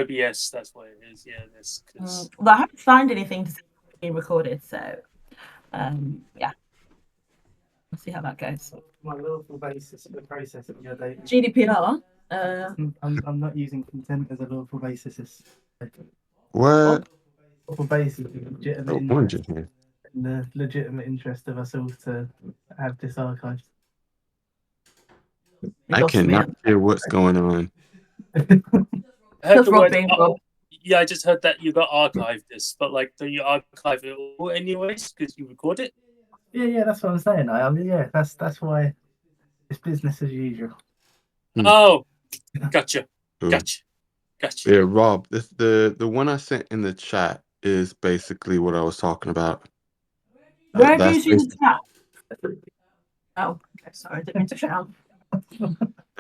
OBS, that's what it is. Yeah, this because Well, I haven't signed anything to see if it's being recorded, so yeah, we'll see how that goes. My lawful basis for processing your data. GDPR. I'm not using consent as a lawful basis. It's What? lawful basis is legitimate Orange interest, in here. in the legitimate interest of us all to have this archived. I cannot hear what's going on. I heard Just the Rob word. being Rob. Yeah, I just heard that you got archived this, but like, do you archive it all anyways because you record it? Yeah, that's what I'm saying. I mean, yeah, that's why it's business as usual. Oh, gotcha. Ooh. Yeah, Rob, the one I sent in the chat is basically what I was talking about. Where do you see the chat? Oh, okay, sorry, I didn't mean to shout.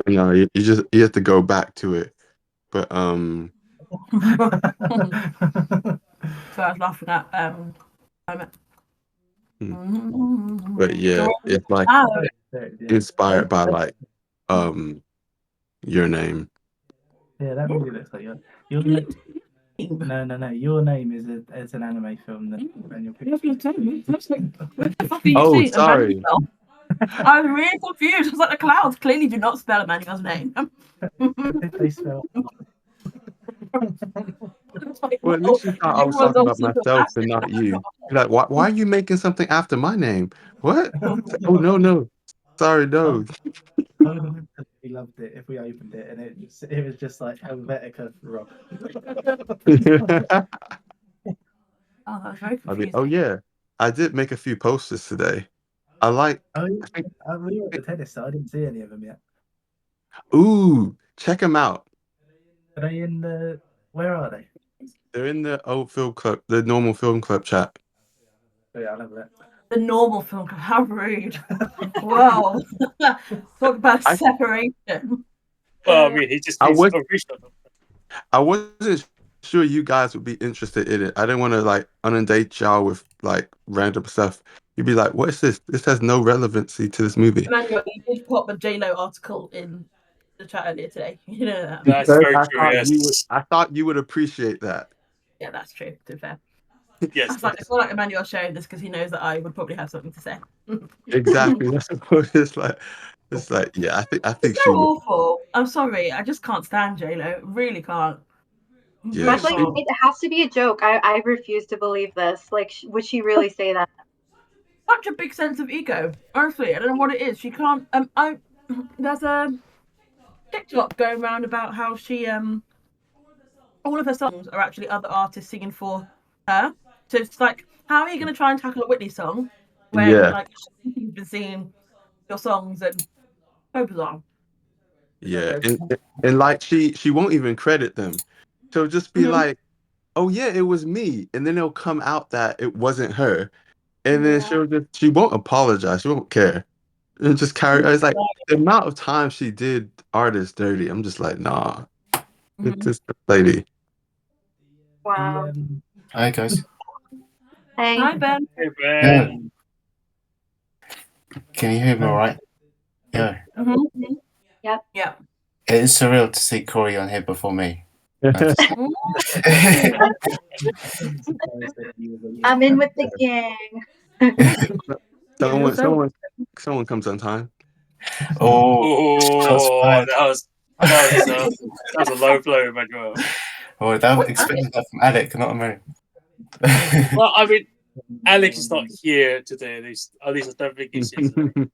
No, you have to go back to it. But So I was laughing at but yeah, it's like inspired by like your name. Yeah, that really looks like your name. No. Your name is an anime film that Oh, sorry. I was really confused. I was like, the clouds clearly do not spell Emmanuel's name. They spell. Well, at least you thought I was talking about myself and not you. You're like, why are you making something after my name? What? Oh no. Sorry, no. We loved it if we opened it and it was just like Helvetica Rob. Oh, that's very confusing. I mean, oh yeah, I did make a few posters today. I like. We were at the tennis, so I didn't see any of them yet. Ooh, check them out. Are they in the? Where are they? They're in the old film club, the normal film club chat. Oh, yeah, I love that. The normal film club. How rude! Whoa, talk about separation. Well, I mean, he just needs I wasn't sure you guys would be interested in it. I didn't want to like inundate y'all with like random stuff. You'd be like, "What is this? This has no relevancy to this movie." Emmanuel, you did pop a JLo article in the chat earlier today. You know that. That's very true. Yes. I thought you would appreciate that. Yeah, that's true. To be fair. Yes. I was like, I feel like Emmanuel's sharing this because he knows that I would probably have something to say. Exactly. That's what it's like. Yeah, I think it's so awful. I'm sorry. I just can't stand JLo. Really can't. Yeah, it has to be a joke. I refuse to believe this. Like, would she really say that? Such a big sense of ego. Honestly, I don't know what it is. She can't. There's a TikTok going around about how she all of her songs are actually other artists singing for her. So it's like, how are you going to try and tackle a Whitney song when like you've been singing your songs and so bizarre. Yeah, and like she won't even credit them. She'll just be like, "Oh yeah, it was me," and then it'll come out that it wasn't her, and then she won't apologize. She won't care. And just carry. It's like the amount of time she did artists dirty. I'm just like, nah, it's just a lady. Wow. Hi guys. Hey. Hi Ben. Hey Ben. Can you hear me all right? Yeah. Yep. Yeah. It is surreal to see Corey on here before me. I'm in with the gang. Someone comes on time. That was a low blow, Emmanuel. Oh, that was expected that from Alec, not American. Well, I mean, Alex is not here today. At least I don't think he's here today.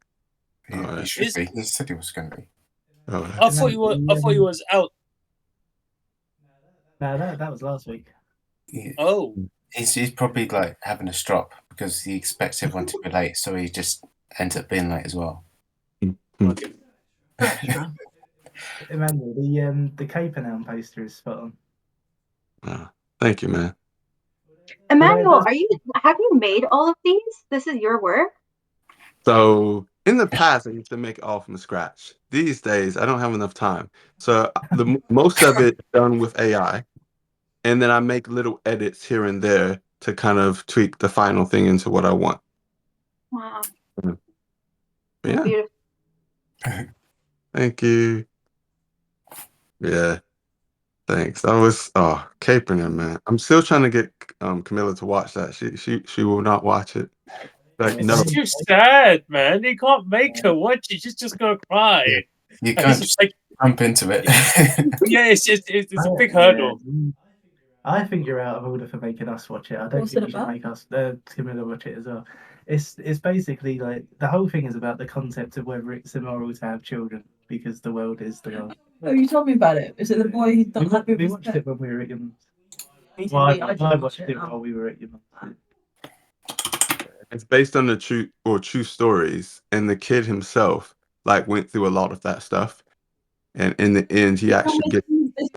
He should be. He said he was going to be. I thought he was out. No, that was last week. Yeah. Oh. He's probably like having a strop because he expects everyone to be late, so he just ends up being late as well. Okay. Emmanuel, the Capernaum poster is spot on. Thank you, man. Emmanuel, have you made all of these? This is your work? So in the past, I used to make it all from scratch. These days, I don't have enough time. So most of it done with AI. And then I make little edits here and there to kind of tweak the final thing into what I want. Wow. Yeah. Beautiful. Thank you. Yeah. Thanks. I was Capernaum, man. I'm still trying to get Camilla to watch that. She will not watch it. Like Yeah, no. It's too sad, man. You can't make her watch it. She's just gonna cry. Yeah. You Like, can't it's just like, jump into it. yeah, it's a big Yeah, hurdle. I think you're out of order for making us watch it. I don't What's think it you should about? make us Camilla watch it as well. It's basically like the whole thing is about the concept of whether it's immoral to have children because the world is the world. Oh, you told me about it. Is it the boy who's We, not happy with we his watched pet? it when we were at your mum's. Me too, Well, mate, I didn't watched it while Oh. we were at your mum's. It's based on the true stories, and the kid himself like went through a lot of that stuff, and in the end, he actually gets.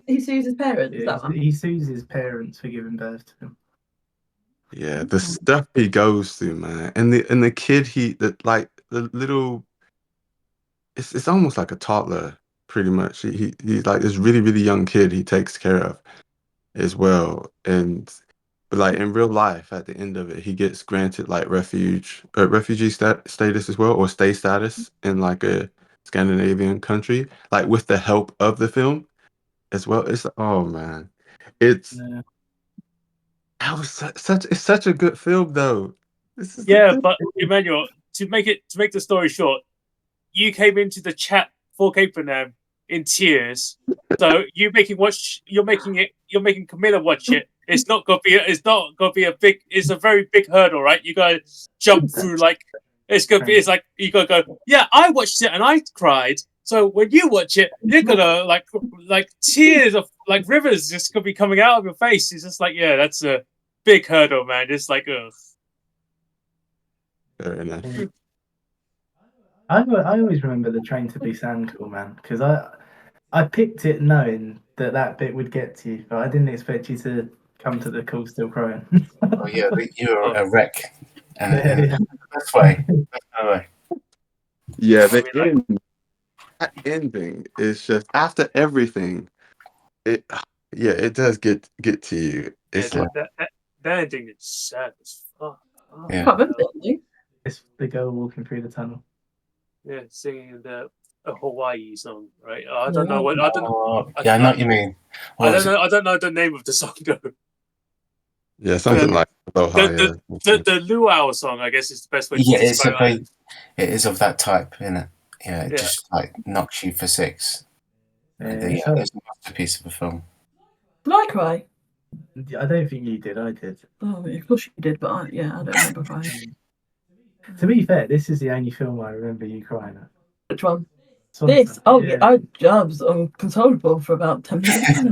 He sues his parents. Yeah, That one. he sues his parents for giving birth to him. Yeah, the stuff he goes through, man, and the kid like the little. It's almost like a toddler, pretty much. He's like this really young kid he takes care of as well, but like in real life, at the end of it, he gets granted like refugee status as well, or stay status in like a Scandinavian country, like with the help of the film as well. It's oh man, it's Yeah. that was it's such a good film though. This is the Yeah, thing. but Emmanuel, to make the story short, you came into the chat for Capernaum in tears. So you're making Camilla watch it. It's not gonna be a big. It's a very big hurdle, right? You gotta jump through like it's like you gotta go. Yeah, I watched it and I cried. So when you watch it, you're gonna like tears of like rivers just gonna be coming out of your face. It's just like yeah, that's a big hurdle, man. It's like Fair enough. I always remember the Train to Busan call, man, because I picked it knowing that bit would get to you, but I didn't expect you to come to the call still crying. Oh yeah, you're a wreck, and Yeah. that's way. Yeah, I mean, that ending is just after everything. It it does get to you. It's yeah, like that ending is sad as fuck. Oh, Yeah. I can't remember it. It's the girl walking through the tunnel. yeah, singing the Hawaii song, right? I don't know what Yeah, I know what you mean. I don't know the name of the song though. yeah, something like Ohio. The luau song, I guess, is the best way to Yeah, describe it. it is of that type, isn't it? Yeah, it Yeah. just like knocks you for six. And it's it's a masterpiece of a film. Did I cry? I don't think you did. I did. Oh, of course you did, but I don't remember crying. To be fair, this is the only film I remember you crying at. Which one? Swan This? Song. Oh yeah, I was uncontrollable for about 10 minutes.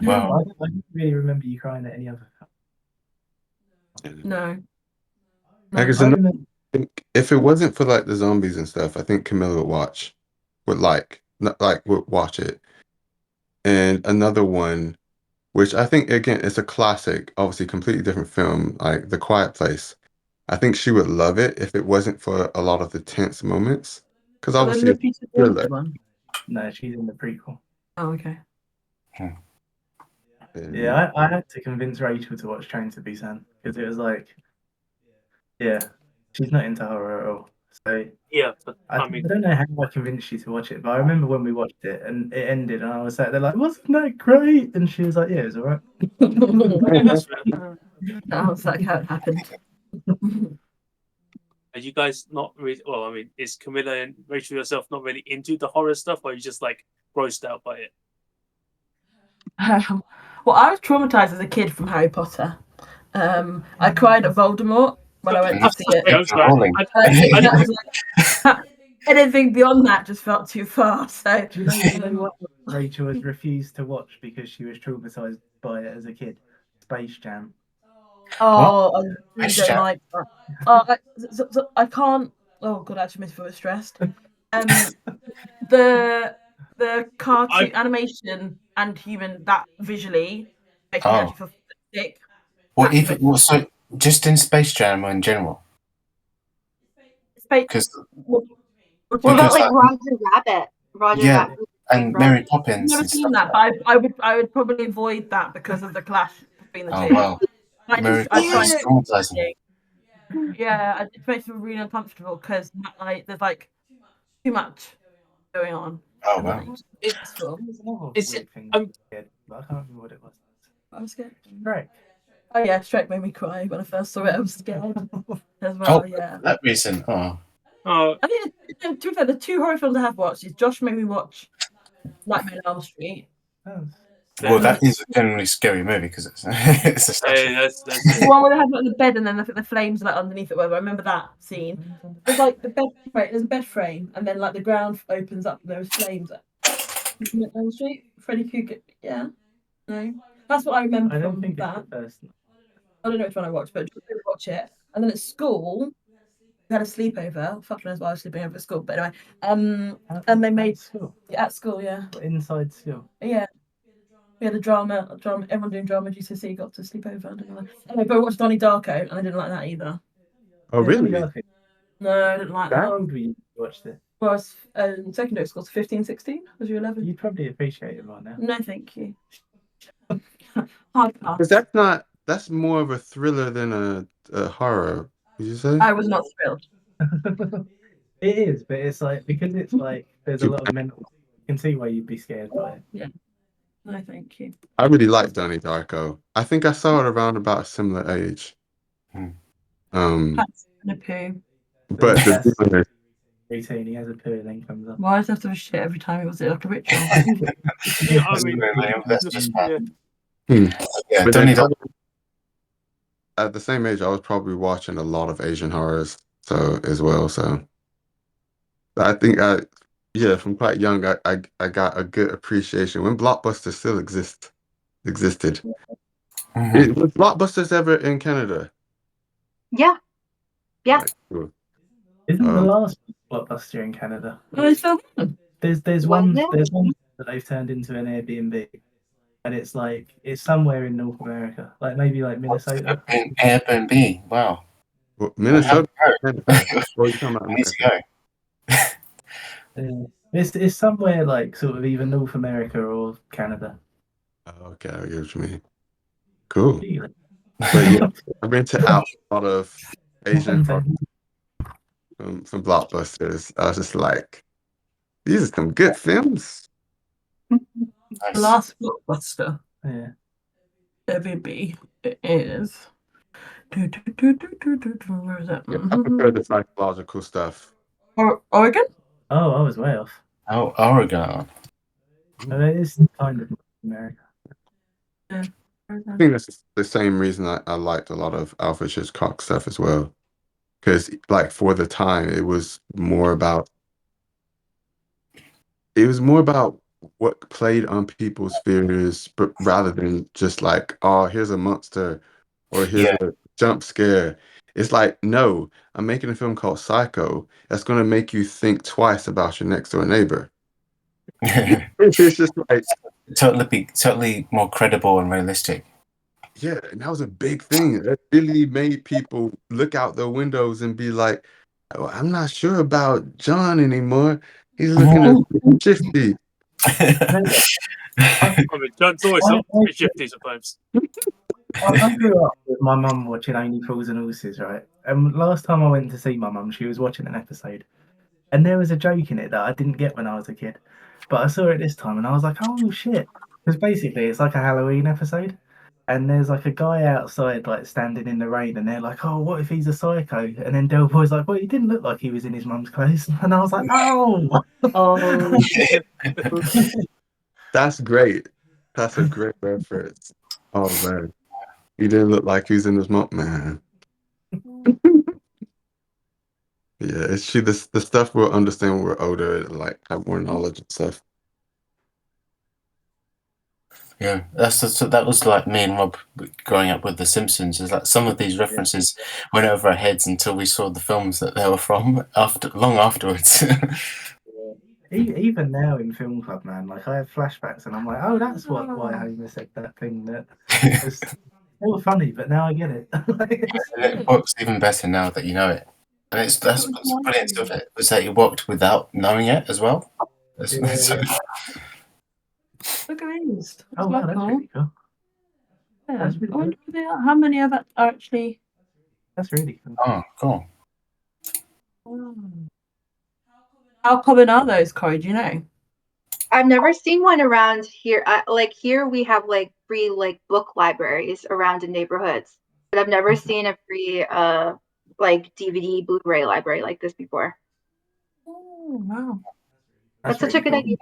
Wow. I don't really remember you crying at any other film. No. I guess I another remember, thing, if it wasn't for like the zombies and stuff, I think Camilla would watch it. And another one, which I think again is a classic, obviously completely different film, like The Quiet Place. I think she would love it if it wasn't for a lot of the tense moments. Because obviously it's Peter thriller. one. no, she's in the prequel. Oh, okay. Yeah, I had to convince Rachel to watch Train to Busan because it was like, yeah, she's not into horror at all. So Yeah, but I I mean, don't know how I convinced you to watch it, but I remember when we watched it and it ended, and I was like, they're like, wasn't that great? And she was like, yeah, it was all right. that's fair. That's like how it happened. Are you guys not really? Well, I mean, is Camilla and Rachel yourself not really into the horror stuff, or are you just like grossed out by it? Well, I was traumatized as a kid from Harry Potter. I cried at Voldemort when I went to see it. I'm sorry. Anything beyond that just felt too far. So Do you know what Rachel has refused to watch because she was traumatized by it as a kid? Space Jam. I really Space don't Jam. like that. I can't. Oh god, I actually made me feel stressed. The cartoon animation and human that visually makes me actually feel sick. So just in Space Jam or in general? Because What about like Roger Rabbit? Rabbit. And Mary Poppins. I've never and seen stuff. that, but I would probably avoid that because of the clash between the two. Wow. Mary Poppins is traumatizing. Yeah, it makes me really uncomfortable because there's like too much going on Oh wow. It's film. There's another It's- weird thing. I'm- But I can't remember what it was. I was scared. Right. Oh yeah, Shrek made me cry when I first saw it. I was scared as well. Oh, Yeah. for that reason. Oh, Oh, I think to be fair, the 2 horror films I have watched is Josh made me watch Nightmare on Elm Street. Oh, well, that is a generally scary movie because it's it's a slasher. hey, that's The one where they have like the bed and then the flames like underneath it. Whatever. I remember that scene. There's like the bed frame. There's a bed frame, and then like the ground opens up. And there's flames. Elm Street. Freddy Krueger. Yeah. No. That's what I remember I don't from think it's that. the first. I don't know which one I watched, but just watch it. And then at school, we had a sleepover. Fuck knows why I was sleeping over at school, but anyway. And they made School. at school, yeah, Inside school. yeah. We had a drama. Everyone doing drama GCSE got to sleep over. I don't know. Anyway, but I watched Donnie Darko, and I didn't like that either. Oh, really? No, I didn't like that. How old were you when you watched it? Well, I was secondary school, so 15, 16. Was you 11? You'd probably appreciate it right now. No, thank you. Hard pass. Because that's more of a thriller than a horror. Would you say? I was not thrilled. It is, but it's like because it's like there's a lot of mental. You can see why you'd be scared by it. No, thank you. I really like Donnie Darko. I think I saw it around about a similar age. Hmm. That's a poo. But the, Routine. He has a poo and then comes up. Why does he have to have a shit every time? Was it like a ritual? yeah, I mean, That's just bad. yeah. Yeah, but Donnie then Darko. at the same age, I was probably watching a lot of Asian horrors, so as well. So I think from quite young, I got a good appreciation when Blockbuster still existed. Mhm. Was Blockbusters ever in Canada? Yeah. Yeah. Like, cool. Isn't the Um, last Blockbuster in Canada? Oh, it's still there. There's Well, one yeah. that they've turned into an Airbnb, and it's like it's somewhere in North America, like maybe like Minnesota. Airbnb. Wow. well, Minnesota. Canada. What are you talking about? We need to go. It's somewhere like sort of either North America or Canada. Oh, okay, I get what you mean. Cool. Really. But yeah, I've been to out a lot of Asian horror from Blockbusters. I was just like, these are some good films. The Nice. last blockbuster. Yeah. Airbnb. It is. Where is it? Yeah, I prefer the psychological stuff. Oregon? Oh, I was way off. Oh, Oregon. Oh, it is kind of America. Yeah. I think that's the same reason I liked a lot of Alfred Hitchcock stuff as well. Because, like, for the time, it was more about what played on people's fears, but rather than just like, oh, here's a monster or here's a jump scare. It's like, no, I'm making a film called Psycho that's going to make you think twice about your next door neighbor. It's just like, totally more credible and realistic. yeah, and that was a big thing. It really made people look out their windows and be like, oh, I'm not sure about John anymore. He's looking at shifty. I mean, John's always pretty shifty sometimes. I grew up with my mum watching Only Fools and Horses, right? And last time I went to see my mum, she was watching an episode, and there was a joke in it that I didn't get when I was a kid, but I saw it this time, and I was like, "Oh shit!" Because basically, it's like a Halloween episode, and there's like a guy outside, like standing in the rain, and they're like, "Oh, what if he's a psycho?" And then Del Boy's like, "Well, he didn't look like he was in his mum's clothes," and I was like, "Oh, Oh, That's great. That's a great reference. Oh man, he didn't look like he was in his mom, man. Yeah, it's the stuff we'll understand when we're older and like have more knowledge and stuff. Yeah, that was like me and Rob growing up with The Simpsons. Is like some of these references went over our heads until we saw the films that they were from long afterwards. Even now in film club, man, like I have flashbacks, and I'm like, oh, that's why Homer said that thing. That was all funny, but now I get it. And it works even better now that you know it. And that's what's the brilliance of it, was that it worked without knowing it as well. Look at these. Oh, wow, that's really cool. Yeah. That's really I wonder if how many of that are actually. That's really cool. Oh, cool. How common are those, Corey? Do you know? I've never seen one around here. Like here, we have like free like book libraries around in neighborhoods, but I've never seen a free like DVD Blu-ray library like this before. Oh wow. That's such a really good cool. idea.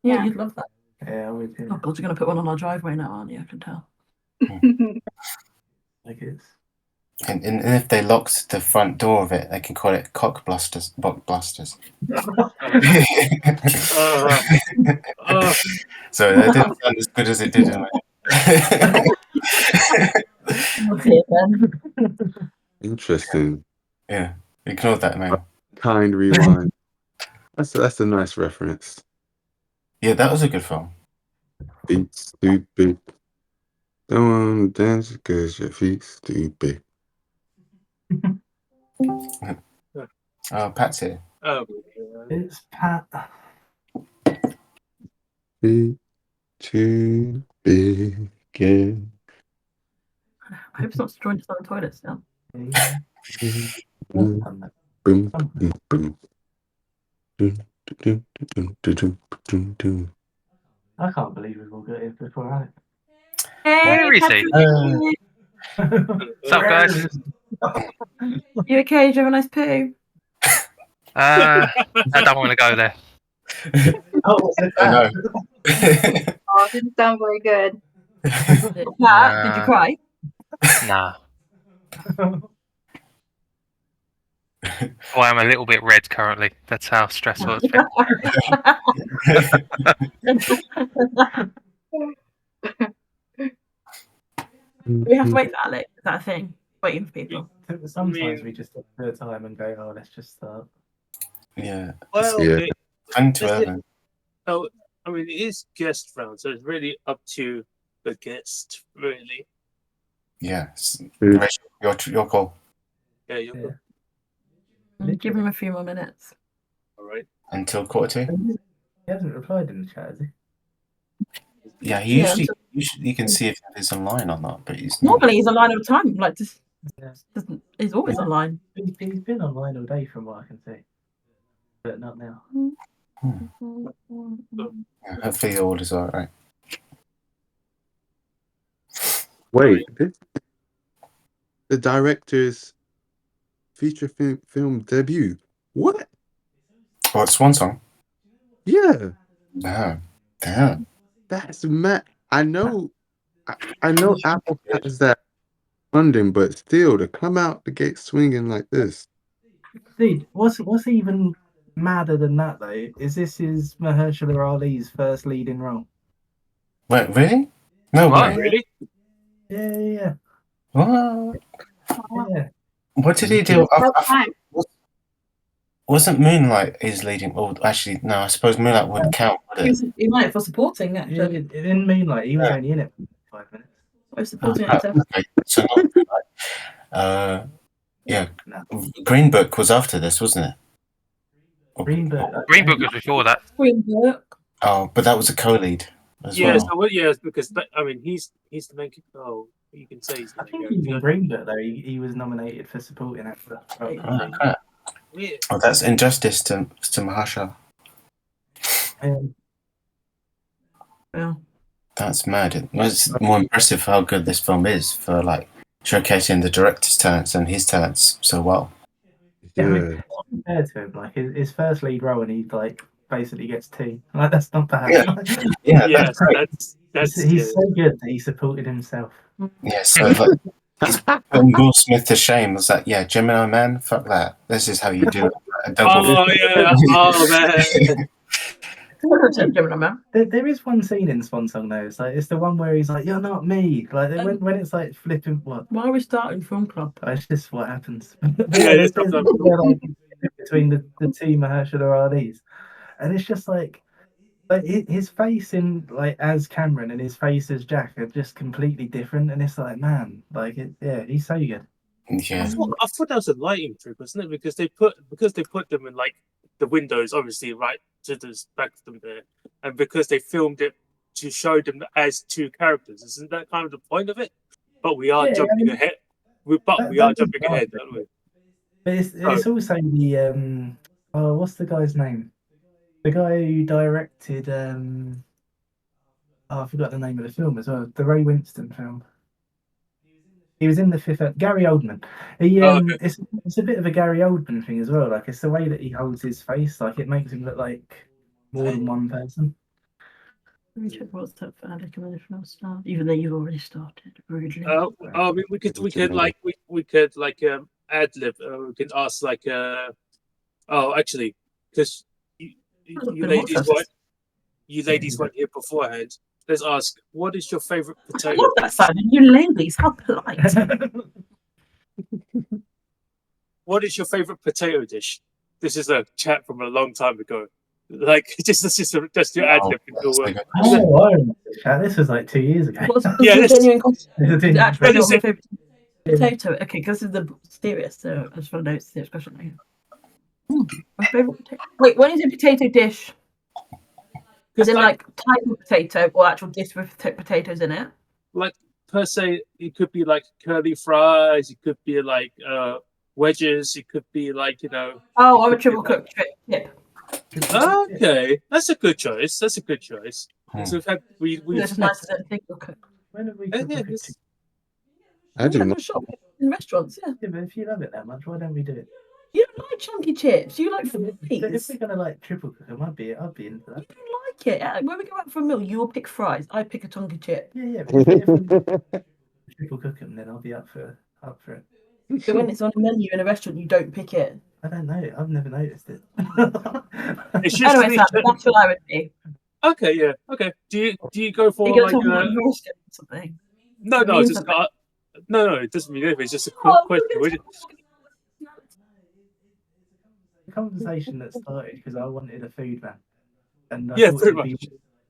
Yeah, Yeah. you'd love that. Yeah, I would do. Oh god, you're gonna put one on our driveway now, aren't you? I can tell. Like it's. And if they locked the front door of it, they can call it cock blasters, bock blasters. So that didn't sound as good as it did in my Okay, then. Interesting. Yeah, ignore that, man. Kind rewind. That's a nice reference. Yeah, that was a good film. Feet stupid. Don't want to dance because your feet stupid. Oh, Pat's here. Oh, It's Pat. Feet too big. Yeah. I hope it's not joined us on the toilet still. Boom, boom, boom. Dun. I can't believe we've all got here before, right? Where is he? What's up, guys? You okay? Did you have a nice poo? I don't want to go there. Oh, what's it? I know. Oh, it didn't sound very good. Pat, did you cry? Nah. Well, I'm a little bit red currently. That's how stressful it's been. We have to wait for Alex. Is that a thing? Waiting for people. Sometimes we just take the time and go, oh, let's just start. Yeah. well, Yeah. 10 to 11. oh, I mean, it is guest round, so it's really up to the guest, really. Yeah. Good. Rachel, your call. Yeah, you're Yeah. Give him a few more minutes. all right. Until 1:45. He hasn't replied in the chat, has he? Yeah, he Yeah, usually you can see if he's online or not, but he's not. Normally he's online all the time. Like just Yeah. doesn't. He's always online. He's been online all day from what I can see. But not now. Yeah, hopefully the order's all right. Wait, the director's feature film debut. What? What, Swan Song? Yeah, No. Damn. that's mad. I know Apple has that funding, but still to come out the gate swinging like this. Dude, what's even madder than that though? Is this is Mahershala Ali's first leading role? Wait, really? No What? way. Really? Yeah. What? Yeah. What did he do? About time. Wasn't Moonlight his leading? Oh, actually, no. I suppose Moonlight wouldn't count, would it? He might for supporting Yeah, actually. it didn't mean like he was only in it for 5 minutes. We're supporting Oh, actor. okay. So not Moonlight. Yeah. No. Green Book was after this, wasn't it? Green Book. Green Book was before that. Green Book. Oh, but that was a co-lead as Yeah, well. so what? Yeah, because I mean, he's the main. Oh, you can say he's the I main think even character. Green Book though, he was nominated for supporting actor. Oh, okay. Yeah. Oh, that's injustice to Mahershala. Yeah. That's mad. It's more impressive how good this film is for like showcasing the director's talents and his talents so well. Yeah, I Yeah, mean, compared to him, like his first lead role, and he like basically gets 2. Like that's not bad. Yeah, Yes, that's great. that's he's so good that he supported himself. Yeah, so like, he's putting Will Smith to shame. It's like, yeah, Gemini Man, fuck that. This is how you do it. Oh yeah. Oh man. Gemini Man. There is one scene in Swan Song though. It's the one where he's like, "You're not me." Like when it's like flipping what? Why are we starting film club? It's just what happens. it's There's not like, between the two Mahershala Ali's, and it's just like his face in like as Cameron and his face as Jack are just completely different, and it's like, man, like he's so good. Yeah. I thought that was a lighting trick, wasn't it? Because they put them in like the windows, obviously, right to the back of them there, and because they filmed it to show them as 2 characters, isn't that kind of the point of it? But we are jumping ahead. We are jumping ahead, aren't we? But it's also the what's the guy's name? The guy who directed I forgot the name of the film as well. The Ray Winston film. He was in the fifth. Gary Oldman. Okay. It's a bit of a Gary Oldman thing as well. Like it's the way that he holds his face. Like it makes him look like more than one person. Let me check what's up for Alec and then if I'll start. Even though you've already started, rudely. We could ad lib. We could ask actually, because you ladies weren't here beforehand. Let's ask, what is your favorite I potato? love that sound. You ladies, how polite. What is your favorite potato dish? This is a chat from a long time ago. Like just your ad lib. Oh, I remember this chat. This was like 2 years ago. What's the Yeah, genuine question? Actually, That is my it. favorite potato. Okay, because this is the serious, so I just want to know it's a serious question. My favorite potato. Wait, when is a potato dish? Is it like type of potato or actual dish with potatoes in it? Like per se, it could be like curly fries. It could be like wedges. It could be like Oh, I'm a triple cooked chip. Okay, that's a good choice. So we've had It's nicer than single cook. When have we I do not. In restaurants, yeah. Yeah, but if you love it that much, why don't we do it? You don't like chunky chips. You like fries. If we're gonna like triple cook them, I'd be into that. You don't like it. When we go out for a meal, you'll pick fries. I pick a chunky chip. Yeah. But if we triple cook them, then I'll be up for it. So when it's on a menu in a restaurant, you don't pick it. I don't know. I've never noticed it. It's just Anyway, that's what I would be. Okay, yeah. Okay. Do you go for You like something? No, it's just no, it doesn't mean anything. It's just a quick question. The conversation that started because I wanted a food van, and I thought pretty it'd be much.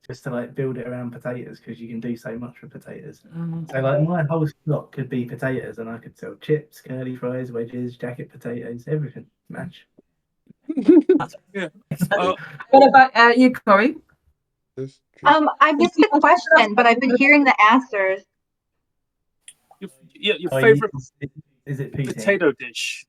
just to like build it around potatoes because you can do so much with potatoes. So like my whole stock could be potatoes, and I could sell chips, curly fries, wedges, jacket potatoes, everything. Match. Yeah. What about you, Corey? I missed the question, but I've been hearing the answers. Your favorite is it poutine? Potato dish?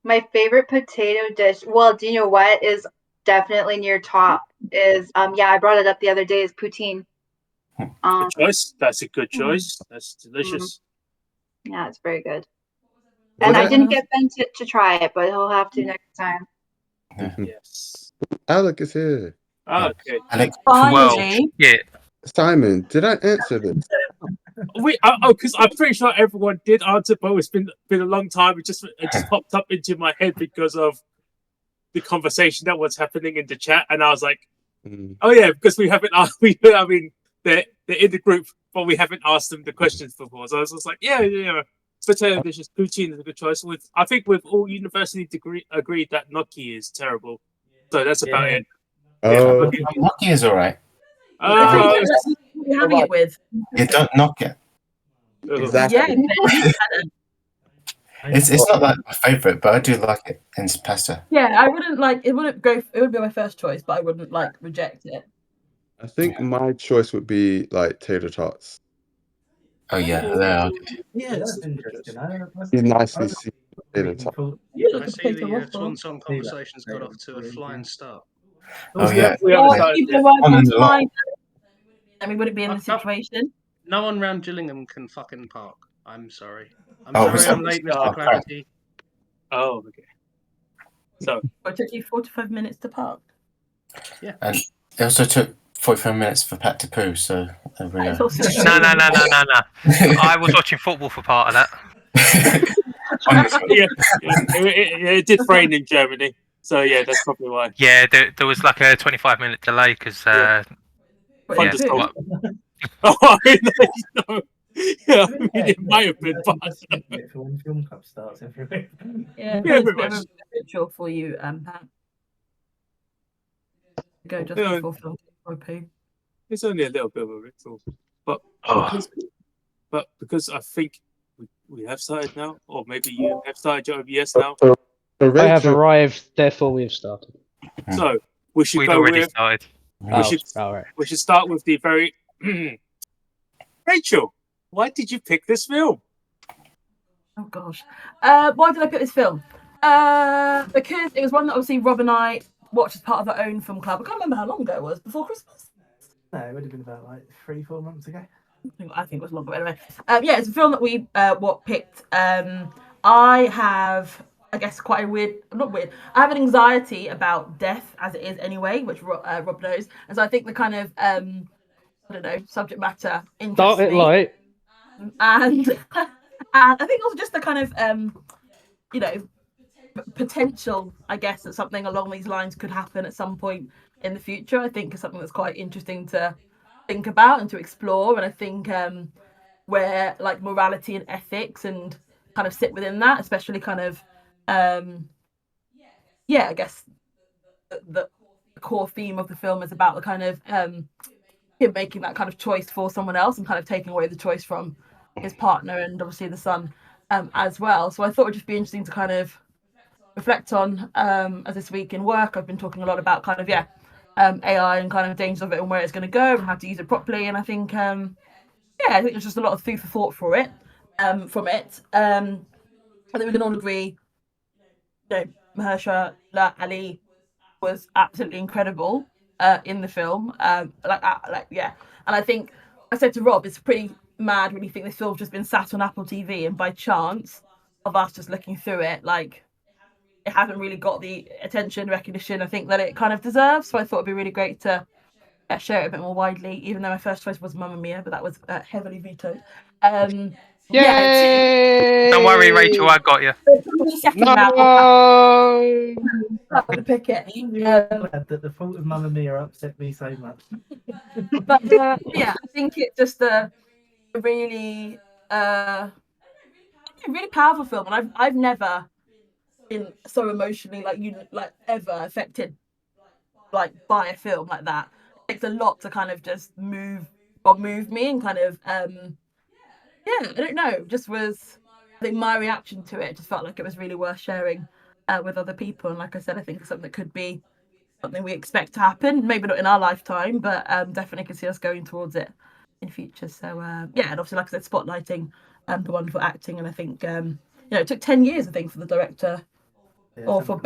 My favorite potato dish. Well, do you know what is definitely near top? Is I brought it up the other day. Is poutine. Good choice. That's a good choice. That's delicious. Yeah, it's very good. And I didn't get Ben to try it, but he'll have to next time. Yes. Alec is here. Okay. Alec, Simon, did I answer this? Because I'm pretty sure everyone did answer, but it's been a long time. It just popped up into my head because of the conversation that was happening in the chat, and I was like, "Oh yeah," because we haven't asked. They're in the group, but we haven't asked them the questions before. So I was just like, "Yeah." Potato dishes, poutine is a good choice. I think we've all universally agreed that gnocchi is terrible. So that's about it. Oh, gnocchi is all right. You're having it with. You don't knock it. Exactly. Yeah, it's not like my favorite, but I do like it in pasta. Yeah, I wouldn't like it. It would be my first choice, but I wouldn't like reject it. I think my choice would be like tater tots. Oh yeah, they're good. Yeah, that's interesting. You nicely see tater tots. I see the Swan Song conversation's got off to a flying start. Oh yeah. And we wouldn't be in this situation. No one round Gillingham can fucking park. I'm sorry. I'm sorry I'm late, Mr. Clarity. Oh, okay. So it took you 45 minutes to park. Yeah. And it also took 45 minutes for Pat to poo, so there we go. No. I was watching football for part of that. It did rain in Germany, so yeah, that's probably why. Yeah, there was like a 25-minute delay because thunderstorm. It might have been, but for when film club starts every week. Yeah, it's a bit of a ritual for you, Pat. Go just before film or poo. It's only a little bit of a ritual, but because I think we have started now, or maybe you have started your OBS now. I have arrived, therefore we have started. So we should go already with. Started. We should start with the very. Rachel, why did you pick this film? Oh gosh, why did I pick this film? Because it was one that obviously Rob and I watched as part of our own film club. I can't remember how long ago it was. Before Christmas? No, it would have been about like 3-4 months ago. I think it was longer. Anyway, yeah, it's a film that we picked. I have, I guess, quite a not weird. I have an anxiety about death as it is anyway, which Rob knows, and so I think the kind of I don't know, subject matter interests Start it me. light. And and I think also just the kind of you know, potential, I guess, that something along these lines could happen at some point in the future. I think is something that's quite interesting to think about and to explore. And I think where like morality and ethics and kind of sit within that, especially kind of yeah, I guess the core theme of the film is about the kind of him making that kind of choice for someone else and kind of taking away the choice from his partner and obviously the son as well. So I thought it'd just be interesting to kind of reflect on as this week in work I've been talking a lot about kind of AI and kind of dangers of it and where it's going to go and how to use it properly. And I think I think there's just a lot of food for thought for it from it. I think we can all agree, Mahershala Ali was absolutely incredible in the film. And I think I said to Rob, it's pretty mad when you think this film's just been sat on Apple TV and by chance of us just looking through it, like it hasn't really got the attention, recognition I think that it kind of deserves. So I thought it'd be really great to share it a bit more widely, even though my first choice was Mamma Mia, but that was heavily vetoed. Yay! Don't worry, Rachel, I got you. No! I'm gonna pick it. Glad that the fault of Mamma Mia upset me so much. But I think it's just a really really powerful film, and I've never been so emotionally ever affected by a film like that. It takes a lot to kind of just move me and kind of I don't know, just was I think my reaction to it just felt like it was really worth sharing with other people. And like I said, I think it's something that could be something we expect to happen, maybe not in our lifetime, but definitely can see us going towards it in future. So and obviously, like I said, spotlighting the wonderful acting. And I think it took 10 years, I think, for the director or for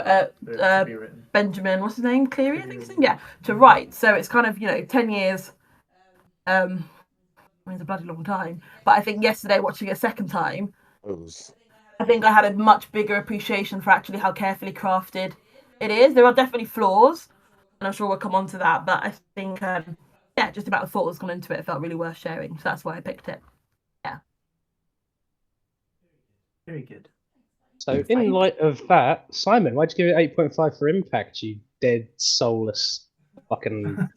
Benjamin, what's his name, Cleary, I think his name, to write. So it's kind of 10 years. I mean, it's a bloody long time. But I think yesterday, watching it a second time, I think I had a much bigger appreciation for actually how carefully crafted it is. There are definitely flaws, and I'm sure we'll come on to that. But I think, just about the thought that's gone into it, it felt really worth sharing. So that's why I picked it. Yeah. Very good. So, in light of that, Simon, why'd you give it 8.5 for impact, you dead, soulless fucking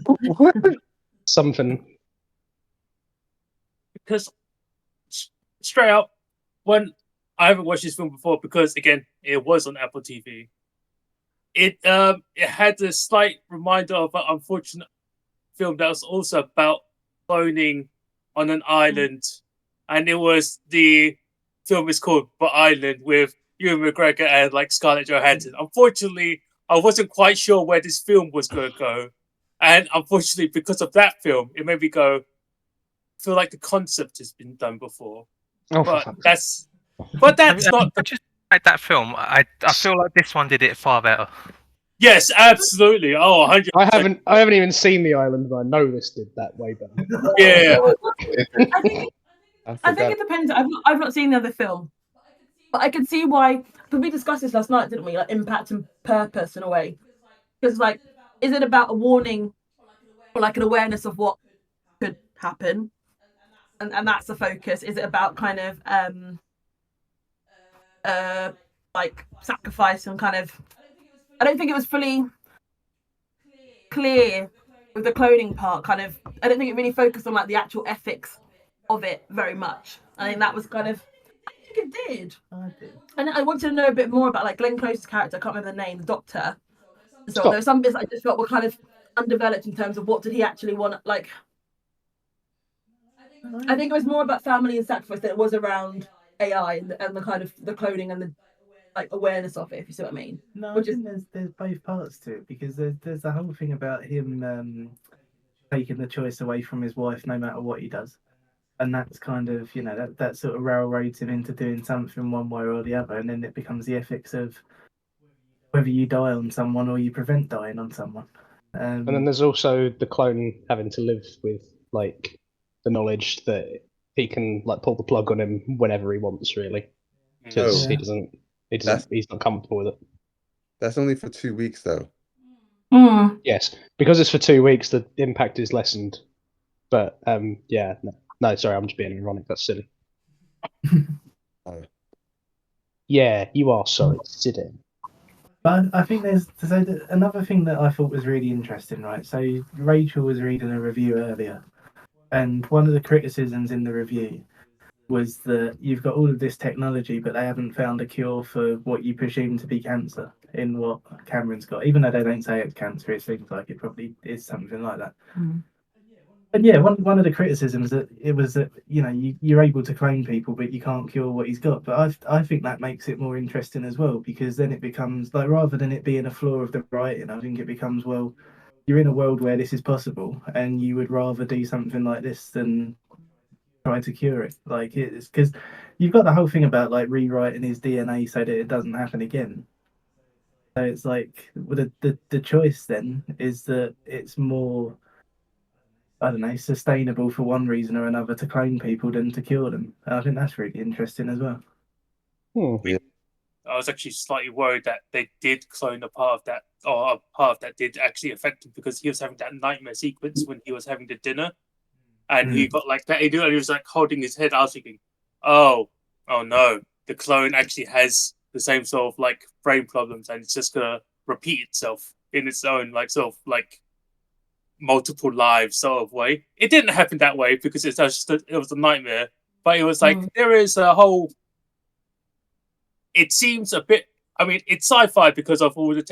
something? Because straight up, when I haven't watched this film before, because again, it was on Apple TV. It had a slight reminder of an unfortunate film that was also about cloning on an island, and it was the film is called The Island with Ewan McGregor and like Scarlett Johansson. Unfortunately, I wasn't quite sure where this film was going to go, and unfortunately, because of that film, it made me go, feel like the concept has been done before. But that's not just like that film. I feel like this one did it far better. Yes, absolutely. Oh, 100%. I haven't even seen The Island, but I know this did that way better. Yeah. I think it depends. I've not seen the other film, but I can see why. Because we discussed this last night, didn't we? Like impact and purpose in a way. Because like, is it about a warning or like an awareness of what could happen, and that's the focus? Is it about kind of like sacrifice and kind of? I don't think it was fully clear with the cloning part. Kind of, I don't think it really focused on like the actual ethics of it very much. I think that was kind of. I think it did. I did. And I wanted to know a bit more about like Glenn Close's character. I can't remember the name, the doctor. So there were some bits I just felt were kind of undeveloped in terms of what did he actually want. Like, I think it was more about family and sacrifice than it was around AI and the kind of the cloning and the like awareness of it. If you see what I mean. No, I think there's both parts to it, because there's the whole thing about him taking the choice away from his wife no matter what he does. And that's kind of, that sort of railroads him into doing something one way or the other. And then it becomes the ethics of whether you die on someone or you prevent dying on someone. And then there's also the clone having to live with like the knowledge that he can like pull the plug on him whenever he wants, really, because Oh. he's not comfortable with it. That's only for 2 weeks, though. Yes, because it's for 2 weeks, the impact is lessened. But yeah, no, sorry, I'm just being ironic. That's silly. Yeah, you are sorry. Sit in. But I think there's another thing that I thought was really interesting, right? So Rachel was reading a review earlier, and one of the criticisms in the review was that you've got all of this technology, but they haven't found a cure for what you presume to be cancer in what Cameron's got. Even though they don't say it's cancer, it seems like it probably is something like that. And yeah, one of the criticisms that it was that you're able to clone people, but you can't cure what he's got. But I think that makes it more interesting as well, because then it becomes like, rather than it being a flaw of the writing, I think it becomes, well, you're in a world where this is possible, and you would rather do something like this than try to cure it. Like, it's because you've got the whole thing about like rewriting his DNA so that it doesn't happen again. So it's like, well, the choice then is that it's more, I don't know, sustainable for one reason or another to clone people than to cure them. And I think that's really interesting as well. Yeah. I was actually slightly worried that they did clone a part of that, or a part of that did actually affect him, because he was having that nightmare sequence when he was having the dinner, and he got like that. And he was like holding his head. I was thinking, oh no, the clone actually has the same sort of like brain problems, and it's just gonna repeat itself in its own like sort of like multiple lives sort of way. It didn't happen that way because it was a nightmare, but it was like there is a whole. It seems a bit. I mean, it's sci-fi because of all the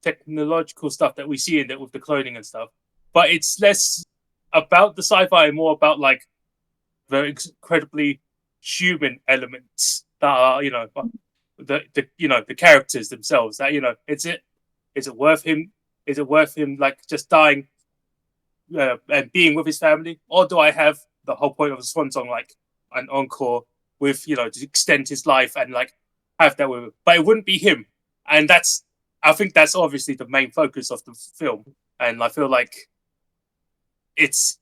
technological stuff that we see in it with the cloning and stuff. But it's less about the sci-fi and more about like the incredibly human elements that are, the characters themselves. That is it worth him? Is it worth him like just dying and being with his family, or do I have the whole point of the Swan Song like an encore with to extend his life and like have that with him? But it wouldn't be him, and I think that's obviously the main focus of the film, and I feel like it's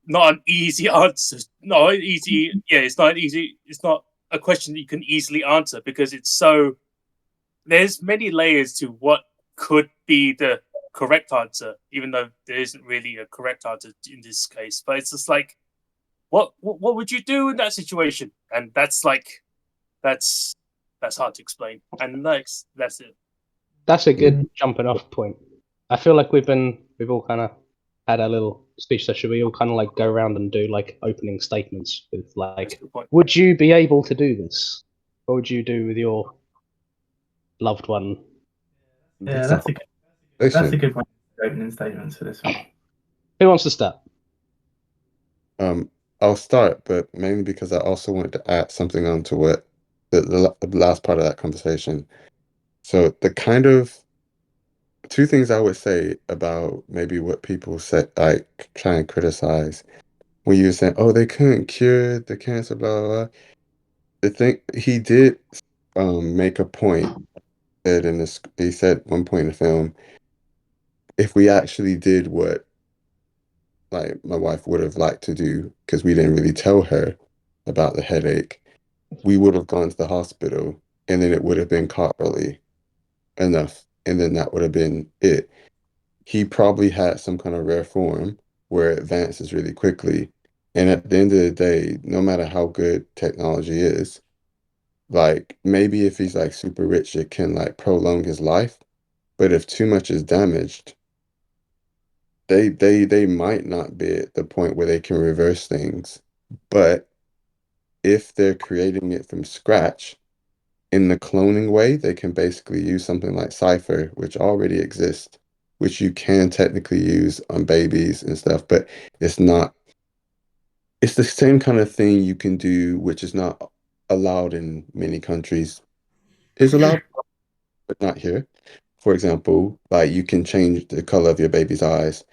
not an easy answer. No, easy. Yeah, it's not easy. It's not a question that you can easily answer because it's so. There's many layers to what could be the correct answer, even though there isn't really a correct answer in this case. But it's just like, what would you do in that situation? And that's hard to explain. And that's it. That's a good jumping off point. I feel like we've all kind of had a little speech session. We all kind of like go around and do like opening statements with like, would you be able to do this? What would you do with your loved one? Yeah, that's a good one. Opening statements for this one. Who wants to start? I'll start, but mainly because I also wanted to add something on to what the last part of that conversation. So the kind of two things I would say about maybe what people say, like try and criticize when you were saying, oh, they couldn't cure the cancer, blah, blah, blah. The thing he did make a point that he said one point in the film, if we actually did what like my wife would have liked to do, because we didn't really tell her about the headache, we would have gone to the hospital and then it would have been caught early enough, and then that would have been it. He probably had some kind of rare form where it advances really quickly. And at the end of the day, no matter how good technology is, like maybe if he's like super rich, it can like prolong his life. But if too much is damaged, they might not be at the point where they can reverse things. But if they're creating it from scratch in the cloning way, they can basically use something like Cypher, which already exists, which you can technically use on babies and stuff, but it's not, it's the same kind of thing you can do, which is not allowed in many countries. Is allowed, but not here. For example, like you can change the color of your baby's eyes.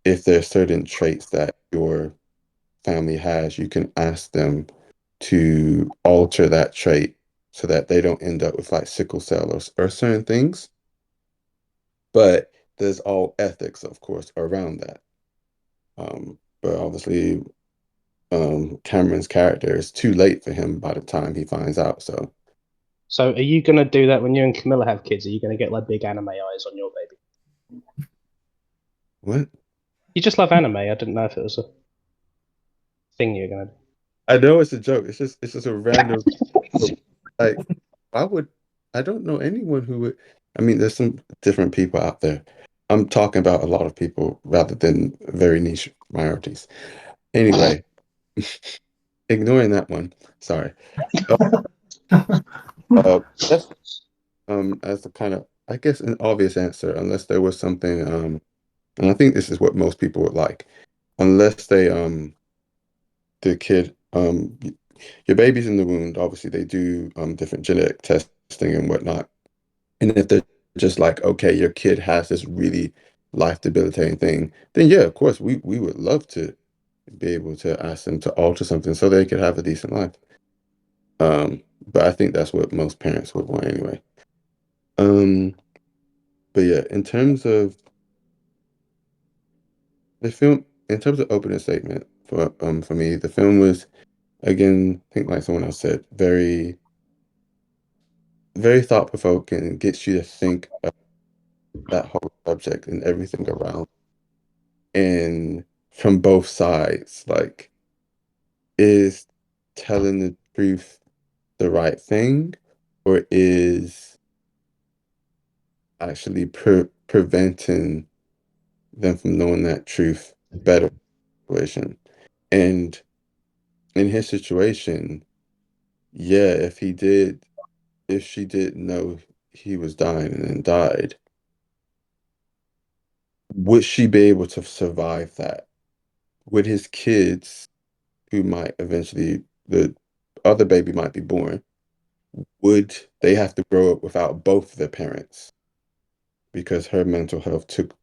If there are certain traits that your family has, you can ask them to alter that trait so that they don't end up with like sickle cell or certain things. But there's all ethics, of course, around that. But obviously, Cameron's character is too late for him by the time he finds out. So are you gonna do that when you and Camilla have kids? Are you gonna get like big anime eyes on your baby? What? You just love anime. I didn't know if it was a thing you're gonna do. I know it's a joke. It's just a random like I don't know anyone who would. I mean, there's some different people out there. I'm talking about a lot of people rather than very niche minorities. Anyway, ignoring that one. Sorry. That's as a kind of, I guess, an obvious answer, unless there was something and I think this is what most people would like. Unless the kid your baby's in the womb, obviously they do different genetic testing and whatnot. And if they're just like, okay, your kid has this really life debilitating thing, then yeah, of course, we would love to be able to ask them to alter something so they could have a decent life. But I think that's what most parents would want anyway. Um, but yeah, in terms of the film, in terms of opening statement for me, the film was again, I think like someone else said, very thought provoking, gets you to think of that whole subject and everything around. And from both sides, like, is telling the truth the right thing, or is actually preventing them from knowing that truth better situation? And in his situation, yeah, if she did know he was dying and then died, would she be able to survive that? Would his kids, who might eventually, the other baby might be born, would they have to grow up without both their parents because her mental health took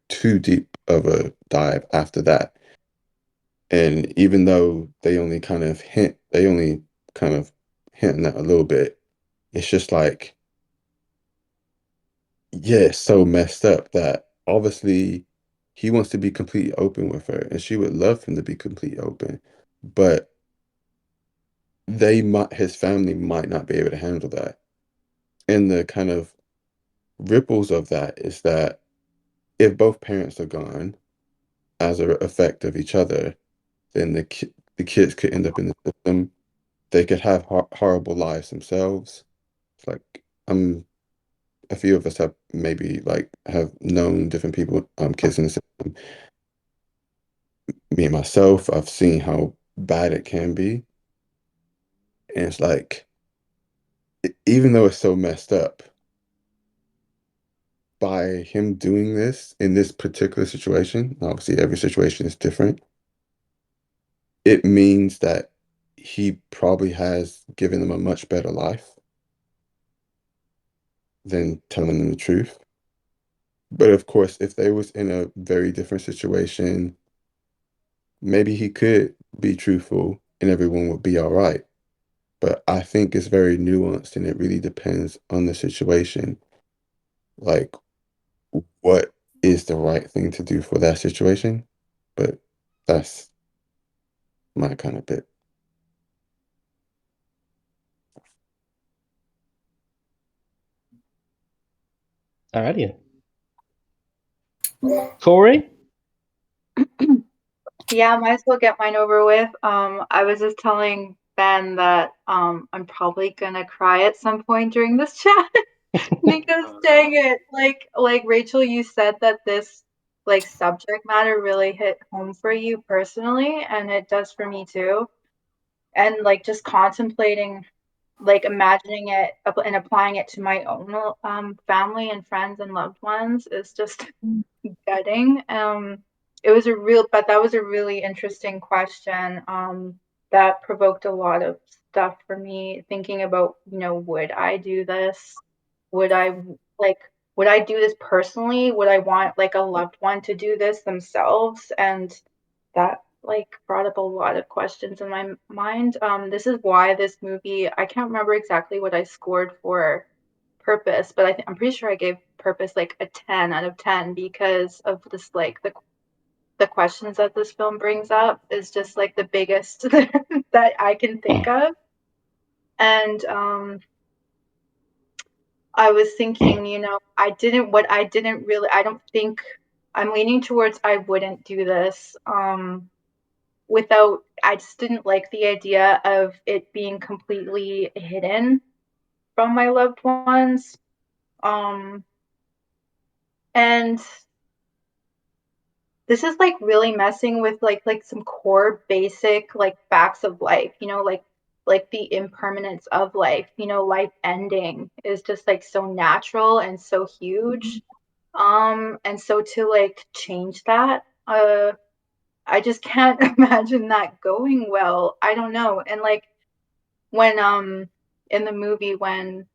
too deep of a dive after that? And even though they only kind of hint that a little bit, it's just like, yeah, it's so messed up that obviously he wants to be completely open with her and she would love him to be completely open. But his family might not be able to handle that. And the kind of ripples of that is that if both parents are gone as a effect of each other, then the kids could end up in the system. They could have horrible lives themselves. It's like a few of us have maybe like have known different people, kids in the system. Me and myself, I've seen how bad it can be. And it's like, even though it's so messed up, by him doing this in this particular situation, obviously every situation is different, it means that he probably has given them a much better life than telling them the truth. But of course, if they was in a very different situation, maybe he could be truthful and everyone would be all right. But I think it's very nuanced and it really depends on the situation. Like, what is the right thing to do for that situation? But that's my kind of bit. Alrighty. Corey? Yeah, might as well get mine over with. I was just telling Ben that I'm probably gonna cry at some point during this chat because dang it, like Rachel, you said that this like subject matter really hit home for you personally, and it does for me too. And like just contemplating, like imagining it and applying it to my own family and friends and loved ones is just gutting. It was a real, but that was a really interesting question. That provoked a lot of stuff for me, thinking about, would I do this? Would I like, would I do this personally? Would I want like a loved one to do this themselves? And that like brought up a lot of questions in my mind. This is why this movie, I can't remember exactly what I scored for Purpose, but I'm pretty sure I gave Purpose like a 10 out of 10 because of this, like the questions that this film brings up is just like the biggest that I can think of. And I was thinking, I don't think I'm leaning towards I wouldn't do this. I just didn't like the idea of it being completely hidden from my loved ones. And this is like really messing with like some core basic like facts of life, like the impermanence of life, life ending is just like so natural and so huge. And so to like change that, I just can't imagine that going well. I don't know. And like when in the movie when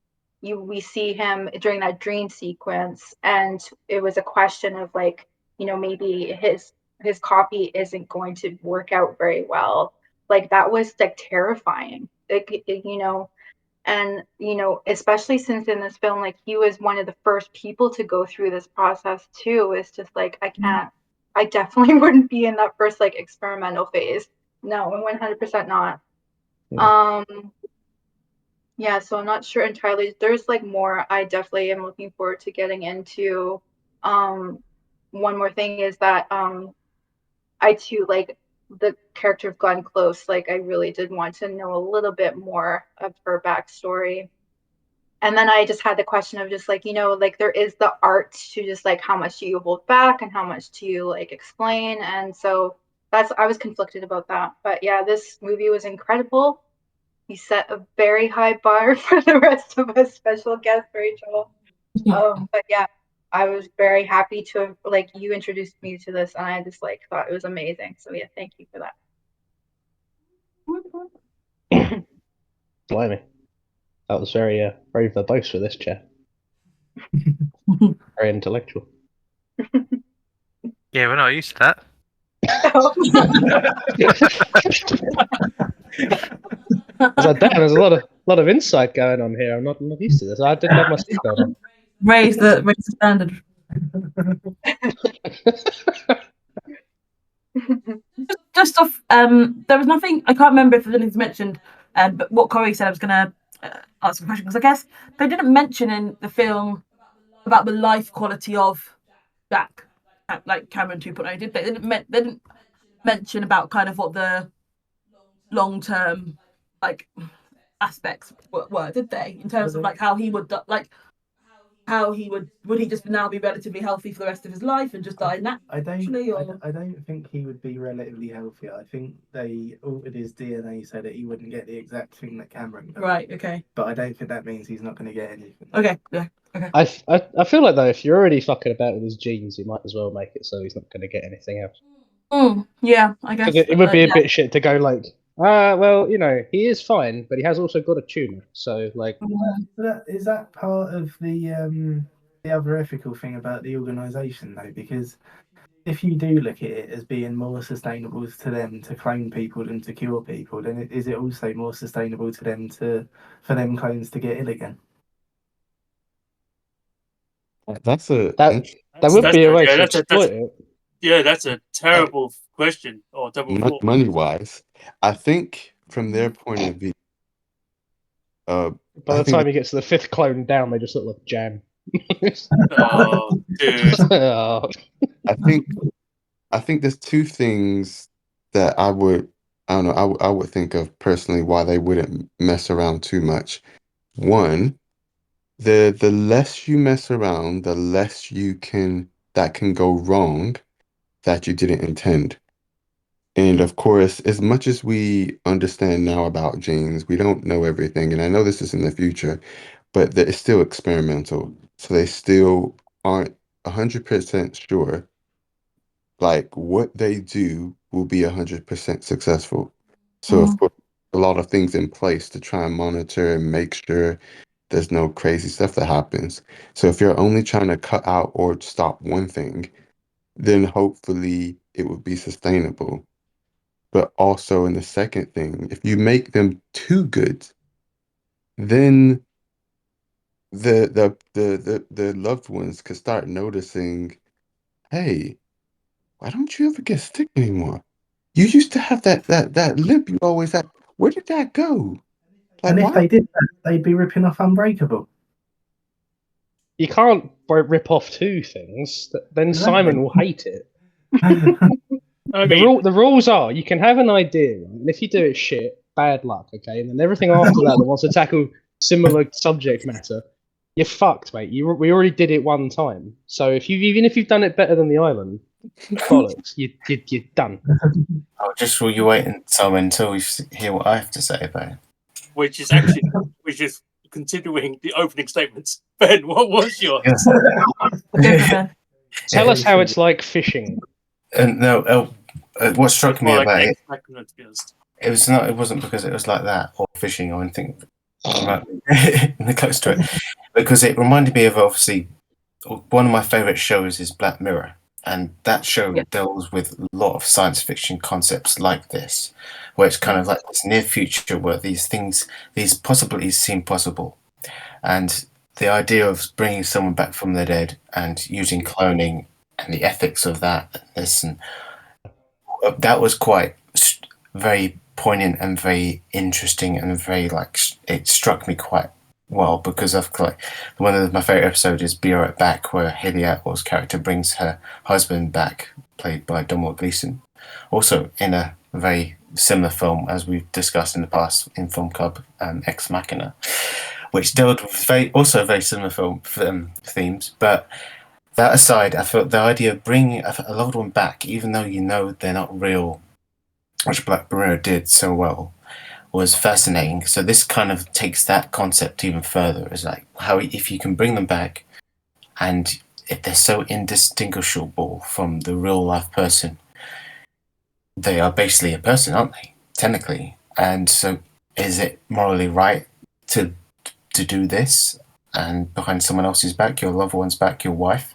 we see him during that dream sequence and it was a question of like, maybe his copy isn't going to work out very well. Like that was like terrifying. And especially since in this film like he was one of the first people to go through this process too. It's just like I definitely wouldn't be in that first like experimental phase. No, 100% not. Yeah, so I'm not sure entirely. There's like more I definitely am looking forward to getting into. One more thing is that I too like the character of Glenn Close. Like I really did want to know a little bit more of her backstory. And then I just had the question of just like, like there is the art to just like how much do you hold back and how much do you like explain. And so I was conflicted about that. But yeah, this movie was incredible. You set a very high bar for the rest of us, special guest Rachel. But yeah, I was very happy to have like you introduced me to this, and I just like thought it was amazing. So yeah, thank you for that. Blimey, that was very verbose for this chat. Very intellectual. Yeah, we're not used to that. I was like, damn, there's a lot of insight going on here. I'm not used to this. I didn't have my seatbelt on. Raise the standard. Just off, there was nothing. I can't remember if there's anything mentioned. But what Corey said, I was going to ask a question because I guess they didn't mention in the film about the life quality of Jack, like Cameron 2.0, did they? They didn't mention about kind of what the long-term like aspects were, did they? In terms of like how he would would he just now be relatively healthy for the rest of his life and just die naturally? I don't think he would be relatively healthy. I think they altered his DNA so that he wouldn't get the exact thing that Cameron got. Right. Okay. But I don't think that means he's not going to get anything. Okay. Yeah. Okay. I feel like though, if you're already fucking about with his genes, you might as well make it so he's not going to get anything else. Yeah, I guess it would be a bit shit to go like, well, he is fine, but he has also got a tumor. So like, is that part of the other ethical thing about the organisation though? Because if you do look at it as being more sustainable to them to clone people than to cure people, then is it also more sustainable to them for them clones to get ill again? That's that would be a way to exploit it. Yeah, that's a terrible question or double thought. Money wise, I think from their point of view, by the time he gets to the 5th clone down, they just look like jam. Oh, dude. I think there's two things that I would think of personally why they wouldn't mess around too much. One, the less you mess around, the less that can go wrong that you didn't intend. And of course, as much as we understand now about genes, we don't know everything. And I know this is in the future, but it's still experimental. So they still aren't 100% sure like what they do will be 100% successful. So of course, a lot of things in place to try and monitor and make sure there's no crazy stuff that happens. So if you're only trying to cut out or stop one thing, then hopefully it would be sustainable. but also in the second thing, if you make them too good, then the loved ones could start noticing, hey, why don't you ever get sick anymore? You used to have that limp you always had. Where did that go? Like, And if why? they did that, they'd be ripping off Unbreakable. You can't rip off two things. Then Exactly. Simon will hate it. I mean, The rules are you can have an idea, right? And if you do it shit, bad luck, okay? And then everything after that wants to tackle similar subject matter, you're fucked, mate. We already did it one time. So even if you've done it better than the island, bollocks, you're done. I'll just will you wait until we hear what I have to say about it. which is continuing the opening statements. Ben, what was yours? Yes. Tell us how it's like fishing. And no, what struck me More about like it, X-Machina, to be honest. it wasn't because it was like that or fishing or anything close to it, because it reminded me of obviously one of my favorite shows is Black Mirror, and that show deals with a lot of science fiction concepts like this, where it's kind of like this near future where these possibilities seem possible, and the idea of bringing someone back from the dead and using cloning and the ethics of that, that was quite very poignant and very interesting and very it struck me quite well, because of one of my favorite episodes is Be Right Back, where Haley Atwell's character brings her husband back, played by Domhnall Gleeson, also in a very similar film as we've discussed in the past in Film Club, Ex Machina, which dealt with very similar film themes. But that aside, I felt the idea of bringing a loved one back, even though you know they're not real, which Black Mirror did so well, was fascinating. So this kind of takes that concept even further. It's like how if you can bring them back, and if they're so indistinguishable from the real life person, they are basically a person, aren't they? Technically. And so is it morally right to do this and behind someone else's back, your loved one's back, your wife?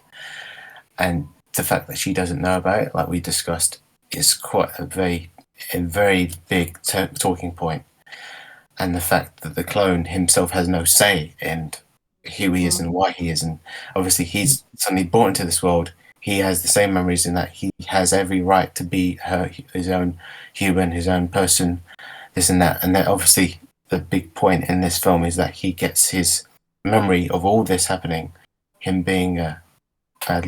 And the fact that she doesn't know about it, like we discussed, is quite a very big talking point. And the fact that the clone himself has no say in who he is and why he is, and obviously he's suddenly born into this world. He has the same memories in that he has every right to be his own human, his own person, this and that. And then obviously the big point in this film is that he gets his memory of all this happening, him being a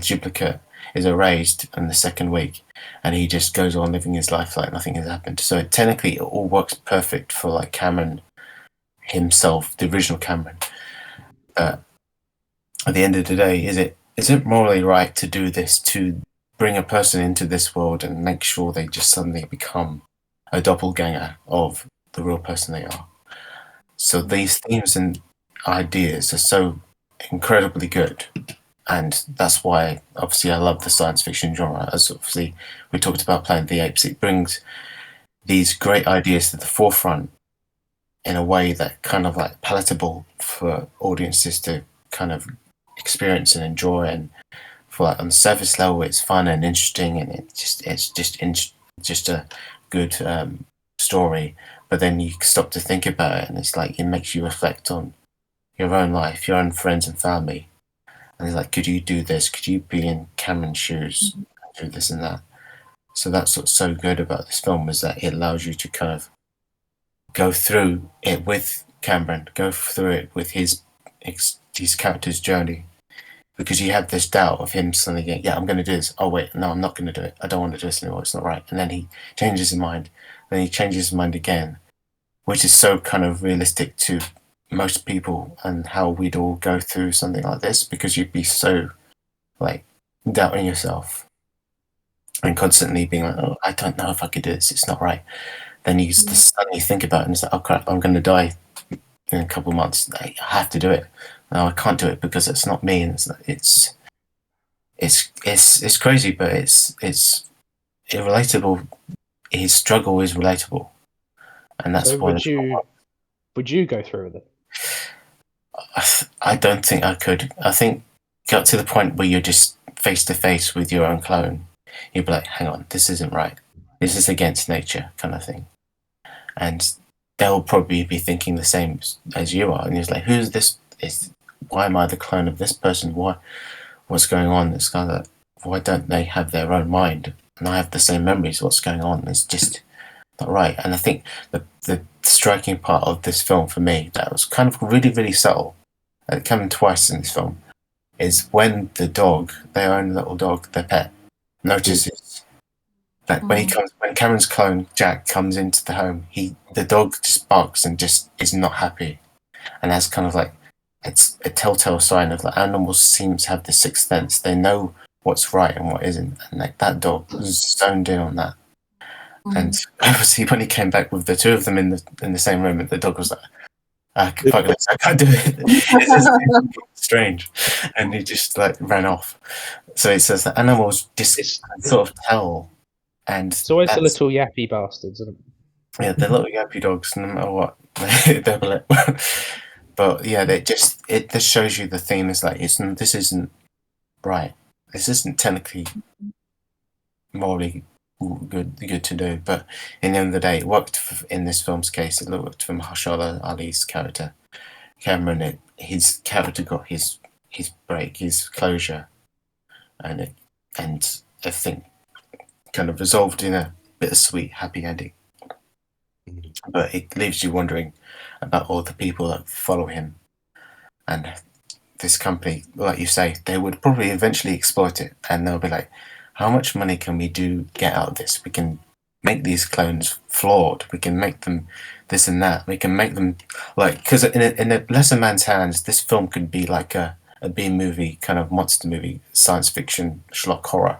duplicate, is erased in the second week, and he just goes on living his life like nothing has happened. So technically it all works perfect for like Cameron himself, the original Cameron. At the end of the day, is it morally right to do this, to bring a person into this world and make sure they just suddenly become a doppelganger of the real person they are? So these themes and ideas are so incredibly good. And that's why, obviously, I love the science fiction genre. As obviously we talked about Planet of the Apes, it brings these great ideas to the forefront in a way that kind of like palatable for audiences to kind of experience and enjoy. And for like on the surface level, it's fun and interesting, and it's just a good story. But then you stop to think about it, and it's like it makes you reflect on your own life, your own friends and family. And it's like, could you do this? Could you be in Cameron's shoes, do this and that? So that's what's so good about this film, is that it allows you to kind of go through it with Cameron, go through it with his character's journey, because you have this doubt of him suddenly going, yeah, I'm going to do this. Oh wait, no, I'm not going to do it. I don't want to do this anymore. It's not right. And then he changes his mind. Then he changes his mind again, which is so kind of realistic to most people and how we'd all go through something like this, because you'd be so like doubting yourself and constantly being like, oh, I don't know if I could do this, it's not right. Then you just suddenly think about it and it's like, oh crap, I'm going to die in a couple of months. I have to do it. No, I can't do it because it's not me. And it's crazy, but it's relatable. His struggle is relatable, and that's So why. would you go through with it? I don't think I could. I think got to the point where you're just face to face with your own clone. You'd be like, hang on, this isn't right. this is against nature kind of thing. And they'll probably be thinking the same as you are. And he's like, who's this? Why am I the clone of this person? What's going on? It's kind of like, why don't they have their own mind? And I have the same memories. What's going on? It's just not right. And I think the striking part of this film for me that was kind of really, really subtle, coming twice in this film, is when the dog, their own little dog, their pet, notices that when Cameron's clone Jack comes into the home, the dog just barks and just is not happy, and that's kind of like it's a telltale sign of like animals seem to have the sixth sense. They know what's right and what isn't, and like that dog was zoned in on that. And obviously, when he came back with the two of them in the same room, and the dog was like, I can't do it. It's strange, and he just like ran off. So it says that animals just sort of tell, and it's always the little yappy bastards, isn't it? Yeah, the little yappy dogs, no matter what, they'll be like. But yeah, it just shows you the theme is like this isn't right. This isn't technically morally good to do, but in the end of the day, it worked in this film's case. It worked for Mahershala Ali's character, Cameron. His character got his break, his closure, and everything kind of resolved in a bittersweet, happy ending. But it leaves you wondering about all the people that follow him, and this company, like you say, they would probably eventually exploit it, and they'll be like, how much money can we get out of this? We can make these clones flawed. We can make them this and that. We can make them like, because in a lesser man's hands, this film could be like a B movie, kind of monster movie, science fiction, schlock horror,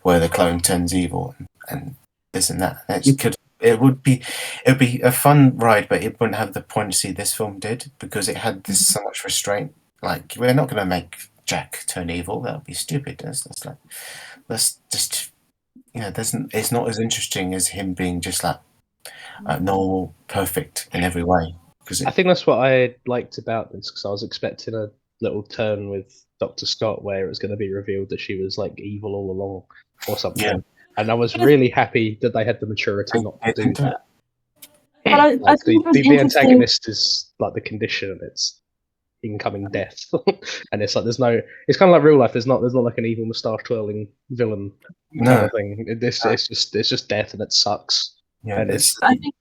where the clone turns evil and this and that. It would be a fun ride, but it wouldn't have the poignancy this film did, because it had this so much restraint. Like, we're not going to make Jack turn evil. That would be stupid. That's just, it's not as interesting as him being just like normal, perfect in every way. I think that's what I liked about this, because I was expecting a little turn with Dr. Scott where it was going to be revealed that she was like evil all along or something. Yeah. And I was really happy that they had the maturity not to do that. But I think the antagonist is like the condition of its incoming death, and it's like it's kind of like real life. There's not like an evil moustache twirling villain kind of thing. It's just death, and it sucks. Yeah, and I think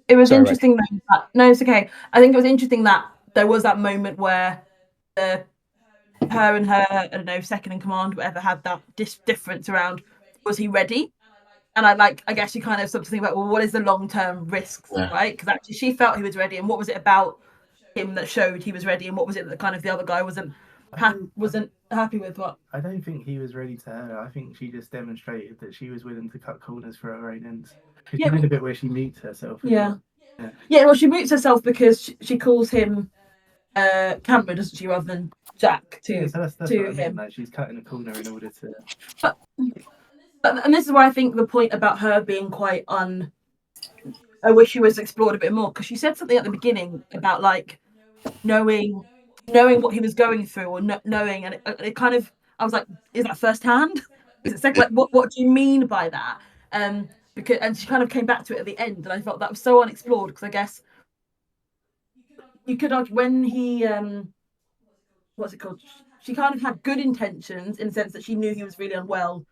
it was interesting that it's okay. I think it was interesting that there was that moment where her and her, I don't know, second in command, whatever, had that difference around, was he ready? And I guess you kind of start to think about, well, what is the long-term risks, right? Because actually she felt he was ready, and what was it about him that showed he was ready, and what was it that kind of the other guy wasn't happy with? What? I don't think he was ready to her. I think she just demonstrated that she was willing to cut corners for her own ends. Because you know the bit where she mutes herself. Well, she mutes herself because she calls him Cameron, doesn't she, rather than Jack to that's to him. Like, she's cutting a corner in order to. And this is where I think the point about her being quite I wish she was explored a bit more, because she said something at the beginning about like knowing what he was going through, or knowing, and it kind of, I was like, is that firsthand? Is it second? Like, what do you mean by that? Because, and she kind of came back to it at the end, and I felt that was so unexplored, because I guess you could argue when he what's it called? She kind of had good intentions in the sense that she knew he was really unwell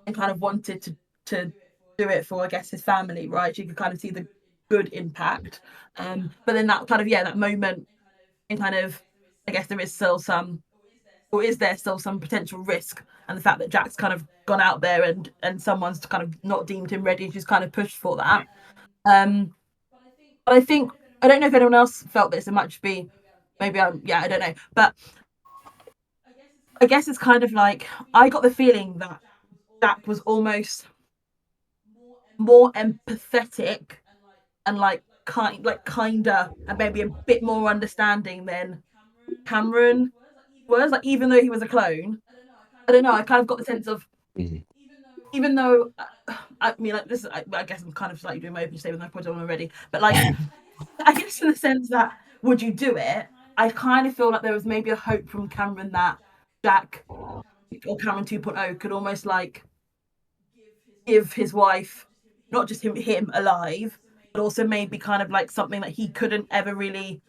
and kind of wanted to do it for, I guess, his family, right? She could kind of see the good impact. But then that kind of, that moment, and kind of, I guess there is still some, or is there still some potential risk? And the fact that Jack's kind of gone out there and someone's kind of not deemed him ready, she's kind of pushed for that. But I think, I don't know if anyone else felt this. It might just be, maybe I don't know. But I guess it's kind of like, I got the feeling that Jack was almost more empathetic and kinder and maybe a bit more understanding than Cameron was. Like, even though he was a clone, I don't know, I kind of got the sense of, even though I mean, like, this, I guess I'm kind of slightly doing my opening statement, I put it on already, but like, I guess in the sense that, would you do it? I kind of feel like there was maybe a hope from Cameron that Jack, or Cameron 2.0, could almost like give his wife, not just him alive, but also maybe kind of like something that he couldn't ever really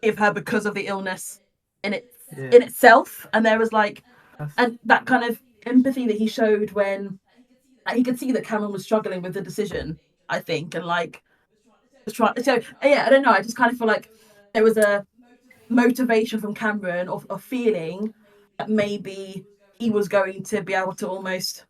give her because of the illness in itself. And there was like, and that kind of empathy that he showed when he could see that Cameron was struggling with the decision, I think, and like was trying. So yeah, I don't know. I just kind of feel like there was a motivation from Cameron of feeling that maybe he was going to be able to almost.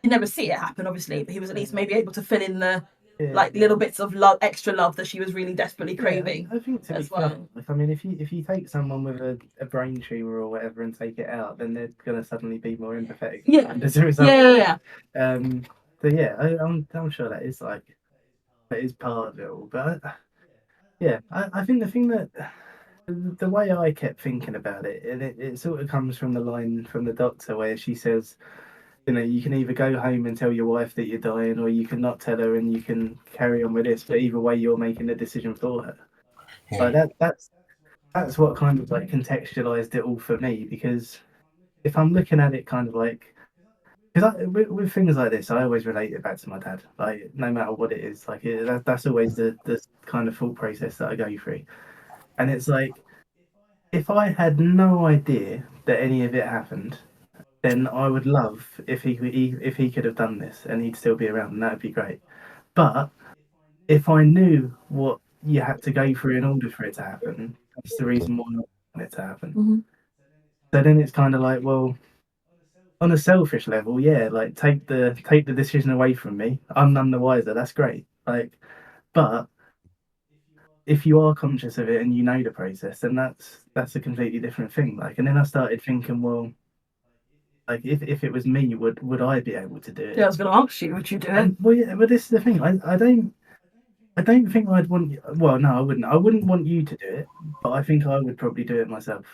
You never see it happen, obviously, but he was at least maybe able to fill in the like little bits of love, extra love that she was really desperately craving. I think to be fair, like, I mean, if you take someone with a brain tumor or whatever and take it out, then they're gonna suddenly be more empathetic. Yeah, as a result. yeah. So yeah, I'm sure that is part of it all. But I think the thing that the way I kept thinking about it, and it sort of comes from the line from the doctor where she says, you know, you can either go home and tell your wife that you're dying, or you can not tell her and you can carry on with this. But either way, you're making the decision for her. Yeah. Like that's what kind of like contextualized it all for me. Because if I'm looking at it kind of like, because with things like this, I always relate it back to my dad. Like no matter what it is, like that's always the kind of thought process that I go through. And it's like, if I had no idea that any of it happened, then I would love if he could have done this and he'd still be around, and that'd be great. But if I knew what you had to go through in order for it to happen, that's the reason why I want it to happen. Mm-hmm. So then it's kind of like, well, on a selfish level, yeah, like take the decision away from me. I'm none the wiser. That's great. Like, but if you are conscious of it and you know the process, then that's a completely different thing. Like, and then I started thinking, well, like if it was me, would I be able to do it? Yeah, I was going to ask you, would you do it? Well, yeah, but this is the thing. I don't think I'd want. Well, no, I wouldn't. I wouldn't want you to do it, but I think I would probably do it myself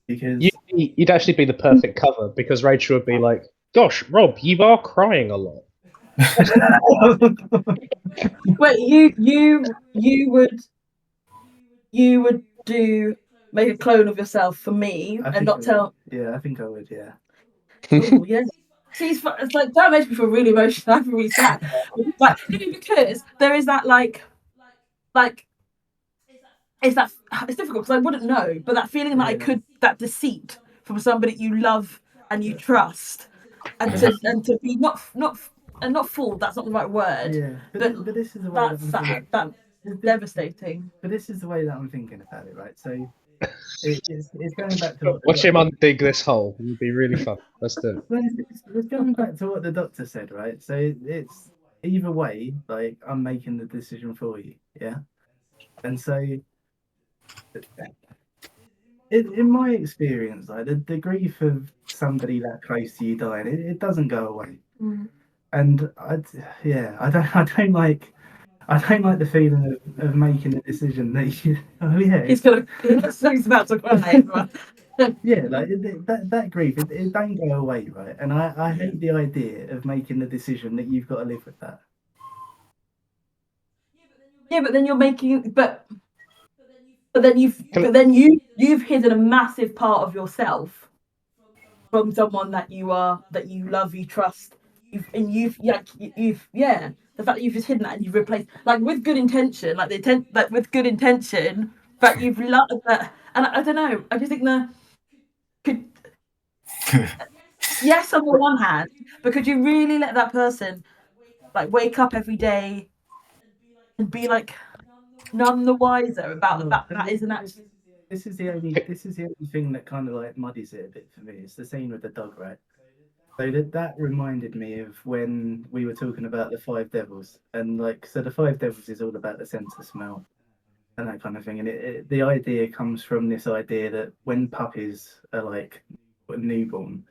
because you'd actually be the perfect cover, because Rachel would be like, "Gosh, Rob, you are crying a lot." Wait, you would make a clone of yourself for me and not tell? Yeah, I think I would. Yeah. Oh, yes. See, it's like that makes me feel really emotional. I feel really sad. Like, because there is that like it's difficult because I wouldn't know, but that feeling that I could, that deceit from somebody you love and you trust, and to be not fooled. That's not the right word. Yeah, but this is the way that's devastating. But this is the way that I'm thinking about it, right? So it's going back to watch him undig this hole. It would be really fun. Let's do it. It's going back to what the doctor said, right? So it's either way, like I'm making the decision for you, yeah. And so, in my experience, like the grief of somebody that close to you dying, it doesn't go away. Mm. And I don't like the feeling of making a decision that you. Oh yeah, he's about to cry. Yeah, like that grief, it don't go away, right? And I hate the idea of making the decision that you've got to live with that. Yeah, but then you're making, but then you've hidden a massive part of yourself from someone that you love, you trust, the fact that you've just hidden that and you've replaced, like, with good intention, but you've loved that. And I don't know, I just think yes, on the one hand, but could you really let that person like wake up every day and be like none the wiser about the fact that isn't actually. This is the only thing that kind of like muddies it a bit for me. It's the scene with the dog, right? So that reminded me of when we were talking about the Five Devils, and like, so the Five Devils is all about the sense of smell and that kind of thing. And the idea comes from this idea that when puppies are like newborn,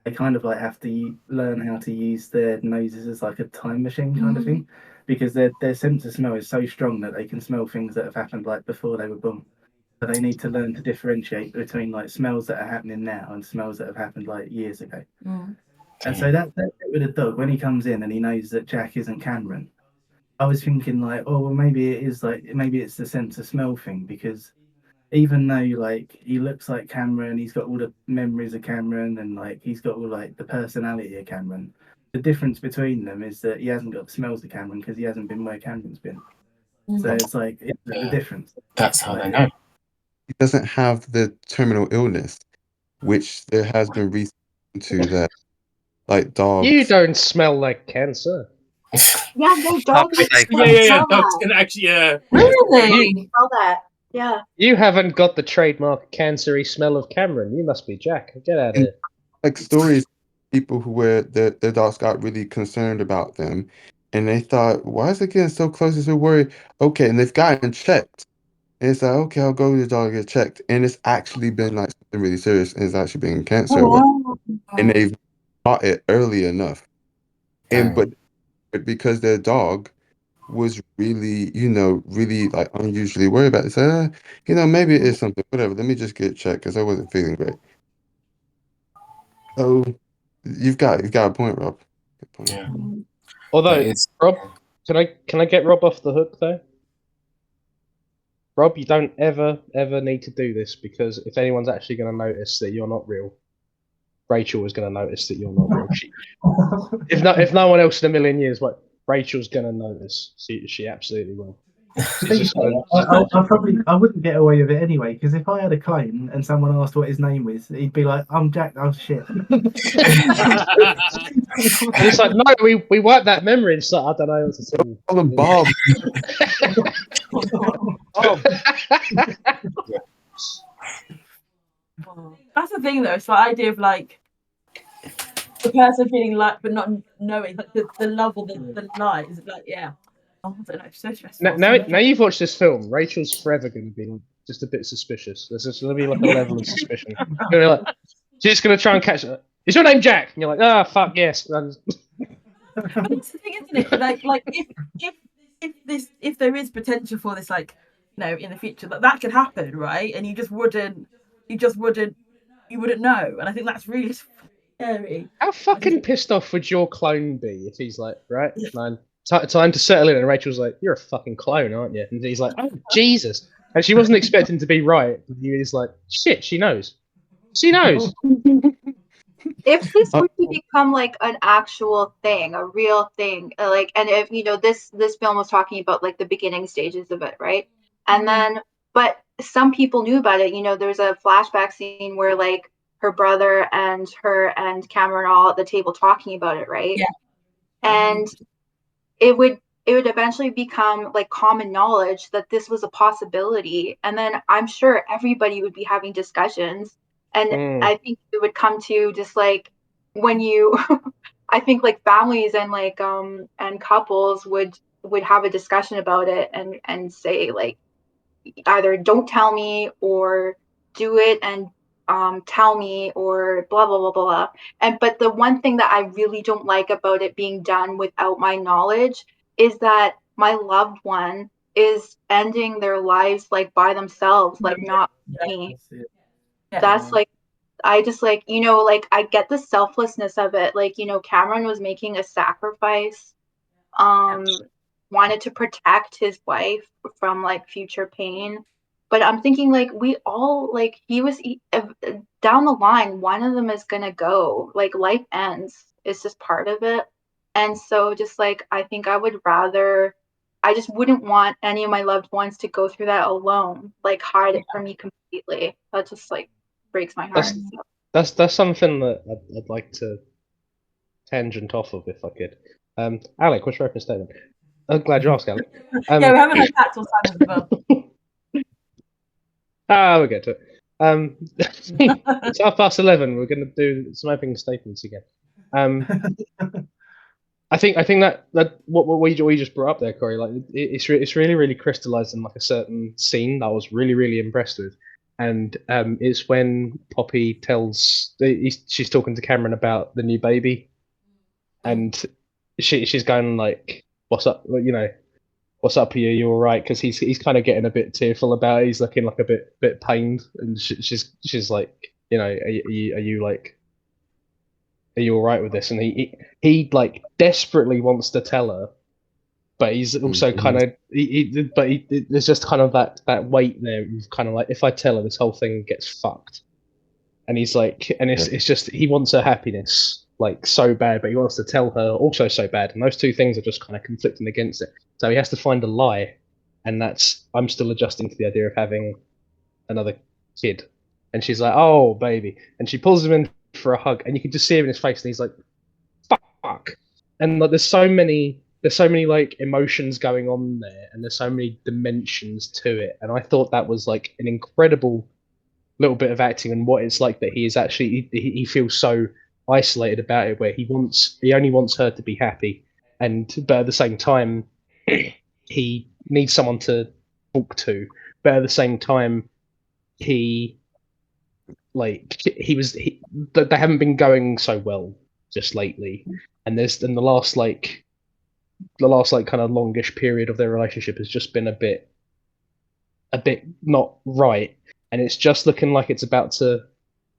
they kind of like have to learn how to use their noses as like a time machine kind of thing, because their sense of smell is so strong that they can smell things that have happened like before they were born. But they need to learn to differentiate between like smells that are happening now and smells that have happened like years ago. And so that with a dog, when he comes in and he knows that Jack isn't Cameron, I was thinking like, oh well, maybe it's the sense of smell thing, because even though like he looks like Cameron, he's got all the memories of Cameron, and like he's got all like the personality of Cameron, the difference between them is that he hasn't got the smells of Cameron because he hasn't been where Cameron's been. So it's like the difference. That's how they know. He doesn't have the terminal illness, which there has been research into that, like dogs. You don't smell like cancer. Yeah, no, dogs. Yeah. Dogs can actually, Really? Smell that. Yeah. You haven't got the trademark cancery smell of Cameron. You must be Jack. Get out of here. Like stories, people who were their dogs got really concerned about them, and they thought, why is it getting so close? It's so worried. Okay, and they've gotten checked. And it's like, okay, I'll go to the dog and get checked, and it's actually been like something really serious, and it's actually been cancer, or whatever. And they've caught it early enough, and but because their dog was really, really like unusually worried about it, so maybe it is something. Whatever, let me just get checked because I wasn't feeling great. So you've got a point, Rob. Good point. Yeah. Although, Rob, can I get Rob off the hook though? Rob, you don't ever need to do this, because if anyone's actually going to notice that you're not real, Rachel is going to notice that you're not real. If no one else in a million years, what Rachel's going to notice. She absolutely will. I wouldn't get away with it anyway, because if I had a clone and someone asked what his name was, he'd be like, "I'm Jack." Oh shit! And it's like, no, we wiped that memory. It's like, I don't know what to say. Call him Bob. That's the thing, though. It's the idea of like the person feeling like, but not knowing, like the love or the lie. Is like, yeah. Oh, I don't know. It's so stressful. Now you've watched this film, Rachel's forever going to be just a bit suspicious. There's just going to be like a level of suspicion. She's just going to try and catch her. Is your name Jack? And you're like, ah, fuck yes. But that's the thing, isn't it? Like if there is potential for this, like, in the future, that could happen, right? And you wouldn't know. And I think that's really scary. How fucking pissed off would your clone be if he's like, right, man, time to settle in, and Rachel's like, you're a fucking clone, aren't you? And he's like, oh Jesus. And she wasn't expecting to be right. He was like, shit, she knows. She knows. If this were to become like an actual thing, a real thing, like, and if this film was talking about like the beginning stages of it, right? And then, but some people knew about it. There's a flashback scene where like her brother and her and Cameron are all at the table talking about it, right? Yeah. And it would eventually become like common knowledge that this was a possibility, and then I'm sure everybody would be having discussions. And I think it would come to just like when I think like families and like and couples would have a discussion about it and say like, either don't tell me or do it and tell me, or blah blah blah blah blah. But the one thing that I really don't like about it being done without my knowledge is that my loved one is ending their lives like by themselves, like not me. That's like, I just like, like I get the selflessness of it. Like, Cameron was making a sacrifice, wanted to protect his wife from like future pain. But I'm thinking like we all, like, down the line, one of them is going to go, like life ends. It's just part of it. And so just like, I think I just wouldn't want any of my loved ones to go through that alone, like hide it from me completely. That just like breaks my heart. That's something that I'd like to tangent off of if I could. Alec, what's your opening statement? I'm glad you asked, Alec. Yeah, we haven't had that till Simon as well. We'll get to it. It's 11:30. We're going to do some opening statements again. I think that what we just brought up there, Corey, like it's really, really crystallized in like a certain scene that I was really, really impressed with. And it's when Poppy tells she's talking to Cameron about the new baby, and she's going like, "What's up? What's up here? You all right?" Because he's kind of getting a bit tearful about it. He's looking like a bit pained, and she's like, are you all right with this? And he like desperately wants to tell her, but he's also kind of there's just kind of that weight there of kind of like, if I tell her, this whole thing gets fucked. And he's like, and it's just, he wants her happiness, like so bad, but he wants to tell her also so bad, and those two things are just kind of conflicting against it. So he has to find a lie, and that's I'm still adjusting to the idea of having another kid. And she's like, "Oh, baby," and she pulls him in for a hug, and you can just see him in his face, and he's like, "Fuck!" And like, there's so many like emotions going on there, and there's so many dimensions to it, and I thought that was like an incredible little bit of acting and what it's like that he is actually he feels so isolated about it, where he only wants her to be happy, and but at the same time he needs someone to talk to, but at the same time he they haven't been going so well just lately, and the last like kind of longish period of their relationship has just been a bit not right, and it's just looking like it's about to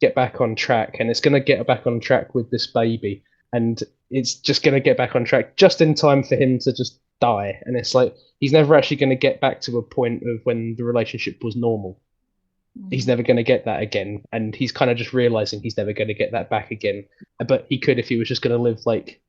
get back on track, and it's going to get back on track with this baby, and it's just going to get back on track just in time for him to just die, and it's like he's never actually going to get back to a point of when the relationship was normal. He's never going to get that again, and he's kind of just realizing he's never going to get that back again, but he could if he was just going to live like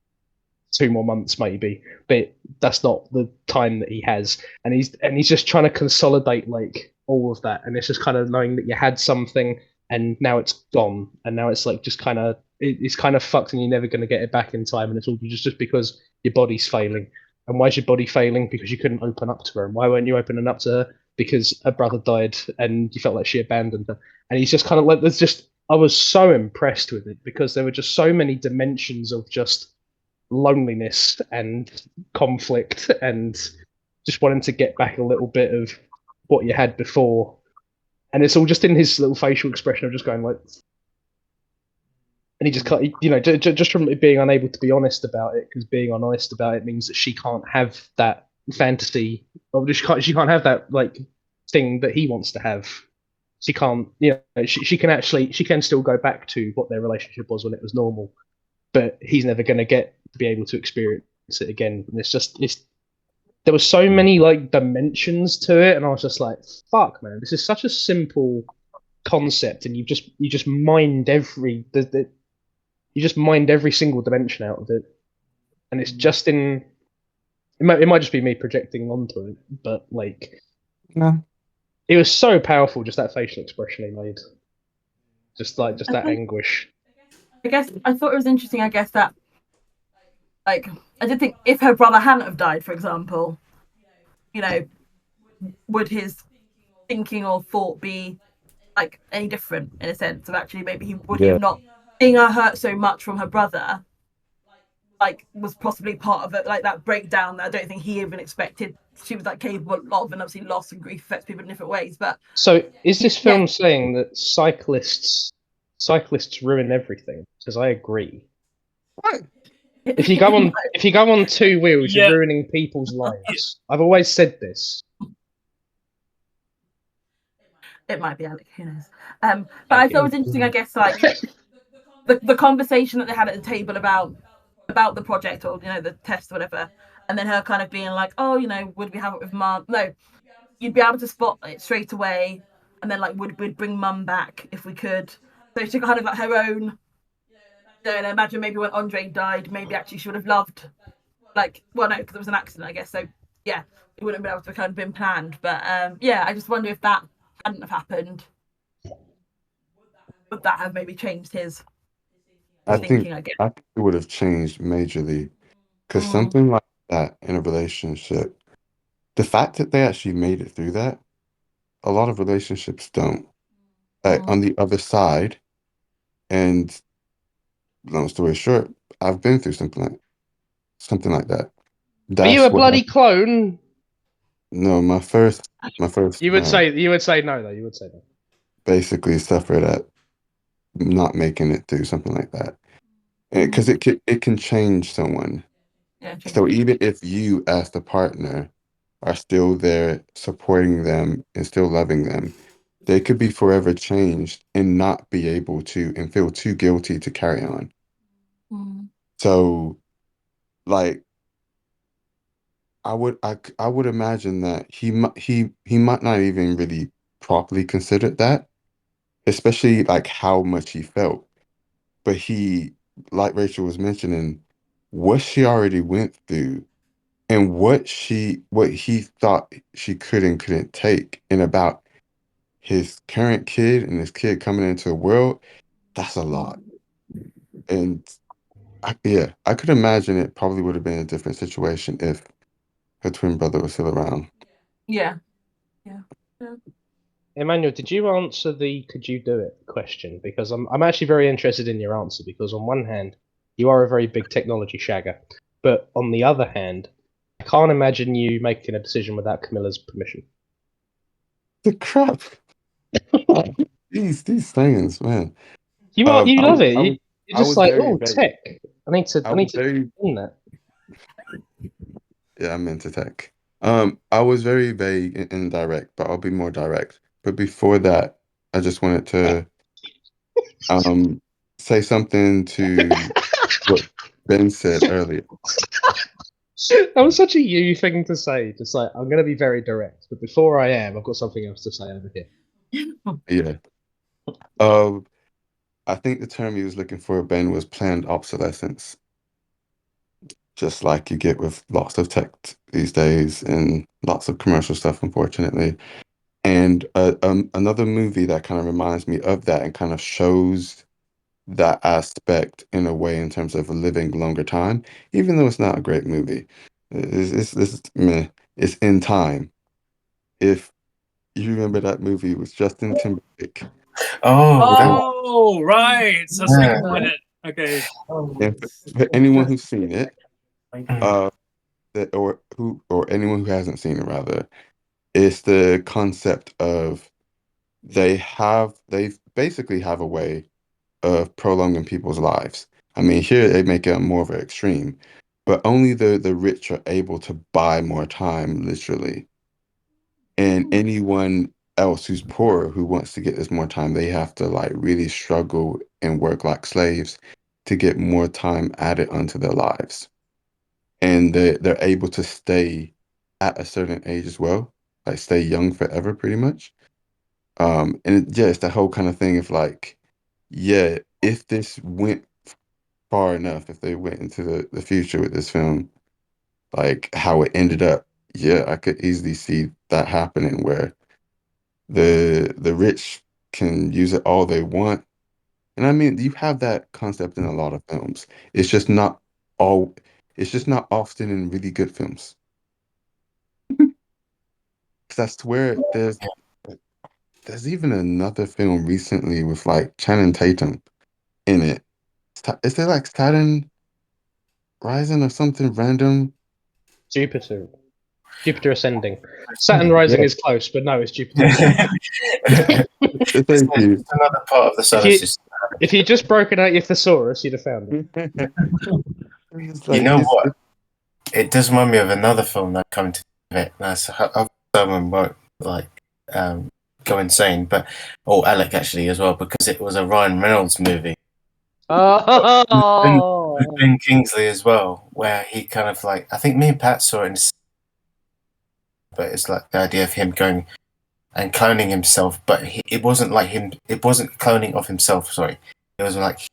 2 more months maybe, but that's not the time that he has, and he's just trying to consolidate like all of that, and it's just kind of knowing that you had something and now it's gone, and now it's like just kind of it's kind of fucked, and you're never going to get it back in time, and it's all just because your body's failing. And why is your body failing? Because you couldn't open up to her. And why weren't you opening up to her? Because her brother died and you felt like she abandoned her. And he's just kind of like, I was so impressed with it because there were just so many dimensions of just loneliness and conflict and just wanting to get back a little bit of what you had before. And it's all just in his little facial expression of just going like, and he just can't, just from being unable to be honest about it, because being honest about it means that she can't have that fantasy, or she can't have that like thing that he wants to have. She can't, she can still go back to what their relationship was when it was normal, but he's never going to get to be able to experience it again. And there were so many like dimensions to it, and I was just like, fuck, man, this is such a simple concept, and you just mined you just mined every single dimension out of it, and it's just it might just be me projecting onto it, but like, No. It was so powerful, just that facial expression he made, just that anguish. I guess I thought it was interesting. I guess that, like, I did think if her brother hadn't have died, for example, would his thinking or thought be like any different in a sense of actually maybe he have not seeing her hurt so much from her brother, like was possibly part of it, like that breakdown that I don't think he even expected she was like capable of, and obviously loss and grief affects people in different ways. But so is this film saying that cyclists ruin everything? Because I agree. What? If you go on two wheels, you're ruining people's lives. I've always said this. It might be Alec, who knows? But I thought it was interesting, I guess, like the conversation that they had at the table about the project, or the test or whatever, and then her kind of being like, oh, would we have it with mum? No, you'd be able to spot it straight away, and then like we'd bring mum back if we could. So she kind of like her own. Imagine maybe when Andre died, maybe actually she would have loved, like, well, no, because it was an accident, I guess. So yeah, it wouldn't have been able to kind of been planned. But I just wonder if that hadn't have happened, would that have maybe changed his thinking? I guess I think it would have changed majorly, because something like that in a relationship, the fact that they actually made it through that, a lot of relationships don't. On the other side, and long story short, I've been through something like that. Are you a That's what bloody clone? No, my first. You would say no, though. You would say no. Basically suffered at not making it through something like that, because it can change someone. Yeah, So even if you, as the partner, are still there supporting them and still loving them, they could be forever changed and not be able to, and feel too guilty to carry on. So, like, I would imagine that he might not even really properly considered that, especially like how much he felt. But he like Rachel was mentioning, what she already went through and what he thought she could and couldn't take, and about his current kid and his kid coming into the world, that's a lot. And yeah, I could imagine it probably would have been a different situation if her twin brother was still around. Yeah. Emmanuel, did you answer the "could you do it" question? Because I'm actually very interested in your answer. Because on one hand, you are a very big technology shagger, but on the other hand, I can't imagine you making a decision without Camilla's permission. The crap. These things, man. You love it. I was You're just like, oh, tech. I need to in that. Yeah, I'm into tech. I was very vague and indirect, but I'll be more direct. But before that, I just wanted to say something to what Ben said earlier. That was such a you thing to say. Just like, I'm going to be very direct, but before I am, I've got something else to say over here. Yeah. I think the term he was looking for, Ben, was planned obsolescence. Just like you get with lots of tech these days and lots of commercial stuff, unfortunately. And another movie that kind of reminds me of that and kind of shows that aspect in a way in terms of living longer time, even though it's not a great movie. It's meh. It's In Time. If you remember that movie with Justin Timberlake. Oh, right. So second point it. Okay. For anyone who's seen it, or anyone who hasn't seen it rather, it's the concept of they basically have a way of prolonging people's lives. I mean, here they make it more of an extreme, but only the rich are able to buy more time, literally. And anyone else who's poor who wants to get this more time, they have to like really struggle and work like slaves to get more time added onto their lives. And they're able to stay at a certain age as well, like stay young forever, pretty much. Yeah, it's the whole kind of thing of like, yeah, if this went far enough, if they went into the future with this film, like how it ended up, yeah, I could easily see that happening where the rich can use it all they want. And I mean, you have that concept in a lot of films. It's just not all, it's just not often in really good films. 'Cause that's where there's even another film recently with like Channing Tatum in it. Is it like Saturn Rising or something random? Jupiter Ascending. Saturn Rising is close, but no, it's Jupiter. Thank you. It's another part of the solar system. If you just broken out your thesaurus, you'd have found it. You know what? It does remind me of another film that come to it. Someone won't like go insane, or Alec actually as well, because it was a Ryan Reynolds movie. Oh, with Ben Kingsley as well, where he kind of like, I think me and Pat saw it, but it's like the idea of him going and cloning himself, but it wasn't like him. It wasn't cloning of himself. Sorry, it was like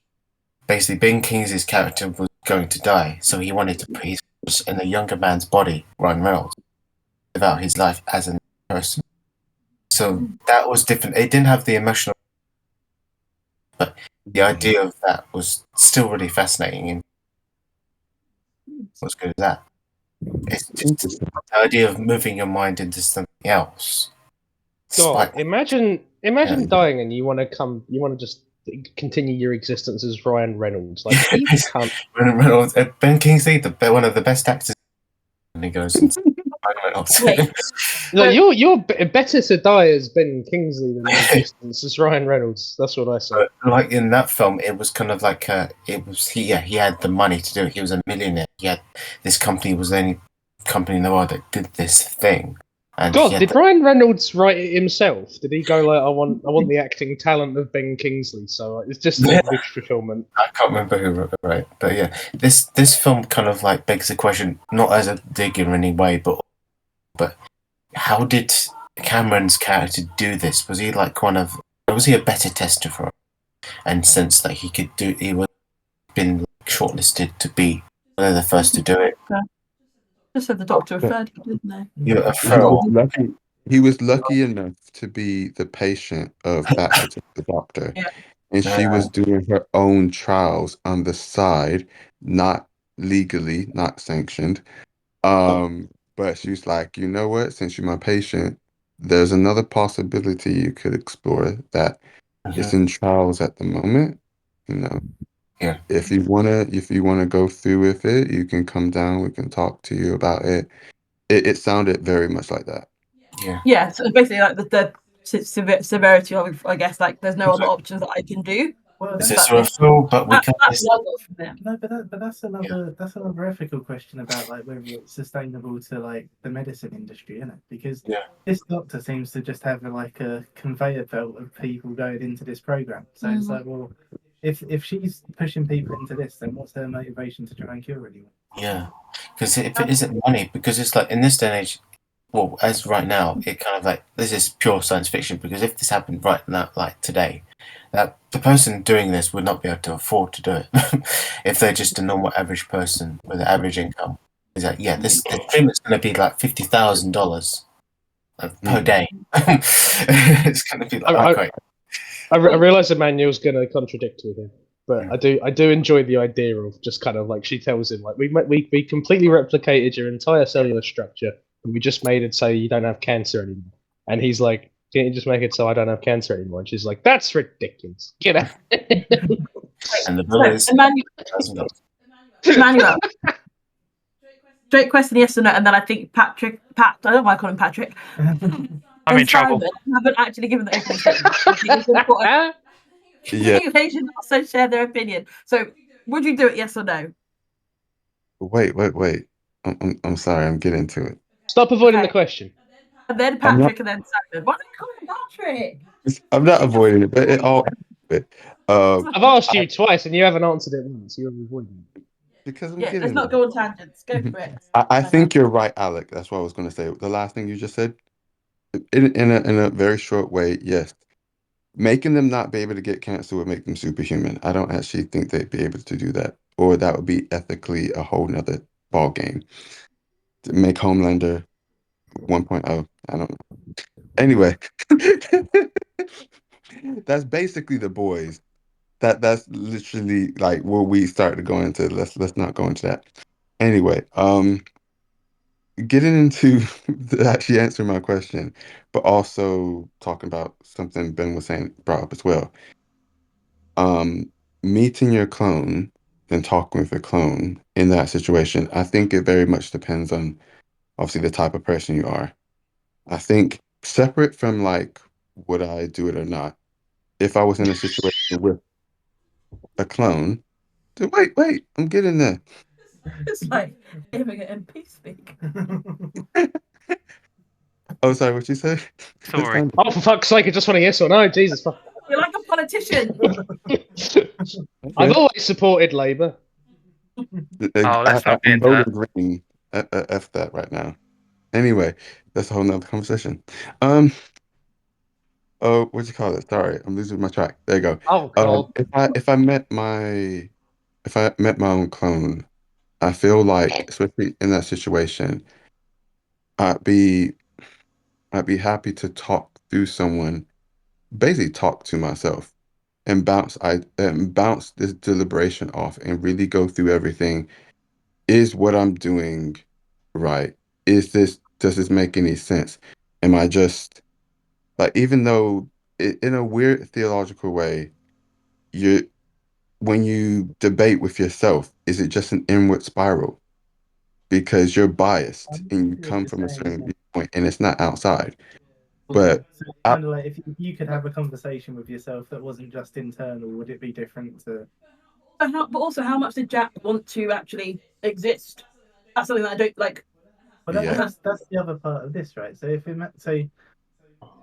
basically Ben Kingsley's character was going to die, so he wanted to put his in a younger man's body, Ryan Reynolds, live out his life as a person. So that was different. It didn't have the emotional, but the idea of that was still really fascinating. And what's good as that? It's just the idea of moving your mind into something else. God, imagine dying and you want to just continue your existence as Ryan Reynolds. Like, you can't. Ryan Reynolds, Ben Kingsley, one of the best actors, and he goes into Ryan Reynolds. No, you're better to die as Ben Kingsley than in existence as Ryan Reynolds. That's what I say. But like in that film, it was kind of like he had the money to do it. He was a millionaire. He had this company was the only company in the world that did this thing. And God, did Ryan Reynolds write it himself? Did he go like, I want the acting talent of Ben Kingsley? So it's just a wish fulfillment. I can't remember who wrote it, right? But yeah, this film kind of like begs the question, not as a dig in any way, but how did Cameron's character do this? Was he like was he a better tester for it? And since that he was been shortlisted to be one of the first to do it. Just said the doctor referred him, didn't they? Yeah, a He was referral. lucky. He was lucky enough to be the patient of that particular doctor, Yeah. and she was doing her own trials on the side, not legally, not sanctioned. But she was like, you know what? Since you're my patient, there's another possibility you could explore that is in trials at the moment. You know, Yeah. if you wanna go through with it, you can come down. We can talk to you about it. It sounded very much like that. Yeah. Yeah, so basically like the severity of, I guess, like there's no other options that I can do. Well, Is that's, this a referral? But we can. That's what I got from it. no, but that's another ethical question about like whether it's sustainable to like the medicine industry, isn't it? Because this doctor seems to just have like a conveyor belt of people going into this program. So it's like, well, if she's pushing people into this, then what's her motivation to try and cure anyone? Yeah, because if it isn't money, because it's like in this day and age, well, as right now, it kind of like this is pure science fiction. Because if this happened right now, like today, that the person doing this would not be able to afford to do it if they're just a normal average person with an average income. Is that this treatment's going to be like $50,000 per day. It's going to be like great. I realize Emmanuel's going to contradict me here, but I do enjoy the idea of just kind of like she tells him like we completely replicated your entire cellular structure and we just made it so you don't have cancer anymore. And he's like, can't you just make it so I don't have cancer anymore? And she's like, that's ridiculous. Get out. And the bill is Emmanuel. Straight question, yes or no, and then I think Pat, I don't know why I call him Patrick. I'm in trouble. Haven't actually given the opening statement. I think it's important. They should also share their opinion. So, would you do it, yes or no? Wait. I'm sorry. I'm getting to it. Stop avoiding the question. And then Patrick, and then Simon. Why do you call him Patrick? I'm not avoiding it, but it all. I've asked you twice and you haven't answered it once. You're avoiding it. Because I'm let's not go on tangents. Go for it. I think you're right, Alec. That's what I was going to say. The last thing you just said, in a very short way, yes. Making them not be able to get cancer would make them superhuman. I don't actually think they'd be able to do that, or that would be ethically a whole nother ball game. To make Homelander 1.0, I don't know. Anyway, that's basically The Boys. That's literally like where we start to go into. Let's not go into that. Anyway, getting into actually answering my question, but also talking about something Ben was saying brought up as well. Meeting your clone and talking with a clone in that situation, I think it very much depends on obviously the type of person you are. I think separate from like would I do it or not, if I was in a situation with a clone, wait, I'm getting there. It's like hearing an MP speak. Oh, sorry, what you say? Sorry. Oh, for fuck's sake, I just want a yes or no. Jesus. You're like a politician. I've always supported Labour. Let's not get I'm into that. voting green. F that right now. Anyway, that's a whole nother conversation. Oh, what you call it? Sorry, I'm losing my track. There you go. Oh God. If I met my own clone, I feel like, especially in that situation, I'd be happy to talk through someone, basically talk to myself and bounce this deliberation off and really go through everything. Is what I'm doing right? Does this make any sense? Am I just like, even though in a weird theological way, you when you debate with yourself, is it just an inward spiral? Because you're biased and you come from a certain viewpoint and it's not outside. But so it's kind of like if you could have a conversation with yourself that wasn't just internal, would it be different to? But also, how much did Jack want to actually exist? That's something that I don't like. Well, Yeah. that's the other part of this, right? So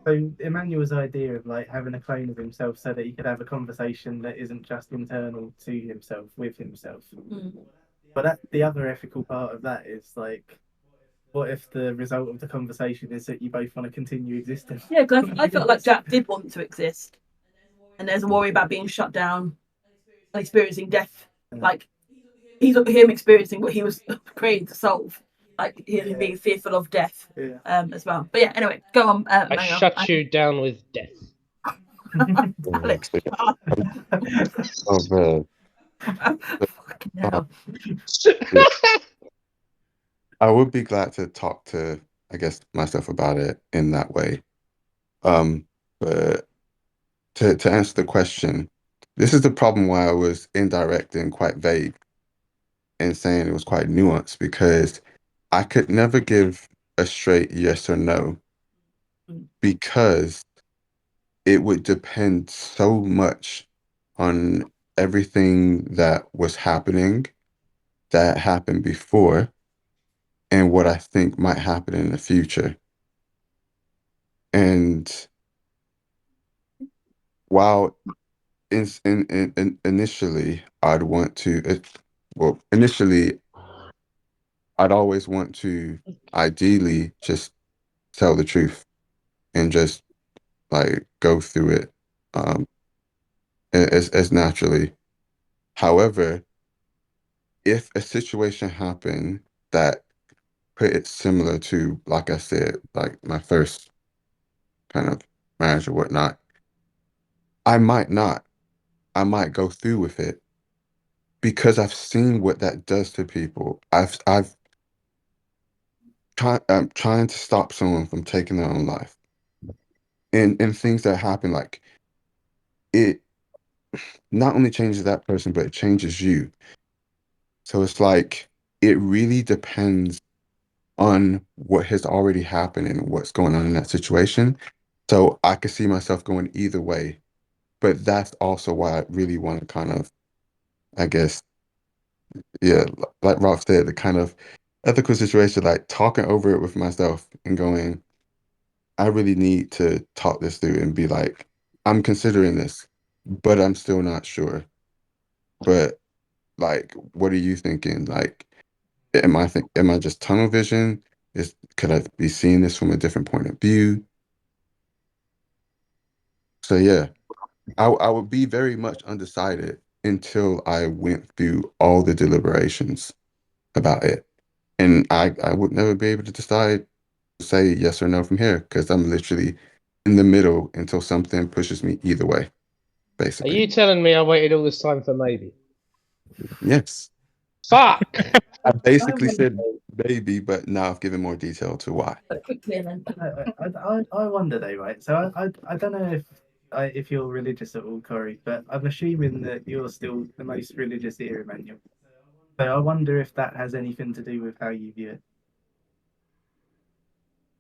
so Emmanuel's idea of like having a clone of himself so that he could have a conversation that isn't just internal to himself with himself. But the other ethical part of that is like, what if the result of the conversation is that you both want to continue existing? Yeah, because I felt like Jack did want to exist, and there's a worry about being shut down and experiencing death like he's him experiencing what he was created to solve, like him being fearful of death, as well. But yeah, anyway, go on. I shut you down with death. Alex. Oh man. No. I would be glad to talk to, I guess, myself about it in that way. But to answer the question, this is the problem why I was indirect and quite vague in saying it was quite nuanced, because I could never give a straight yes or no, because it would depend so much on everything that was happening, that happened before, and what I think might happen in the future. And while initially I'd want to, initially I'd always want to ideally just tell the truth and just like go through it as naturally. However, if a situation happened that put it similar to, like I said, like my first kind of marriage or whatnot, I might not. I might go through with it because I've seen what that does to people. I'm trying to stop someone from taking their own life, and things that happen, like it not only changes that person, but it changes you. So it's like it really depends on what has already happened and what's going on in that situation. So I could see myself going either way, but that's also why I really want to kind of, I guess, yeah, like Rob said, the kind of ethical situation, like talking over it with myself and going, I really need to talk this through and be like, I'm considering this, but I'm still not sure. But like, what are you thinking? Like, am I just tunnel vision? Could I be seeing this from a different point of view? So yeah, I would be very much undecided until I went through all the deliberations about it. And I would never be able to decide, say yes or no from here, because I'm literally in the middle until something pushes me either way, Are basically. you telling me I waited all this time for maybe? Yes. Fuck! I basically said maybe, but now I've given more detail to why. Quickly and then. I wonder though, right? So I don't know if you're religious at all, Corey, but I'm assuming that you're still the most religious here, Emmanuel. So I wonder if that has anything to do with how you view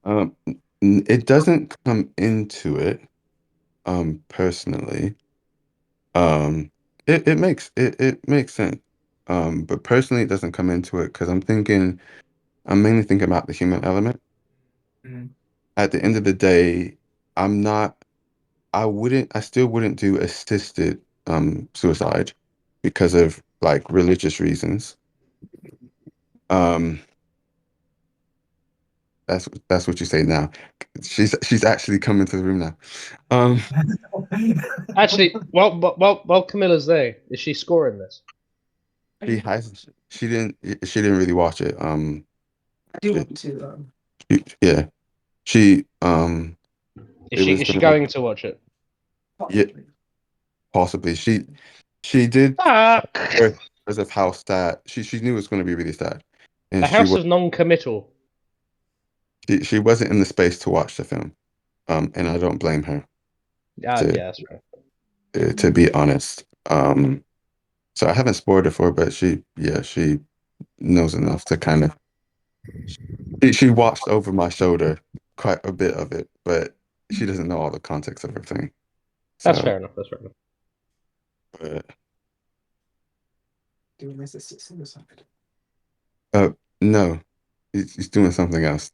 it. It doesn't come into it, personally. Um, it makes sense. But personally, it doesn't come into it because I'm mainly thinking about the human element. Mm. At the end of the day, I'm not, I still wouldn't do assisted suicide because of like religious reasons. Um, that's what you say now. She's actually coming to the room now. Um, Actually, while Camilla's there, is she scoring this? she didn't really watch it. Do you want to? Yeah, she Is it she was is she gonna be, going to watch it? yeah, possibly. She did Fuck! because of how sad she knew it was going to be really sad, and The House of Non-Committal. she wasn't in the space to watch the film. And I don't blame her, Yeah, to that's right. to be honest. So I haven't spoiled it for her, but she knows enough to kind of she watched over my shoulder quite a bit of it, but she doesn't know all the context of everything. That's So, fair enough. That's fair enough. but, Doing this suicide. no, he's doing something else.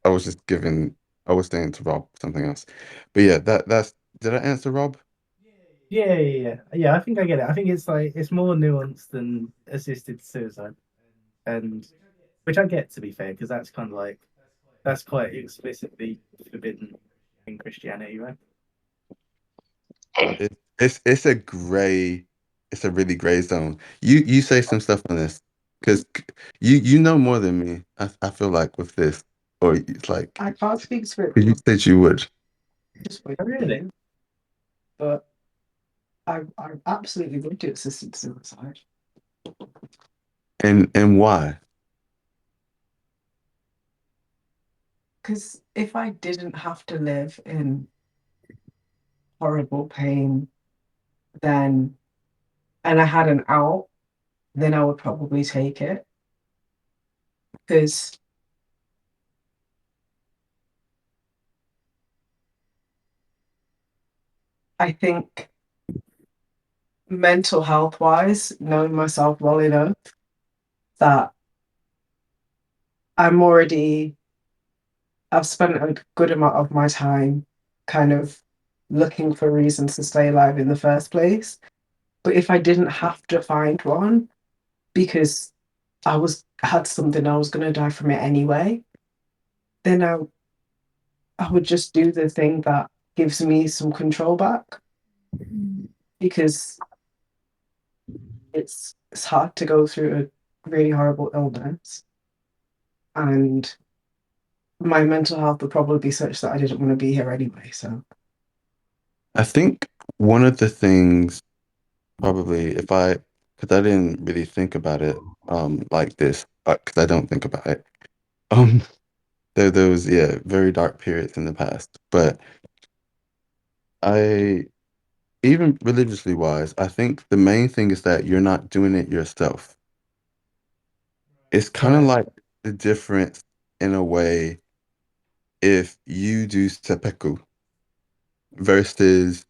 I was just giving, I was saying to Rob something else. But yeah, that's, did I answer Rob? Yeah. I think I get it. I think it's like it's more nuanced than assisted suicide, and which I get, to be fair, because that's kind of like that's quite explicitly forbidden in Christianity, right? It's a gray it's a really gray zone. You say some stuff on this because you know more than me. I feel like with this, or it's like I can't speak for it. 'cause you said you would. Just wait, really, but I absolutely would do assisted suicide. And why? Because if I didn't have to live in horrible pain, then and I had an out, then I would probably take it. Because I think mental health wise, knowing myself well enough that I'm already I've spent a good amount of my time kind of looking for reasons to stay alive in the first place. But if I didn't have to find one because had something I was gonna die from it anyway, then I would just do the thing that gives me some control back. Because it's hard to go through a really horrible illness. And my mental health would probably be such that I didn't want to be here anyway. So I think one of the things probably because I didn't really think about it like this because I don't think about it. Um, there was very dark periods in the past, but I even religiously wise, I think the main thing is that you're not doing it yourself. It's kind of like the difference in a way if you do seppuku versus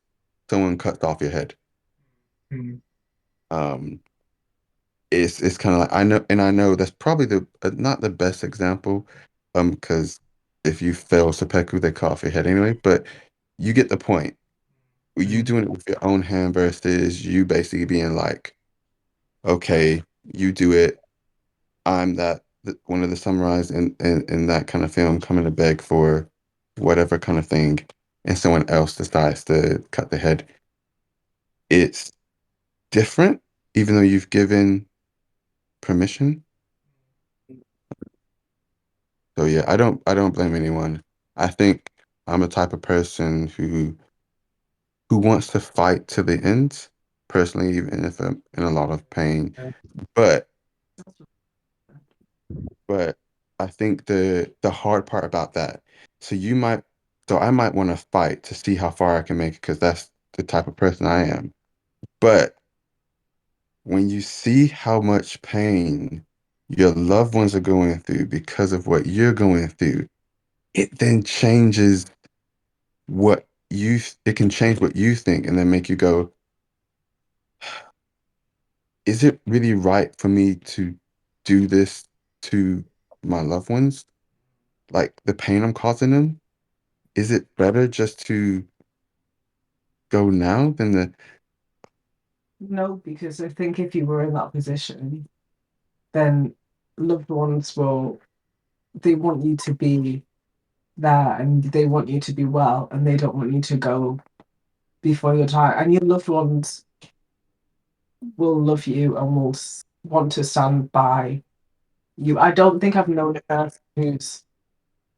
someone cuts off your head. Um, it's kind of like I know that's probably the not the best example, because if you fail seppuku, they cut off your head anyway. But you get the point. You doing it with your own hand versus you basically being like, okay, you do it. I'm one of the samurais in that kind of film coming to beg for whatever kind of thing, and someone else decides to cut the head. It's different, even though you've given permission. So yeah, I don't blame anyone. I think I'm a type of person who wants to fight to the end, personally, even if I'm in a lot of pain. But but I think the hard part about that, so I might want to fight to see how far I can make it because that's the type of person I am. But when you see how much pain your loved ones are going through because of what you're going through, it then changes it can change what you think and then make you go, is it really right for me to do this to my loved ones? Like the pain I'm causing them? Is it better just to go now than the no, because I think if you were in that position, then loved ones they want you to be there and they want you to be well and they don't want you to go before your time. And your loved ones will love you and will want to stand by you. I don't think I've known a person who's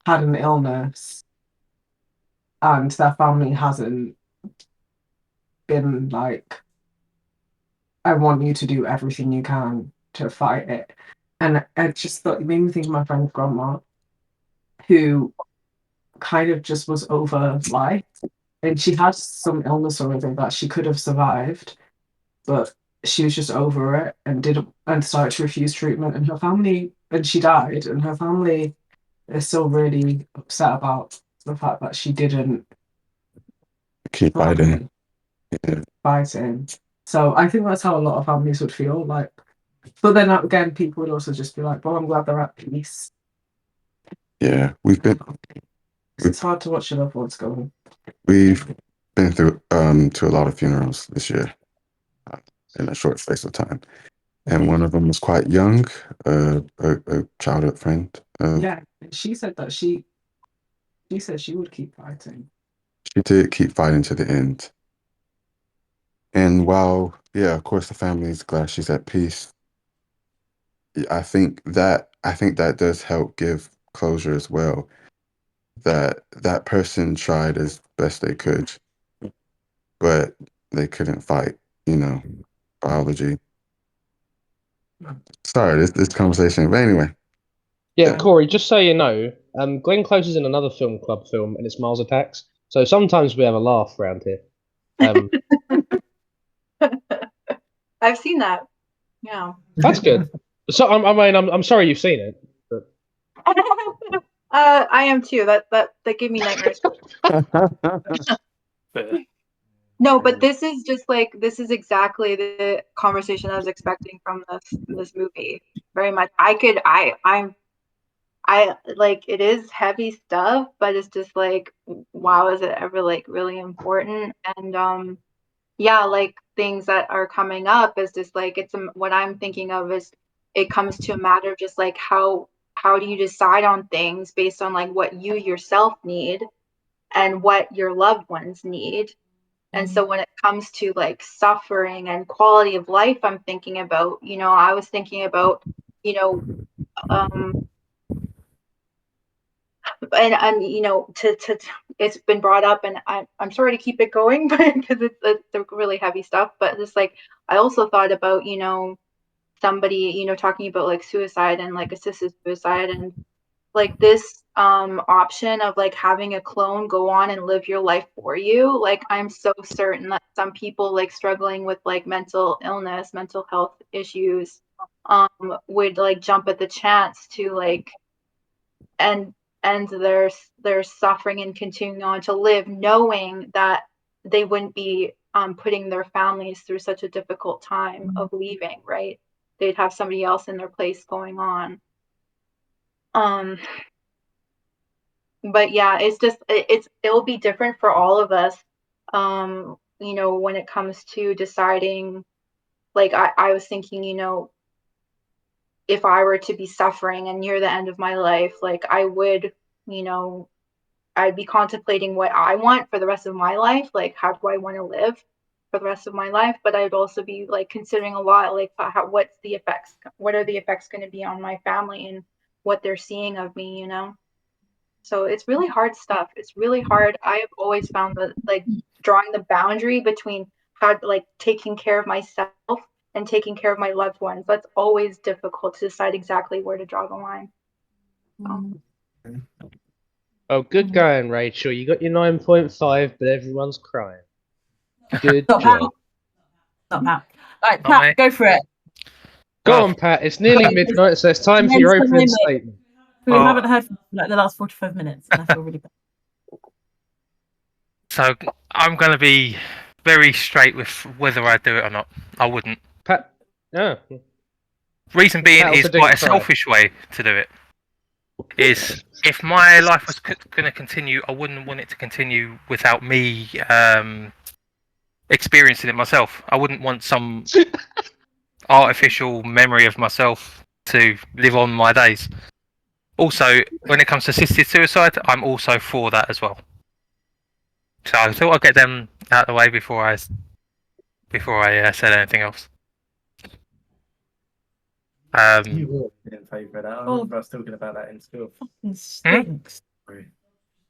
had an illness and their family hasn't been like, I want you to do everything you can to fight it. And I just thought it made me think of my friend's grandma, who kind of just was over life. And she had some illness or other that she could have survived, but she was just over it and didn't and started to refuse treatment. And her family, and she died, and her family is still really upset about the fact that she didn't keep fighting? fighting. So I think that's how a lot of families would feel like. But then again, people would also just be like, "Well, I'm glad they're at peace." Yeah, It's hard to watch your loved ones go. we've been through to a lot of funerals this year in a short space of time, and one of them was quite young, a childhood friend. Yeah, she said that she said she would keep fighting. She did keep fighting to the end. And while, yeah, of course, the family is glad she's at peace. I think that does help give closure as well. That person tried as best they could, but they couldn't fight, biology. Sorry, this conversation. But anyway, Yeah, Corey, just so you know, Glenn Close is in another film club film, and it's Mars Attacks. So sometimes we have a laugh around here. I've seen that. Yeah. That's good. So I'm sorry you've seen it. But... I am too. That gave me nightmares. No, but this is exactly the conversation I was expecting from this movie. Very much. I like, it is heavy stuff, but it's just like, wow, is it ever like really important? And yeah, like things that are coming up is just like, what I'm thinking of is, it comes to a matter of just like how do you decide on things based on like what you yourself need and what your loved ones need. And so when it comes to like suffering and quality of life, I'm thinking about, I was thinking about, you know, um, to it's been brought up, and I'm sorry to keep it going, but because it's really heavy stuff. But just like, I also thought about, somebody, talking about like suicide and like assisted suicide, and like this option of like having a clone go on and live your life for you. Like, I'm so certain that some people like struggling with like mental illness, mental health issues, would like jump at the chance to like end their suffering and continuing on to live, knowing that they wouldn't be putting their families through such a difficult time of leaving, right? They'd have somebody else in their place going on. But yeah, it's just it'll be different for all of us, when it comes to deciding. Like, I was thinking, if I were to be suffering and near the end of my life, like I would, you know, I'd be contemplating what I want for the rest of my life. Like, how do I want to live for the rest of my life? But I'd also be like considering a lot, like what are the effects going to be on my family and what they're seeing of me, So it's really hard stuff. It's really hard. I have always found that like drawing the boundary between how like taking care of myself and taking care of my loved ones, that's always difficult to decide exactly where to draw the line. Oh, good going, Rachel. You got your 9.5, but everyone's crying. Good Stop, job. Not Pat. Right, Pat, go for it. Go on, Pat. It's nearly midnight, so it's time for your opening statement. We haven't heard from like the last 45 minutes, and I feel really bad. So I'm going to be very straight with whether I do it or not. I wouldn't. Pat, yeah. Reason being is quite a selfish way to do it. Is if my life was going to continue, I wouldn't want it to continue without me experiencing it myself. I wouldn't want some artificial memory of myself to live on my days. Also, when it comes to assisted suicide, I'm also for that as well. So I thought I'd get them out of the way before I said anything else. You were in favour of that. I remember us talking about that in school. Fucking stinks.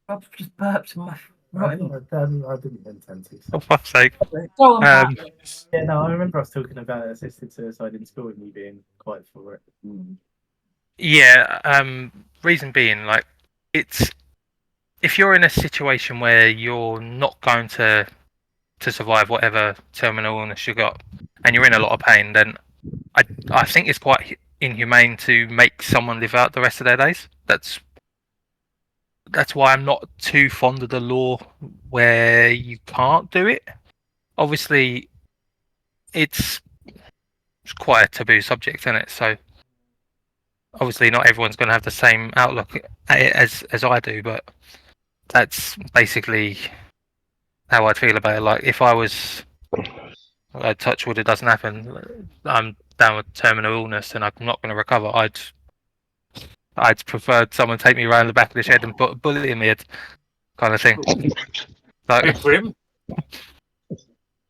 Rob just burped my. I didn't intend to. For fuck's sake. Go on, Pat. Yeah, no, I remember us talking about assisted suicide in school and you being quite for it. Yeah, reason being, like, it's if you're in a situation where you're not going to survive whatever terminal illness you got, and you're in a lot of pain, then I think it's quite inhumane to make someone live out the rest of their days. That's why I'm not too fond of the law where you can't do it. Obviously, it's quite a taboo subject, isn't it? So obviously not everyone's going to have the same outlook as I do, but that's basically how I'd feel about it. Like, if I was, touch wood, it doesn't happen, I'm down with terminal illness and I'm not going to recover, I'd prefer someone take me around the back of the shed and put a bullet in my head, kind of thing. Like, grim.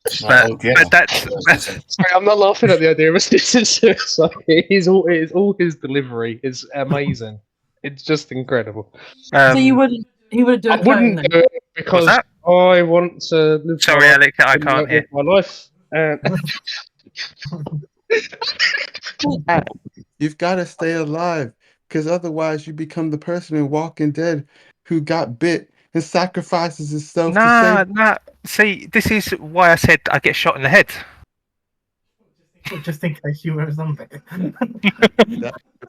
But that's Sorry, I'm not laughing at the idea of a citizen suicide. It is all his delivery is amazing. It's just incredible. So you wouldn't? He would do I a clone wouldn't then? do it because that? I want to live Sorry, my life. Alec, I can't hear. Live my life. You've got to stay alive, because otherwise you become the person in Walking Dead who got bit and sacrifices himself to save. Nah. See, this is why I said I get shot in the head. Just in case you were a zombie.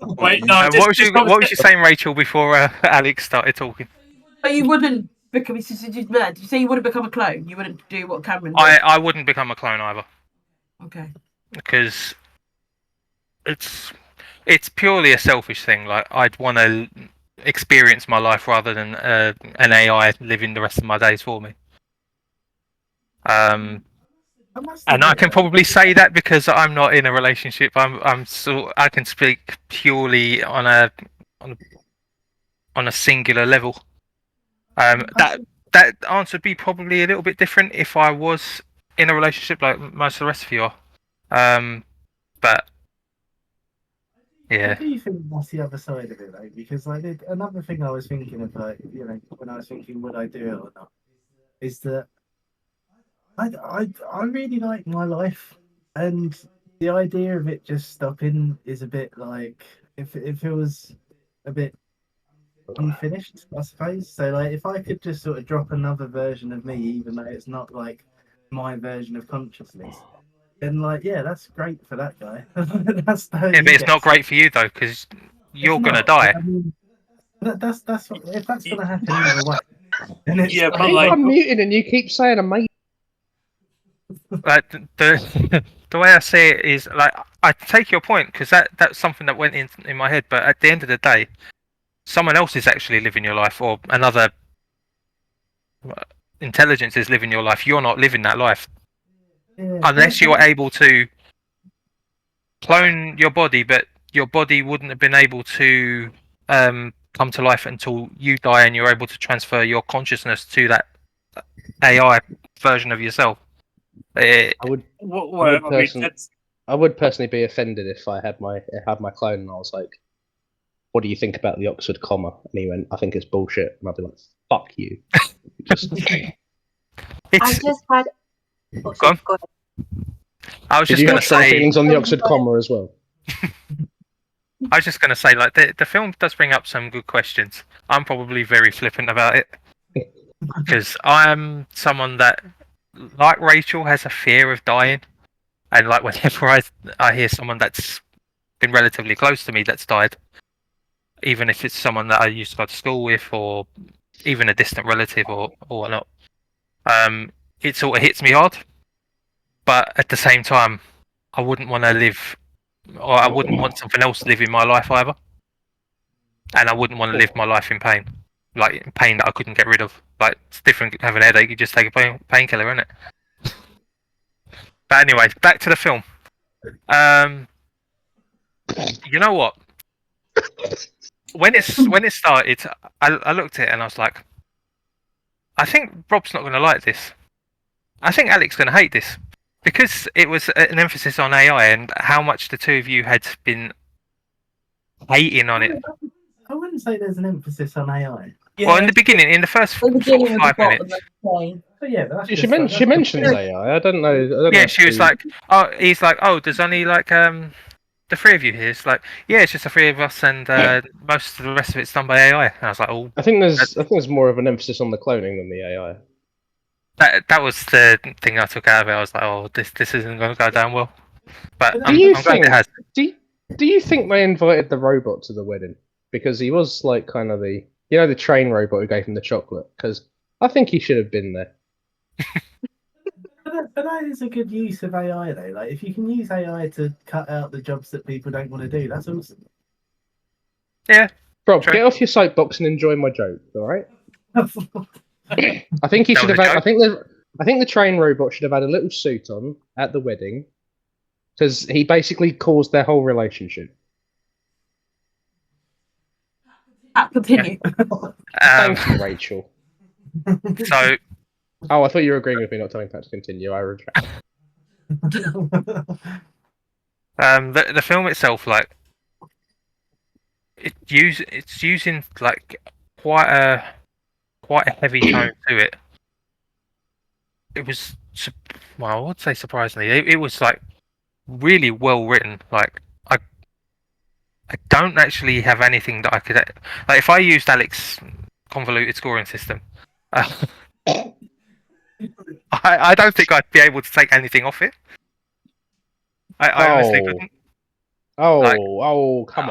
Wait, no. What was you saying, Rachel, before Alex started talking? But you wouldn't become. Did you say you wouldn't become a clone? You wouldn't do what Cameron did? I wouldn't become a clone either. Okay. Because it's purely a selfish thing. Like, I'd want to experience my life rather than an AI living the rest of my days for me. And I can probably say that because I'm not in a relationship. I can speak purely on a singular level. That answer would be probably a little bit different if I was in a relationship like most of the rest of you are. But yeah. Do you think that's the other side of it though? Because like another thing I was thinking of, like, you know, when I was thinking would I do it or not, is that I really like my life, and the idea of it just stopping is a bit like if it was a bit unfinished, I suppose. So like if I could just sort of drop another version of me, even though it's not like my version of consciousness, then like yeah, that's great for that guy. That's Yeah, but it's not great for you though, because you're gonna die. I mean, that's if that's gonna happen either way. Then it's Yeah, I but keep like, unmuting and you keep saying amazing. Like the way I see it is like I take your point because that's something that went in my head. But at the end of the day, someone else is actually living your life, or another intelligence is living your life. You're not living that life unless you're able to clone your body, but your body wouldn't have been able to come to life until you die, and you're able to transfer your consciousness to that AI version of yourself. I would personally be offended if I had my clone and I was like, "What do you think about the Oxford comma?" And he went, "I think it's bullshit," and I'd be like, "Fuck you." I just had. Oh, sorry, go ahead. I was Did just you going have to strong say. feelings on the Oxford comma as well? I was just going to say, like, the film does bring up some good questions. I'm probably very flippant about it because I'm someone that, like Rachel, has a fear of dying, and like whenever I hear someone that's been relatively close to me that's died, even if it's someone that I used to go to school with, or even a distant relative or whatnot, it sort of hits me hard. But at the same time, I wouldn't want to live, or I wouldn't want something else to live in my life either. And I wouldn't want to live my life in pain, like pain that I couldn't get rid of. Like, it's different having a headache. You just take a painkiller, isn't it? But anyway, back to the film. You know what? When it started, I looked at it and I was like, I think Rob's not going to like this. I think Alec's going to hate this because it was an emphasis on AI and how much the two of you had been hating on it. I wouldn't say there's an emphasis on AI. Yeah. Well, in the beginning, in the first sort of 5 minutes. But yeah, but that's She mentions AI. I don't know. Yeah, she was like, "Oh, he's like, oh, there's only like the three of you here." It's like, yeah, it's just the three of us, and most of the rest of it's done by AI. And I was like, oh, I think there's more of an emphasis on the cloning than the AI. that was the thing I took out of it. I was like, oh, this isn't going to go down well. But Do you I'm glad think? it has. Do you think they invited the robot to the wedding because he was like kind of the the train robot who gave him the chocolate? Because I think he should have been there. But that is a good use of AI though. Like if you can use AI to cut out the jobs that people don't want to do, that's awesome. Yeah. Rob, get off your soapbox and enjoy my joke, all right? I think he should have. I think the train robot should have had a little suit on at the wedding because he basically caused their whole relationship. Continue. Thank you, Rachel. So Oh, I thought you were agreeing with me not telling Pat to continue. I retract. The film itself, like, it's using like quite a heavy tone to it. It was well, I would say surprisingly, it was like really well written. Like I don't actually have anything that I could like if I used Alex's convoluted scoring system. I don't think I'd be able to take anything off it. I honestly couldn't. Come on.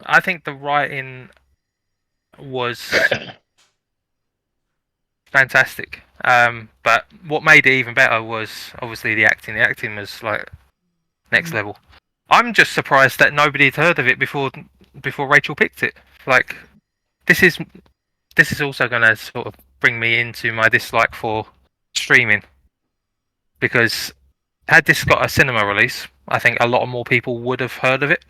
I think the writing was fantastic. But what made it even better was obviously the acting. The acting was like next level. I'm just surprised that nobody had heard of it before Rachel picked it. Like this is also going to sort of bring me into my dislike for streaming, because had this got a cinema release, I think a lot more people would have heard of it.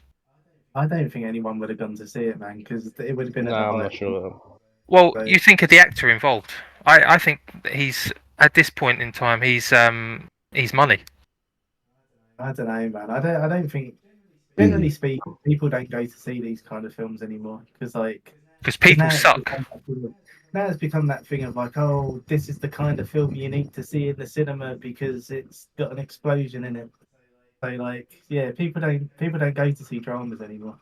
I don't think anyone would have gone to see it, man, because it would have been. No, I'm not sure. Well, you think of the actor involved. I think he's at this point in time he's money. I don't know, man. I don't think. Generally speaking, people don't go to see these kind of films anymore because people suck. Now it's become that thing of like, oh, this is the kind of film you need to see in the cinema because it's got an explosion in it. So like, yeah, people don't go to see dramas anymore.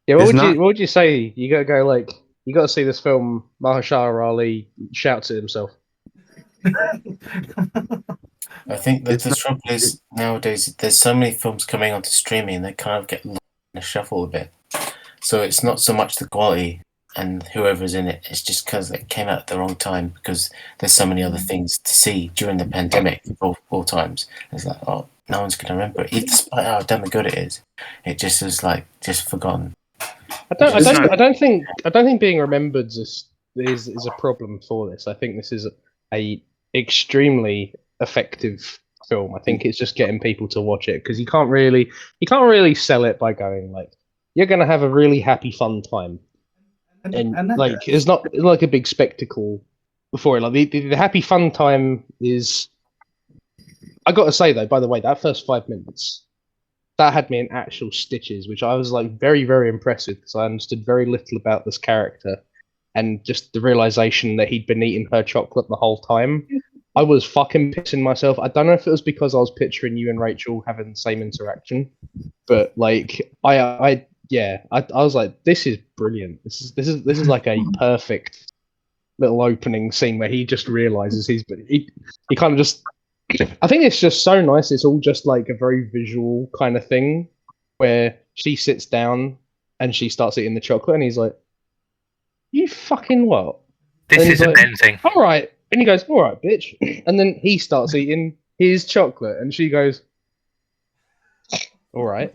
Yeah, what would you say? You gotta go like you gotta see this film. Mahershala Ali shouts at himself. I think that the trouble is nowadays there's so many films coming onto streaming they kind of get lost in the shuffle a bit. So it's not so much the quality and whoever's in it, it's just because it came out at the wrong time because there's so many other things to see during the pandemic all times. It's like, oh, no one's going to remember it. Even despite how damn good it is just like just forgotten. I don't think being remembered is a problem for this. I think this is a extremely effective film. I think it's just getting people to watch it because you can't really sell it by going like you're going to have a really happy fun time. And like it's not like a big spectacle before it. Like the happy fun time is. I got to say though, by the way, that first 5 minutes that had me in actual stitches, which I was like very very impressed with because I understood very little about this character, and just the realization that he'd been eating her chocolate the whole time. I was fucking pissing myself. I don't know if it was because I was picturing you and Rachel having the same interaction, but like I was like, this is brilliant. This is like a perfect little opening scene where he just realizes he kind of just. I think it's just so nice. It's all just like a very visual kind of thing where she sits down and she starts eating the chocolate, and he's like, "You fucking what?" This is like, amazing. All right, and he goes, "All right, bitch," and then he starts eating his chocolate, and she goes, "All right,"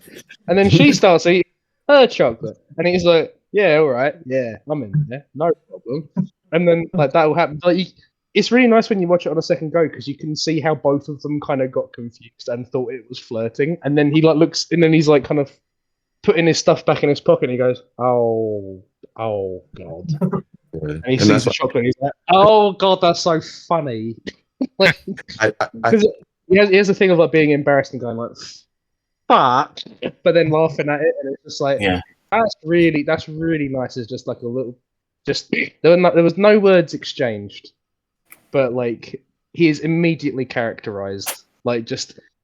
and then she starts eating her chocolate, and he's like, "Yeah, all right, yeah, I'm in there, no problem." And then like that will happen. Like, it's really nice when you watch it on a second go because you can see how both of them kind of got confused and thought it was flirting, and then he like looks, and then he's like kind of putting his stuff back in his pocket, and he goes, "Oh god," and he sees the chocolate, and he's like, "Oh god, that's so funny." Like, because he has a thing of like being embarrassed and going like, "Fuck," but then laughing at it, and it's just like, that's really nice. It's just like a little, just there was no words exchanged, but like he is immediately characterized. Like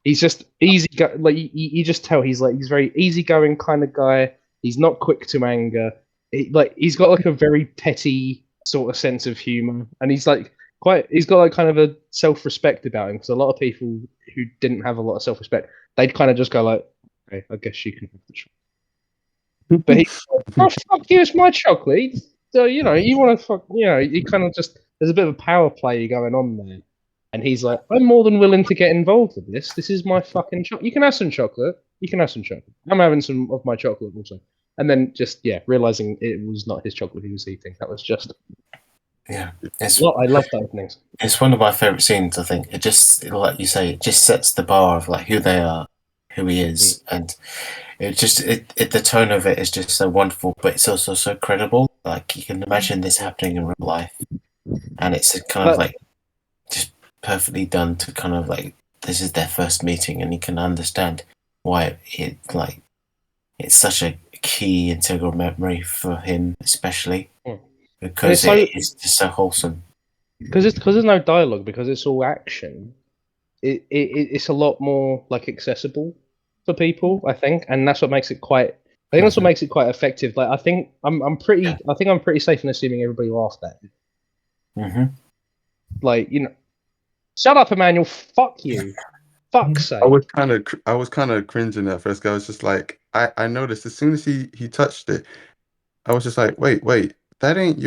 he's just easy. Like you just tell he's very easygoing kind of guy. He's not quick to anger. He's got like a very petty sort of sense of humor, and he's got like kind of a self-respect about him because a lot of people who didn't have a lot of self-respect, they'd kind of just go like, okay, I guess you can have the chocolate. But he's like, oh fuck you, it's my chocolate. So you want to fuck, you kind of just, there's a bit of a power play going on there, and he's like, I'm more than willing to get involved with this. This is my fucking chocolate. You can have some chocolate. I'm having some of my chocolate also. And then just realizing it was not his chocolate he was eating. That was just I love that openings. It's one of my favorite scenes. I think it just, like you say, it just sets the bar of like who they are, who he is, and it just the tone of it is just so wonderful, but it's also so credible. Like you can imagine this happening in real life, and it's kind of like perfectly done to kind of like this is their first meeting, and you can understand why it's such a key integral memory for him, especially because it's just so wholesome. Because there's no dialogue, because it's all action. It's a lot more like accessible for people, I think, and that's what makes it quite. I think that's what makes it quite effective. Like I think I'm pretty safe in assuming everybody laughed at it. Mm-hmm. Like shut up, Emmanuel. Fuck you. Fuck's sake. I was kind of cringing at first. I was just like, I noticed as soon as he touched it, I was just like, wait, that ain't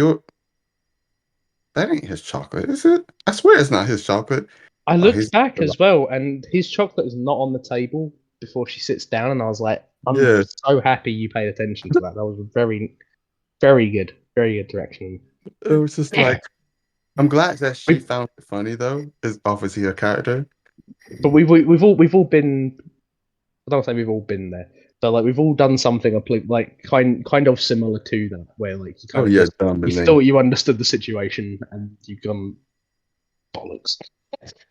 his chocolate, is it? I swear it's not his chocolate. I looked back as well, and his chocolate is not on the table before she sits down, and I was like, I'm so happy you paid attention to that. That was very, very good direction. It was just like, I'm glad that she found it funny though, is obviously her character. But we've all been. I don't say we've all been there. So like we've all done something like kind of similar to that, where like you thought you understood the situation and you've gone bollocks.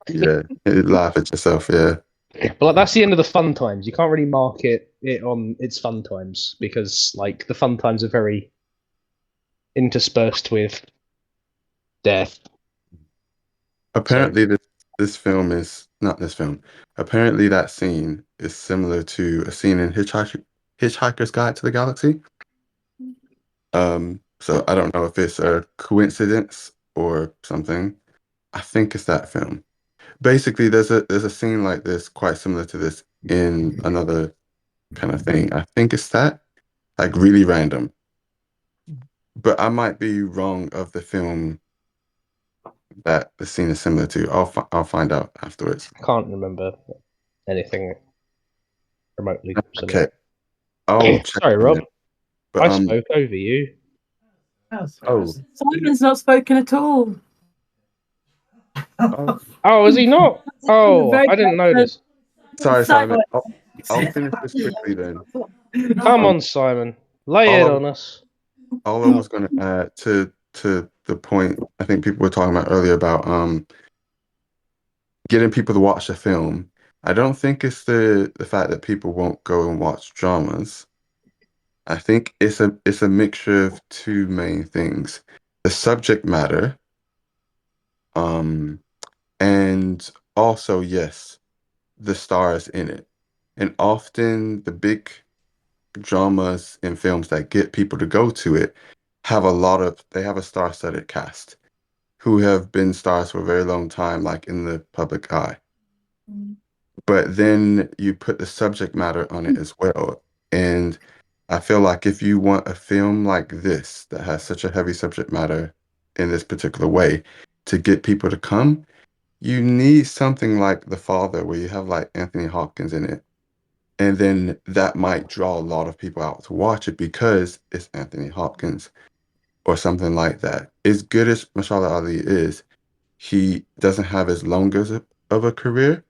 Yeah, you laugh at yourself. Yeah. But like that's the end of the fun times. You can't really mark it on its fun times because like the fun times are very interspersed with death. Apparently, this film is not this film. Apparently, that scene is similar to a scene in Hitchhiker's Guide to the Galaxy. So I don't know if it's a coincidence or something. I think it's that film. Basically, there's a scene like this, quite similar to this, in another kind of thing. I think it's that, like really random. But I might be wrong of the film that the scene is similar to. I'll find out afterwards. I can't remember anything remotely Okay. similar. Sorry, Rob. But, I spoke over you. Simon's not spoken at all. Oh, is he not? Oh, I didn't notice. Sorry, Simon. I'll finish this quickly then. Come on, Simon. Lay it on us. All I was going to add to the point I think people were talking about earlier about getting people to watch the film. I don't think it's the fact that people won't go and watch dramas. I think it's a mixture of two main things: the subject matter, and also yes, the stars in it. And often the big dramas and films that get people to go to it have a star-studded cast who have been stars for a very long time, like in the public eye. But then you put the subject matter on it as well. And I feel like if you want a film like this that has such a heavy subject matter in this particular way to get people to come, you need something like The Father, where you have like Anthony Hopkins in it. And then that might draw a lot of people out to watch it because it's Anthony Hopkins or something like that. As good as Mashallah Ali is, he doesn't have as long of a career.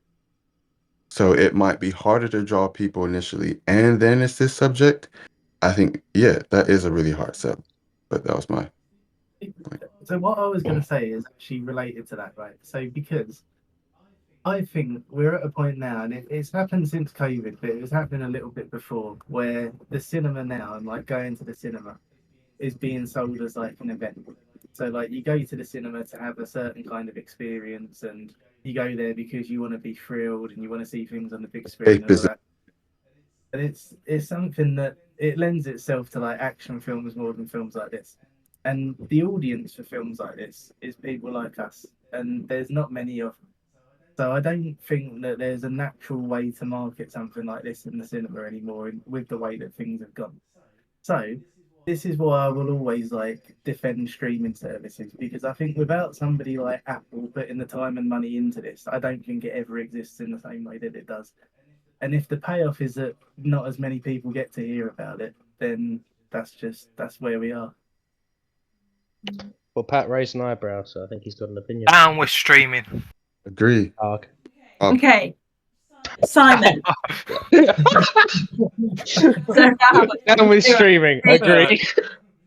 So it might be harder to draw people initially. And then it's this subject. I think, yeah, that is a really hard sell. But that was my point. So what I was going to say is actually related to that, right? So because I think we're at a point now, and it's happened since COVID, but it was happening a little bit before, where the cinema now and like going to the cinema is being sold as like an event. So like you go to the cinema to have a certain kind of experience, and you go there because you want to be thrilled and you want to see things on the big screen and all that. And it's something that it lends itself to like action films more than films like this. And the audience for films like this is people like us, and there's not many of them. So I don't think that there's a natural way to market something like this in the cinema anymore with the way that things have gone. So this is why I will always like defend streaming services, because I think without somebody like Apple putting the time and money into this, I don't think it ever exists in the same way that it does. And if the payoff is that not as many people get to hear about it, then that's where we are. Well, Pat raised an eyebrow, so I think he's got an opinion. Down with streaming. Agree. Okay. Simon. Down with streaming. Agree.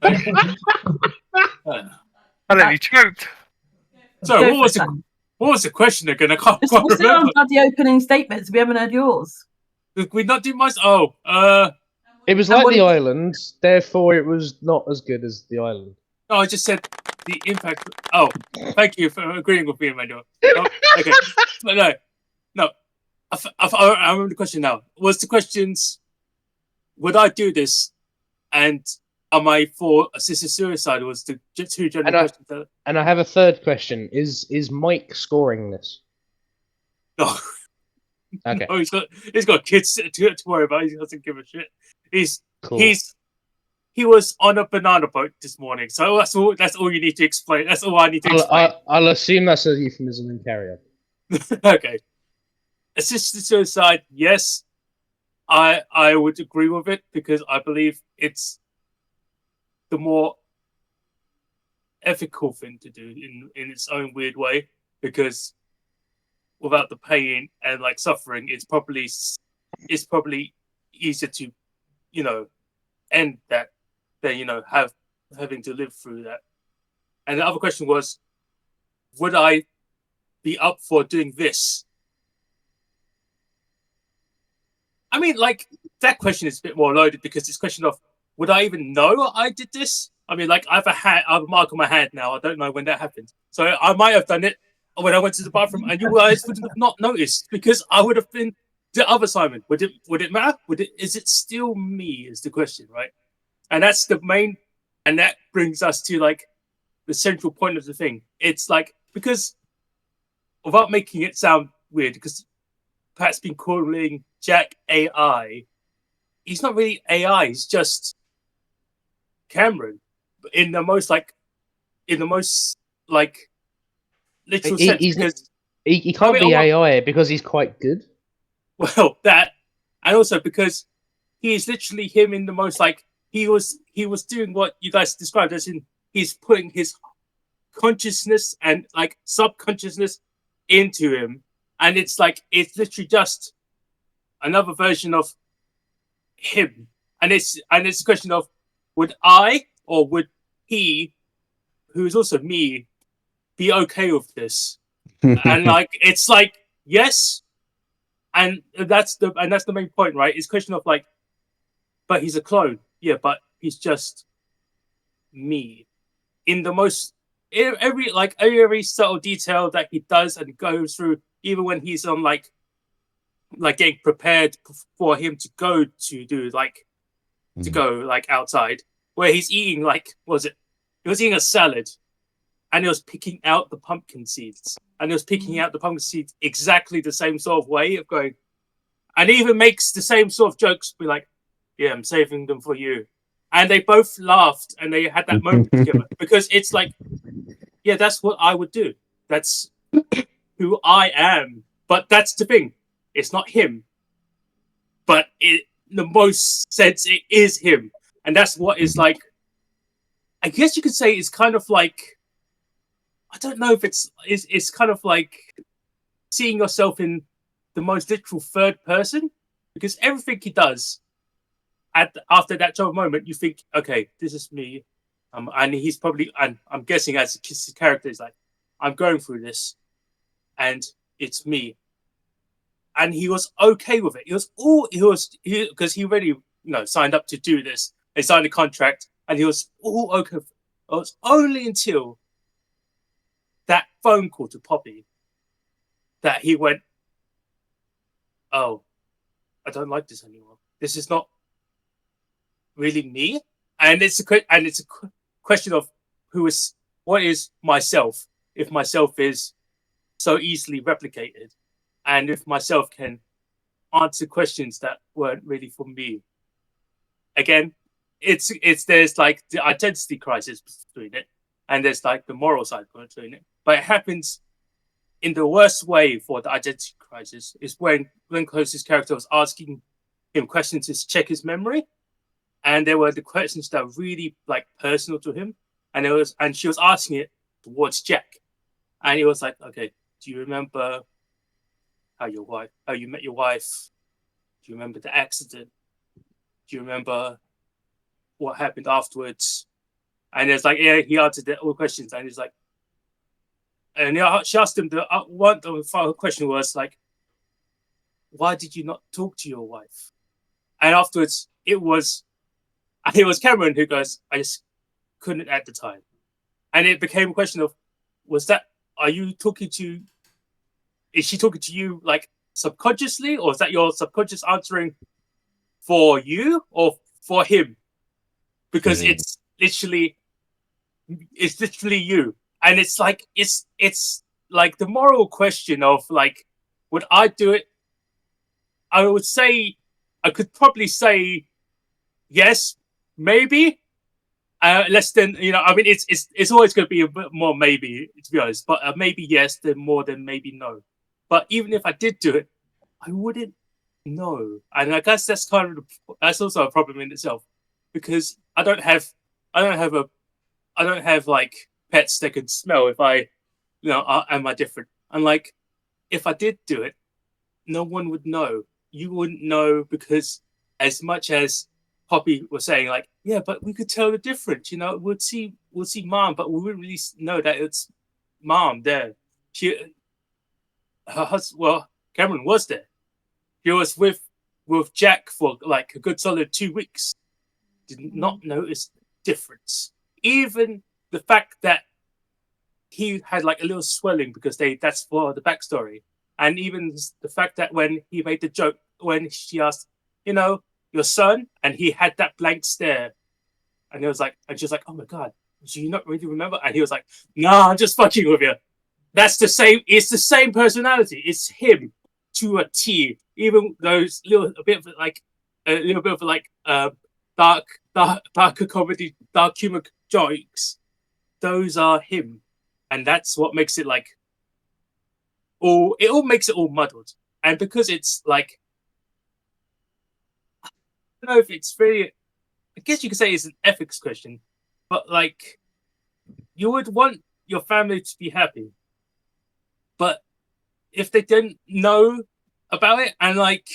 I nearly choked. So What was the question again? I can't We're still remember. on the opening statements. We haven't heard yours. Did we not do much? It was like the island, therefore it was not as good as the island. No, I just said the impact. Oh, thank you for agreeing with me, Emmanuel. Oh, okay, but no. I remember the question now. Was the questions, would I do this, and am I for assisted suicide? Was the two general questions? And I have a third question: Is Mike scoring this? No. Okay. No, he's got kids to worry about. He doesn't give a shit. Cool. He was on a banana boat this morning, so that's all you need to explain. That's all I need to explain. I'll assume that's a euphemism and carry on. Okay. Assisted suicide, yes. I would agree with it because I believe it's the more ethical thing to do in its own weird way, because without the pain and like suffering, it's probably easier to, end that than having to live through that. And the other question was, would I be up for doing this? I mean, like, that question is a bit more loaded because it's a question of, would I even know I did this? I mean, like, I have a mark on my hand now. I don't know when that happened. So I might have done it when I went to the bathroom and you guys would have not noticed because I would have been the other Simon. Would it matter? Is it still me is the question, right? And that's the main, and that brings us to, like, the central point of the thing. It's like, because without making it sound weird, because Pat's been calling Jack AI. He's not really AI. He's just Cameron, in the most literal sense. Because he can't be AI because he's quite good. Well, that, and also because he is literally him in the most, like, he was doing what you guys described as in he's putting his consciousness and like subconsciousness into him, and it's like it's literally just another version of him, and it's a question of, would I or would he, who is also me, be okay with this? And like it's like yes, and that's the main point, right? It's a question of like, but he's a clone, yeah, but he's just me in the most every subtle detail that he does and goes through, even when he's on like getting prepared for him to go to do to go like outside, where he's eating he was eating a salad and he was picking out the pumpkin seeds, and he was picking out the pumpkin seeds exactly the same sort of way of going, and he even makes the same sort of jokes, be like, yeah, I'm saving them for you. And they both laughed and they had that moment together because it's like, yeah, that's what I would do. That's who I am. But that's the thing. It's not him. But in the most sense, it is him. And that's what is like, I guess you could say it's kind of like, I don't know if it's kind of like seeing yourself in the most literal third person, because everything he does after that sort of moment, you think, okay, this is me. And he's probably, and I'm guessing as his character is like, I'm going through this and it's me. And he was okay with it. Because he already, signed up to do this. They signed a contract and he was all okay. It was only until that phone call to Poppy that he went, oh, I don't like this anymore. This is not really me. And it's a question of what is myself, if myself is so easily replicated, and if myself can answer questions that weren't really for me. Again, there's like the identity crisis between it, and there's like the moral side between it. But it happens in the worst way for the identity crisis is when Glenn Close's character was asking him questions to check his memory. And there were the questions that were really like personal to him, and she was asking it towards Jack, and he was like, "Okay, do you remember how you met your wife? Do you remember the accident? Do you remember what happened afterwards?" And it's like, yeah, he answered all questions, and he's like, And she asked him the final question was like, "Why did you not talk to your wife?" And afterwards, it was Cameron who goes, "I just couldn't at the time," and it became a question of, are you talking to? Is she talking to you like subconsciously, or is that your subconscious answering for you or for him? Because it's literally you, and it's like the moral question of like, would I do it? I would say I could probably say yes, maybe. Less than I mean, it's always going to be a bit more maybe, to be honest. But maybe yes, then more than maybe no. But even if I did do it, I wouldn't know, and I guess that's that's also a problem in itself, because I don't have like pets that can smell if I, am I different? And like, if I did do it, no one would know. You wouldn't know, because as much as Poppy was saying, like, yeah, but we could tell the difference. We'll see Mom, but we wouldn't really know that it's Mom there. Her husband, well, Cameron was there. He was with Jack for like a good solid 2 weeks. Did not notice the difference. Even the fact that he had like a little swelling, because that's for the backstory. And even the fact that when he made the joke, when she asked, your son, and he had that blank stare, and she was like, oh my God, do you not really remember? And he was like, nah, I'm just fucking with you. That's the same. It's the same personality. It's him to a T. Even those a bit of darker comedy, dark humor jokes. Those are him, and that's what makes it like it all makes it all muddled. And because it's like, I don't know if it's really, I guess you could say it's an ethics question, but like, you would want your family to be happy, but if they didn't know about it, and like,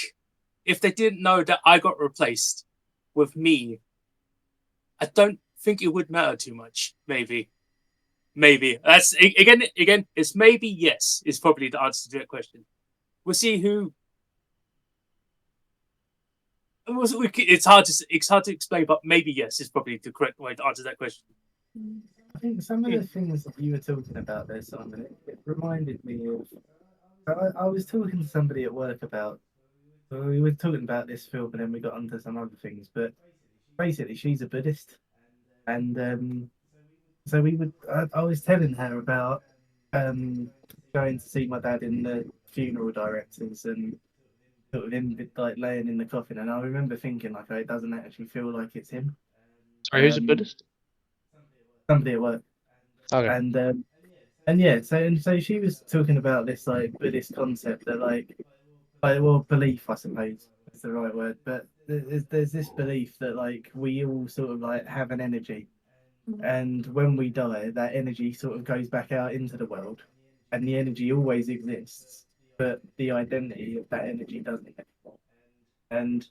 if they didn't know that I got replaced with me, I don't think it would matter too much. Maybe that's again. It's maybe yes is probably the answer to that question. We'll see who. It's hard to explain, but maybe yes is probably the correct way to answer that question. I think some of the things that you were talking about there, Simon, it reminded me of. I was talking to somebody at work about. We were talking about this film, and then we got onto some other things. But basically, she's a Buddhist, and so we would. I was telling her about going to see my dad in the funeral directors, and sort of him like laying in the coffin. And I remember thinking, like, oh, it doesn't actually feel like it's him. Sorry, who's a Buddhist? Somebody at work. Okay. And yeah, so she was talking about this like Buddhist concept that like well, belief, I suppose is the right word, but there's this belief that like we all sort of like have an energy, and when we die, that energy sort of goes back out into the world, and the energy always exists, but the identity of that energy doesn't anymore. And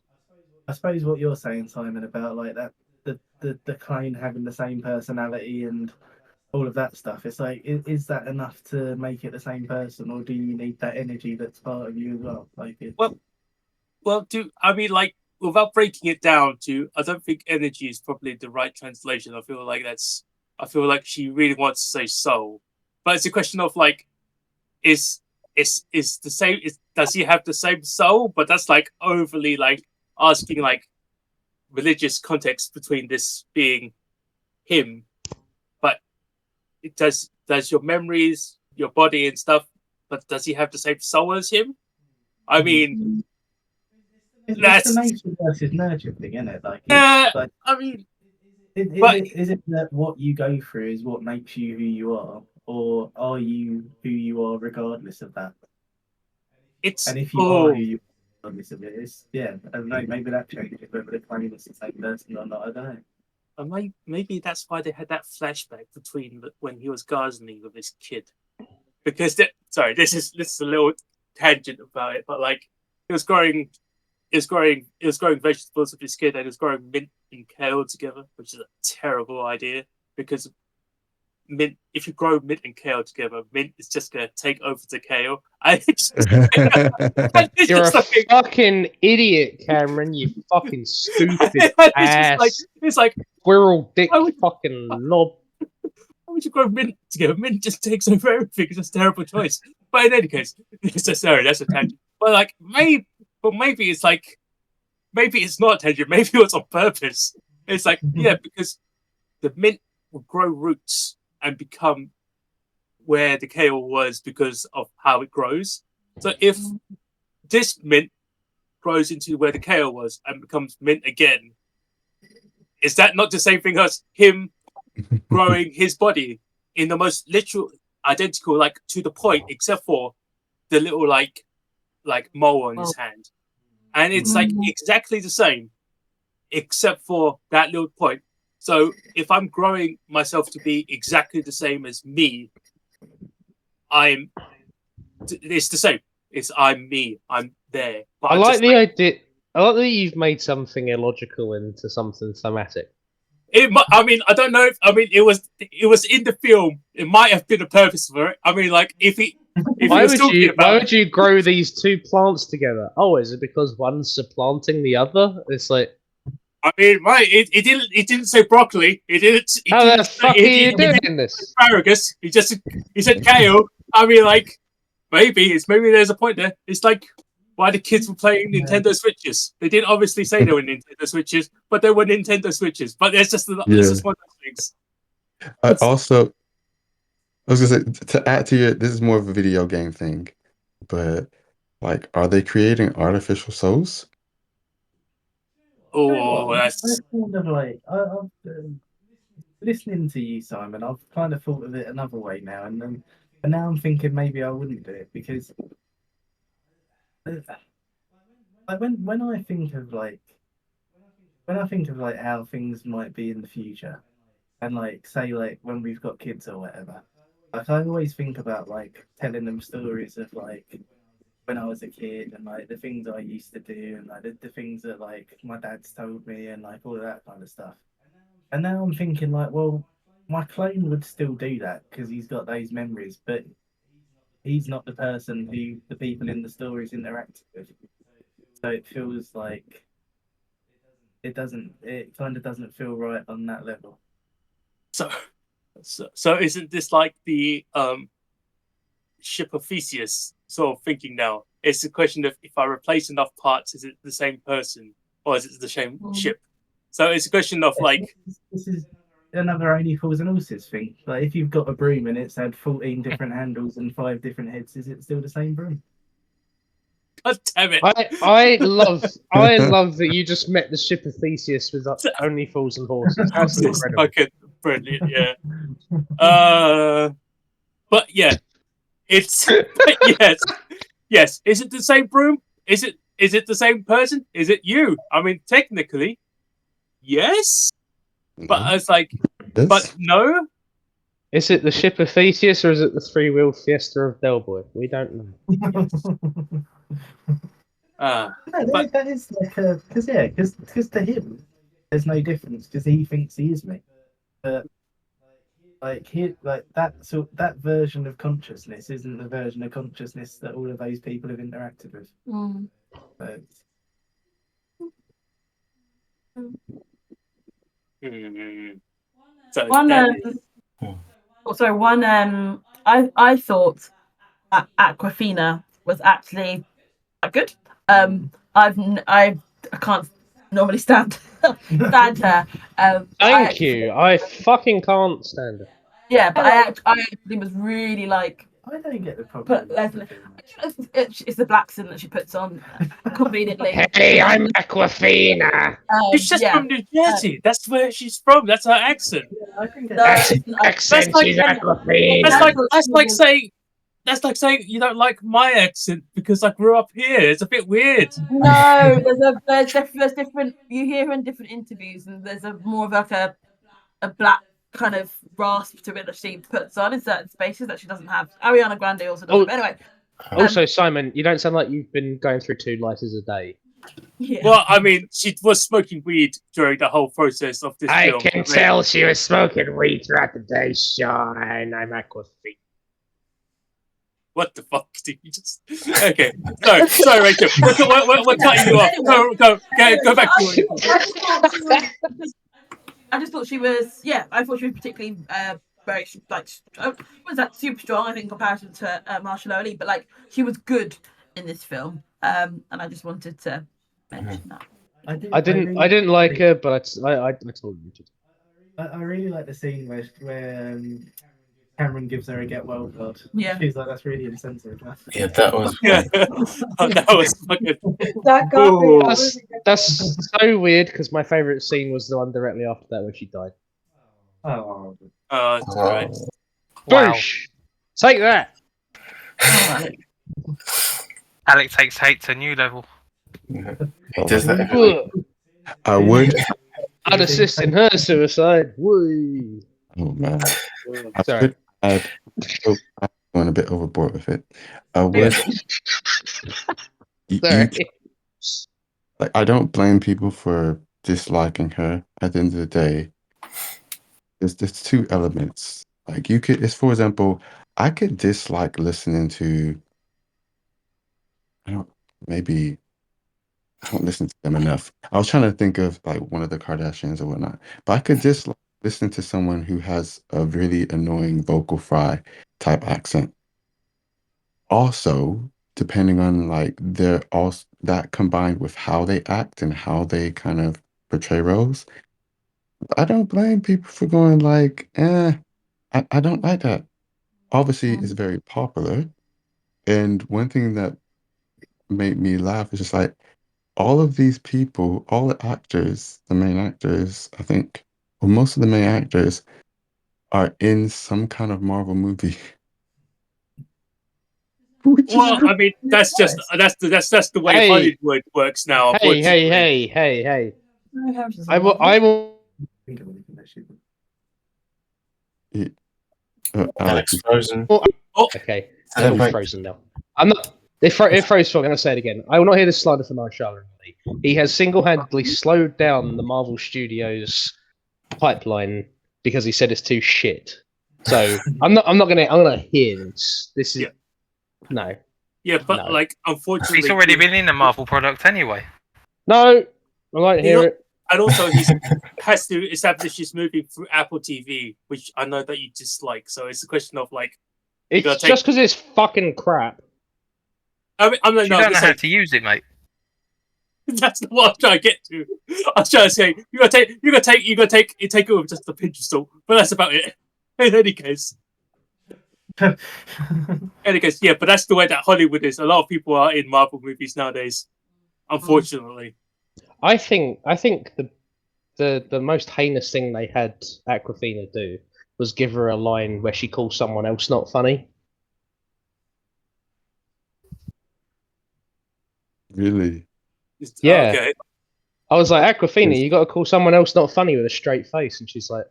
I suppose what you're saying, Simon, about like that the clone having the same personality and all of that stuff, it's like, is that enough to make it the same person, or do you need that energy that's part of you as well? Like, I mean, like, without breaking it down to, I don't think energy is probably the right translation. I feel like she really wants to say soul, but it's a question of like, is the same? Does he have the same soul? But that's like overly like asking like religious context between this being him. But it does your memories, your body and stuff, but does he have the same soul as him? I mean, it's the nature versus nurture thing, isn't it? Like, I mean, is it that what you go through is what makes you who you are, or are you who you are regardless of that? And if you are who you are regardless of it, I don't know, maybe that changes whether the claim is the same person or not. I don't know. Maybe that's why they had that flashback between when he was gardening with his kid. Because this is a little tangent about it, but like, he was growing vegetables with his kid, and he was growing mint and kale together, which is a terrible idea, because Mint, if you grow mint and kale together, mint is just gonna take over the kale. And it's You're a just like, fucking idiot, Cameron. You fucking stupid ass. it's like squirrel dick why would- fucking knob. why would you grow mint together? Mint just takes over everything. It's just a terrible choice. But in any case, sorry, that's a tangent. But like maybe it's like maybe it's not a tangent. Maybe it's on purpose. It's like because the mint will grow roots and become where the kale was because of how it grows. So if this mint grows into where the kale was and becomes mint again, is that not the same thing as him growing his body in the most literal, identical, like to the point, except for the little like mole on his hand, and it's like exactly the same, except for that little point. So if I'm growing myself to be exactly the same as me, it's the same. It's I'm me. I'm there. But I like the idea. I like that you've made something illogical into something thematic. I mean, I don't know. It was in the film. It might have been a purpose for it. I mean, like if why would you grow these two plants together? Oh, is it because one's supplanting the other? It's like. I mean, right? It didn't say broccoli. How the fuck are you doing this? Asparagus. He said kale. I mean, like maybe there's a point there. It's like why the kids were playing Nintendo Switches. They didn't obviously say they were Nintendo Switches, but they were Nintendo Switches. But it's just one of those things. I was gonna say to add to this is more of a video game thing, but like, are they creating artificial souls? Oh, that's kind of like I've listening to you, Simon. I've kind of thought of it another way now, and now I'm thinking maybe I wouldn't do it because like when I think of how things might be in the future, and like say like when we've got kids or whatever, like I always think about like telling them stories of like when I was a kid and like the things I used to do and like the things that like my dad's told me and like all of that kind of stuff. And now I'm thinking like, well, my clone would still do that because he's got those memories, but he's not the person who the people in the stories interact with. So it feels like it kind of doesn't feel right on that level. So isn't this like the ship of Theseus sort of thinking now? It's a question of if I replace enough parts, is it the same person or is it the same ship? So it's a question of like this is another Only Fools and Horses thing. Like if you've got a broom and it's had 14 different handles and 5 different heads, is it still the same broom? God damn it! I love that you just met the ship of Theseus with Only Fools and Horses. That's incredible. Fucking brilliant, yeah. But yeah, it's yes. Is it the same broom? Is it the same person? Is it you? I mean, technically, yes. But I was like, but no. Is it the ship of Theseus or is it the 3-wheeled Fiesta of Del Boy? We don't know. That is like because to him there's no difference because he thinks he is me. But like that version of consciousness isn't the version of consciousness that all of those people have interacted with. But, so I thought that Aquafina was actually good. I can't normally stand her. Thank you. I fucking can't stand her. Yeah, but I actually was really like. I don't get the problem. It's the black accent that she puts on conveniently. Hey, I'm Aquafina. She's just from New Jersey. That's where she's from. That's her accent. I think That's like, she's Aquafina. That's like saying you don't like my accent because I grew up here. It's a bit weird. No, there's different. You hear her in different interviews, and there's a more of like a black kind of rasp to it that she puts on in certain spaces that she doesn't have. Ariana Grande also does. Anyway. Also, Simon, you don't sound like you've been going through 2 lighters a day. Yeah. Well, I mean, she was smoking weed during the whole process of this I film. can tell she was smoking weed throughout the day, Sean. I'm Aquafina. What the fuck did you just? Okay, sorry, Rachel. We're cutting you off. Go back to what you I just thought she was. Yeah, I thought she was particularly very like. Was that super strong? I think in comparison to Marsha Ali, but like she was good in this film. And I just wanted to mention that. I didn't like her, but I told you to. I really like the scene where Cameron gives her a get well card. Yeah. She's like, that's really insensitive. Yeah, that was. Yeah, that was fucking. That got me. That's so weird because my favorite scene was the one directly after that where she died. Oh, That's right. Wow. Boosh! Take that. Alex takes hate to a new level. He does that every week. I would. I'd assist in her suicide. Woo! Oh man. I Sorry. would add. Oh, I'm going a bit overboard with it. I would. Sorry. Like, I don't blame people for disliking her. At the end of the day, there's two elements. Like you could, it's for example, I could dislike listening to. Maybe I don't listen to them enough. I was trying to think of like one of the Kardashians or whatnot, but I could dislike listening to someone who has a really annoying vocal fry type accent. Also, depending on like their also that combined with how they act and how they kind of portray roles, I don't blame people for going like, I don't like that. Obviously, it's very popular. And one thing that made me laugh is just like all of these people, all the actors, the main actors, I think, well, most of the main actors are in some kind of Marvel movie. Well, I mean, that's the way Hey. Hollywood works now. Unfortunately. Hey. I will. Alex Frozen. Okay, everyone's frozen now. I'm not. It froze for. I'm going to say it again. I will not hear this slander from Marshall. He has single-handedly slowed down the Marvel Studios pipeline because he said it's too shit. So I'm not gonna hear this. This is no. Yeah, but like unfortunately, He's already been in a Marvel product anyway. No, I won't hear it. And also, he has to establish his movie through Apple TV, which I know that you dislike. So it's a question of like, it's just because it's fucking crap. I mean, I'm like, You no, don't know how like, to use it, mate. that's not what I'm trying to get to. I was trying to say you gotta take it with just a pinch of salt, but that's about it. In any case. Yeah, but that's the way that Hollywood is. A lot of people are in Marvel movies nowadays, unfortunately. I think the most heinous thing they had Aquafina do was give her a line where she calls someone else not funny. Really? Yeah. Okay. I was like, Aquafina, you got to call someone else not funny with a straight face, and she's like,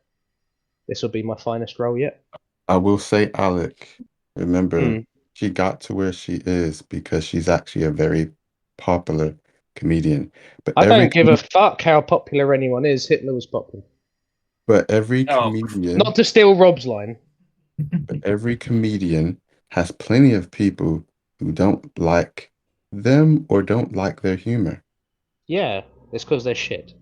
"This will be my finest role yet." I will say, Alec, remember, she got to where she is because she's actually a very popular comedian. But I don't give a fuck how popular anyone is. Hitler was popular. But every comedian, not to steal Rob's line, but every comedian has plenty of people who don't like them or don't like their humor. Yeah, it's because they're shit.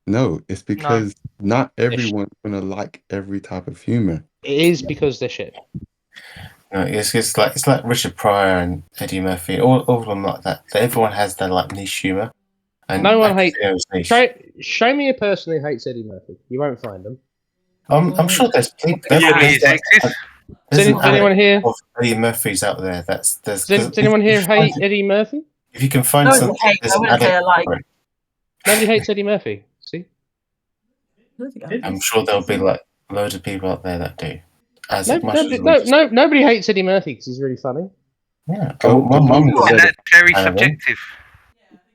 No, it's because not everyone's gonna like every type of humor. It is because they're shit. No, it's like Richard Pryor and Eddie Murphy. All of them like that. Everyone has their like niche humor. And no one hates. Show me a person who hates Eddie Murphy. You won't find them. I'm sure there's anyone here? Of Eddie Murphy's out there. Does anyone here hate Eddie Murphy? If you can find some, Nobody hates Eddie Murphy. See, I'm sure there'll be like loads of people out there that do. Nobody hates Eddie Murphy because he's really funny. Yeah, my mum said that's very subjective.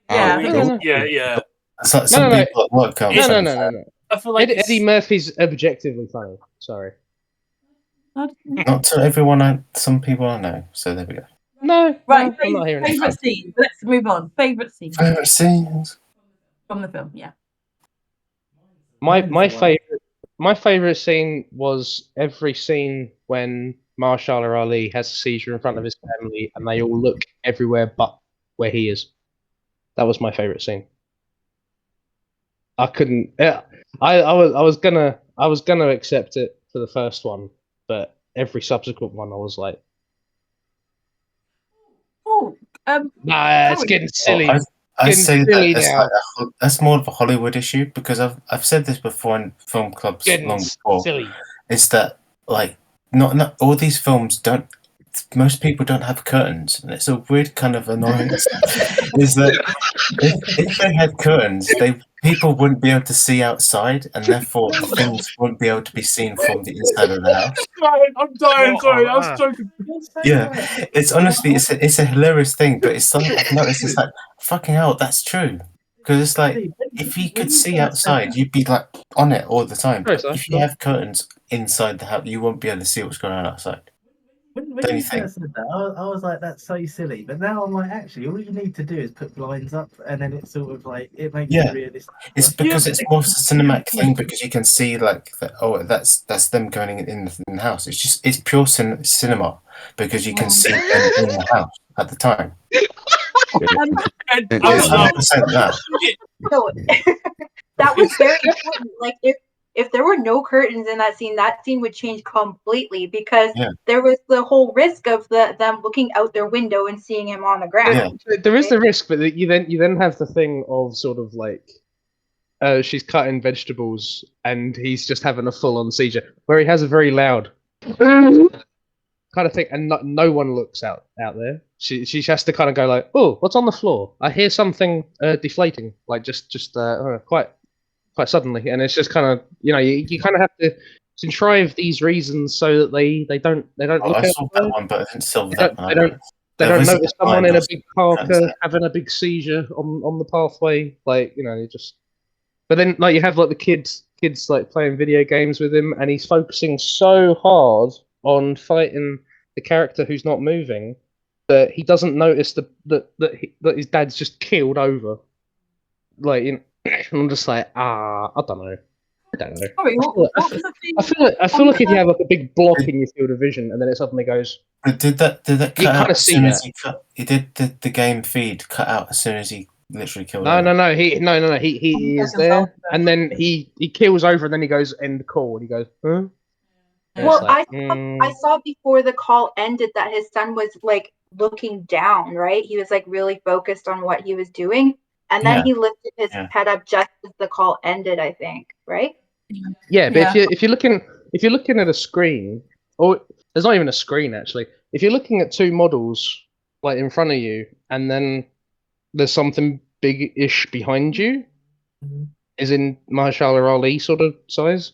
Yeah. It's like some people at work come. No. I feel like Eddie Murphy's objectively funny. Sorry. Not to everyone. Some people I know. So there we go. No, Right, I'm not hearing it. favourite scene. Let's move on. Favourite scene Favorite scenes from the film, yeah. My favorite scene was every scene when Marshall Ali has a seizure in front of his family, and they all look everywhere but where he is. That was my favorite scene. I couldn't. I was gonna accept it for the first one, but every subsequent one I was like, Oh, nah, it's Chloe. getting silly. I Getting say silly that it's now. like that's more of a Hollywood issue because I've said this before in film clubs Getting long before. silly. Is that like not all these films don't. Most people don't have curtains, and it's a weird kind of annoyance. Is that if they had curtains, people wouldn't be able to see outside, and therefore the things wouldn't be able to be seen from the inside of the house. I'm dying. Sorry, I was joking. Yeah, it's honestly it's a hilarious thing, but it's something I've noticed. It's like fucking hell, that's true. Because it's like if you could see outside, you'd be like on it all the time. But if you have curtains inside the house, you won't be able to see what's going on outside. When Don't you you think? first said that, I was like, that's so silly. But now I'm like, actually, all you need to do is put blinds up, and then it's sort of like it makes it realistic. It's because it's more of a cinematic thing because you can see like that's them going in the house. It's pure cinema because you can see them in the house at the time. It's 100% that. No, that was very important. Like if there were no curtains in that scene would change completely because there was the whole risk of them looking out their window and seeing him on the ground. Yeah. There is the risk, but you then have the thing of sort of like she's cutting vegetables and he's just having a full on seizure where he has a very loud kind of thing, and no one looks out there. She has to kind of go like, oh, what's on the floor? I hear something deflating, like just quite suddenly, and it's just kind of you kind of have to contrive these reasons so that they don't look I out. saw that one, but I didn't solve that one. They don't notice someone in a big parka having a big seizure on the pathway, like just. But then like you have like the kids like playing video games with him, and he's focusing so hard on fighting the character who's not moving that he doesn't notice that his dad's just keeled over. Like I'm just like, I don't know. Sorry, I feel like if you have like a big block in your field of vision and then it suddenly goes. Did that cut you out kind of as see soon that. as he did the game feed cut out as soon as he literally killed No, over? he is there, and then he keels over, and then he goes end call, and he goes, huh? And Well, like, I saw before the call ended that his son was like looking down, right? He was like really focused on what he was doing, and then he lifted his head up just as the call ended, I think, right? Yeah, but if you're looking at a screen, or there's not even a screen actually. If you're looking at two models like in front of you, and then there's something big-ish behind you, is in Marshall Ali sort of size,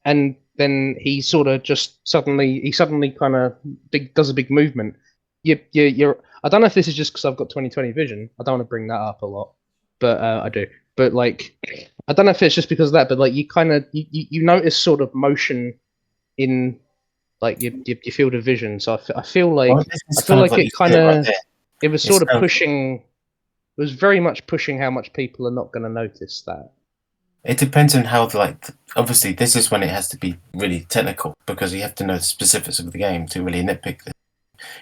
and then he sort of just suddenly kind of does a big movement. You're I don't know if this is just because I've got 20/20 vision. I don't want to bring that up a lot, but I do. But like, I don't know if it's just because of that, but like you kind of you notice sort of motion in like your field of vision. So I feel like it kind of it was sort of pushing. It was very much pushing how much people are not going to notice that. It depends on how, like, obviously this is when it has to be really technical because you have to know the specifics of the game to really nitpick this.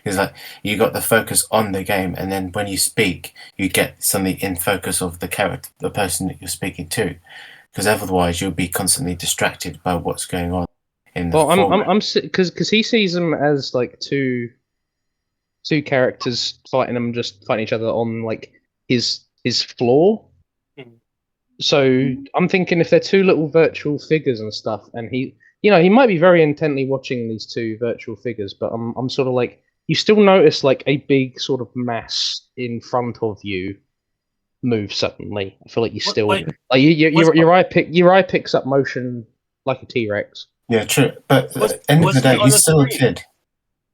It's like you got the focus on the game, and then when you speak, you get something in focus of the character, the person that you're speaking to, because otherwise you'll be constantly distracted by what's going on in the. Well, I'm because he sees them as like two characters fighting each other on like his floor. So I'm thinking if they're two little virtual figures and stuff, and he might be very intently watching these two virtual figures, but I'm sort of like, you still notice like a big sort of mass in front of you move suddenly. I feel like you still like your eye picks up motion like a T-Rex. Yeah, true. But at the end of the day, he's still a kid.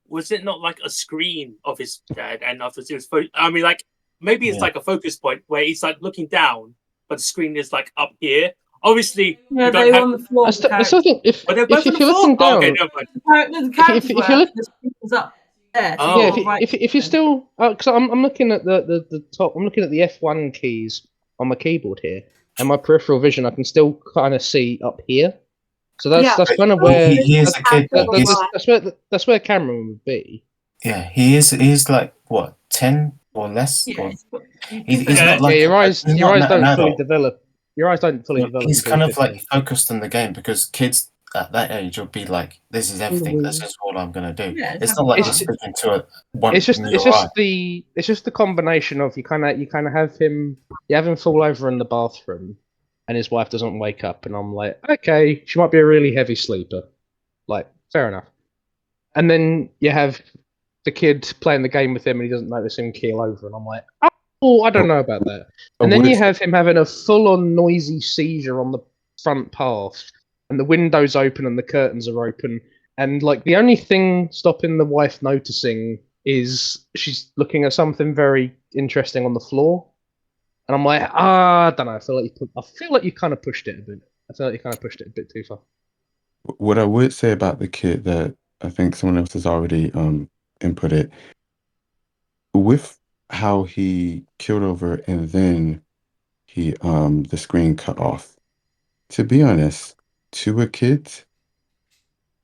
Was it not like a screen of his dad and of his phone? I mean, like maybe it's like a focus point where he's like looking down, but the screen is like up here. Obviously, yeah, they were on the floor. I still think if you're looking down, the screen was up. Yeah, Oh. yeah. Yeah, if you're still, because I'm looking at the top, I'm looking at the F1 keys on my keyboard here, and my peripheral vision, I can still kind of see up here. So that's kind of where he is a kid. that's where Cameron would be. Yeah, he is. He's like what, 10 or less? Yeah, He's not like your eyes he's your not eyes an don't fully adult. develop. Your eyes don't fully develop. He's until kind you're of like 15. focused on the game, because kids at that age will be like, "This is everything. This is all I'm gonna do." Yeah, It's not like you're speaking to one. It's just the combination of you kind of have him fall over in the bathroom, and his wife doesn't wake up, and I'm like, okay, she might be a really heavy sleeper, like fair enough. And then you have the kid playing the game with him, and he doesn't notice him keel over, and I'm like, oh, I don't know about that. And then you have him having a full-on noisy seizure on the front path, and the windows open and the curtains are open, and like the only thing stopping the wife noticing is she's looking at something very interesting on the floor, and I'm like, I don't know. I feel like you kind of pushed it a bit. I feel like you kind of pushed it a bit too far. What I would say about the kid that I think someone else has already inputted, with how he killed over and then he the screen cut off. To be honest, to a kid,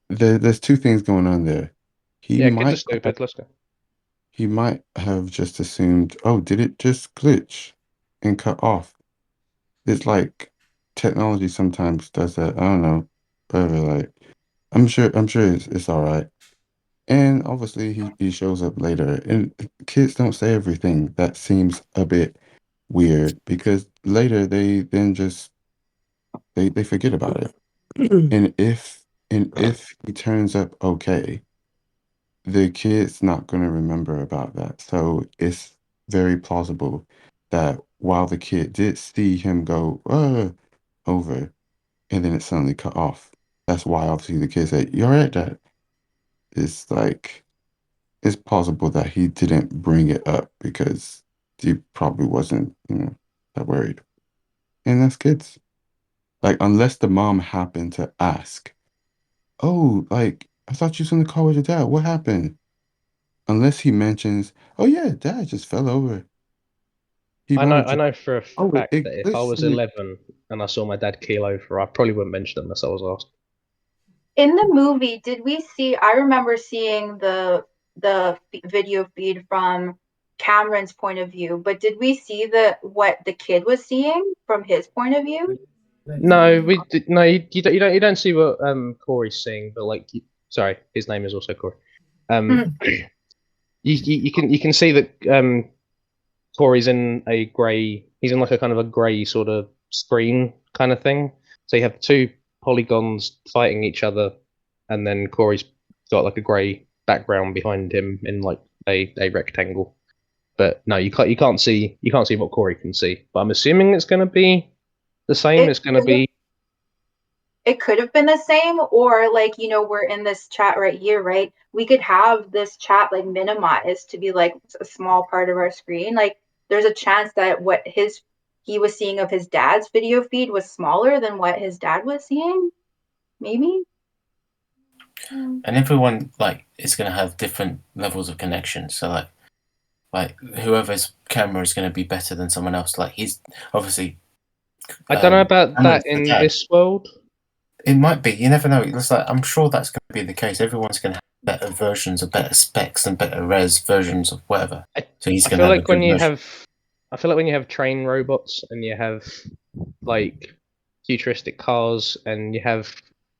there's two things going on there. Kids are stupid. Let's go. He might have just assumed, oh, did it just glitch and cut off? It's like technology sometimes does that. I don't know. But like, I'm sure it's all right. And obviously he shows up later. And kids don't say everything. That seems a bit weird because later they then just they forget about it. And if he turns up okay, the kid's not going to remember about that. So it's very plausible that while the kid did see him go over and then it suddenly cut off, that's why obviously the kid said, "You're right, Dad." It's like it's possible that he didn't bring it up because he probably wasn't, that worried. And that's kids. Like unless the mom happened to ask, "Oh, like I thought you was in the car with your dad. What happened?" Unless he mentions, "Oh yeah, Dad just fell over." He I might have just, know for a "Oh, fact it that if I glitched was and 11 and I saw my dad keel over, I probably wouldn't mention it unless I was asked. In the movie, did we see? I remember seeing the video feed from Cameron's point of view, but did we see what the kid was seeing from his point of view? No, you don't see what Corey's seeing, but like, sorry, his name is also Corey. You can see that Corey's in a grey. He's in like a kind of a grey sort of screen kind of thing. So you have two polygons fighting each other, and then Corey's got like a grey background behind him in like a rectangle. But no, you can't see what Corey can see. But I'm assuming it's going to be the same. It's going to be. It could have been the same, or like, we're in this chat right here, right? We could have this chat like minimized to be like a small part of our screen. Like there's a chance that what he was seeing of his dad's video feed was smaller than what his dad was seeing. Maybe. And everyone like is gonna have different levels of connection. So like whoever's camera is gonna be better than someone else. Like he's obviously. I don't know about that in this world. It might be. You never know. It's like I'm sure that's going to be the case. Everyone's going to have better versions of better specs and better res versions of whatever. So he's going to have a good version. I feel like when you have train robots and you have like futuristic cars and you have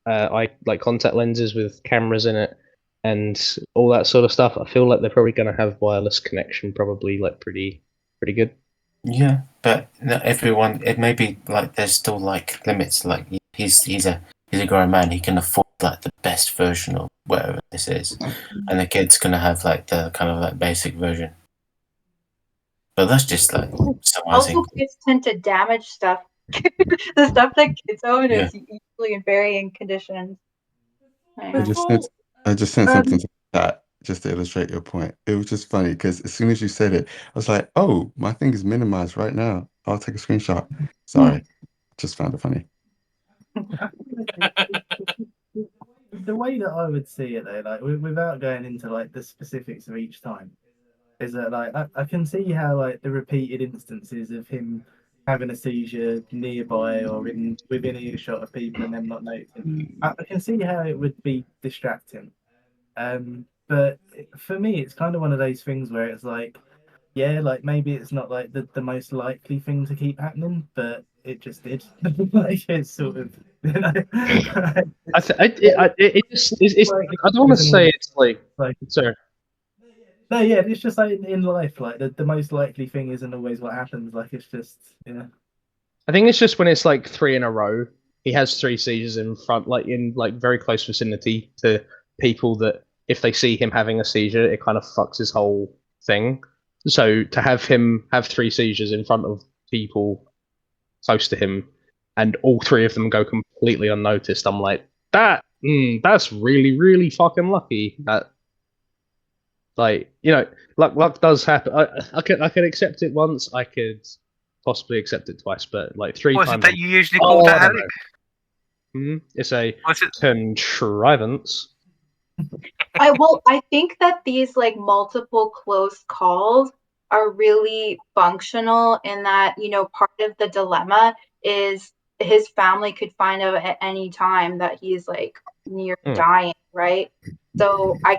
like contact lenses with cameras in it and all that sort of stuff, I feel like they're probably going to have wireless connection, probably like pretty good. Yeah, but not everyone. It may be like there's still like limits. Like he's a grown man. He can afford like the best version of whatever this is, and the kid's gonna have like the kind of like basic version. But that's just like also kids tend to damage stuff. The stuff that kids own is usually in varying conditions. I just sent something to that just to illustrate your point. It was just funny because as soon as you said it, I was like, "Oh, my thing is minimized right now. I'll take a screenshot." Sorry, just found it funny. the way that I would see it though, like without going into like the specifics of each time, is that like I can see how like the repeated instances of him having a seizure nearby or in within earshot of people and them not noticing, I can see how it would be distracting. But for me, it's kind of one of those things where it's like, yeah, like maybe it's not like the most likely thing to keep happening, but it just did. Like it's sort of, you know. It just it's I don't want to say it's like sorry. No, yeah, it's just like in life, like the most likely thing isn't always what happens. Like it's just, yeah. I think it's just when it's like 3 in a row, he has 3 seizures in front, like in like very close vicinity to people that if they see him having a seizure, it kind of fucks his whole thing. So to have him have 3 seizures in front of people close to him, and all 3 of them go completely unnoticed, I'm like, that's really, really fucking lucky. That, like, you know, luck does happen. I could accept it once. I could possibly accept it twice, but like 3 What is times. it that you usually call that, I don't Alec? know. It's a What's it? contrivance. I think that these like multiple close calls are really functional in that, you know, part of the dilemma is his family could find out at any time that he's like near dying, right? So I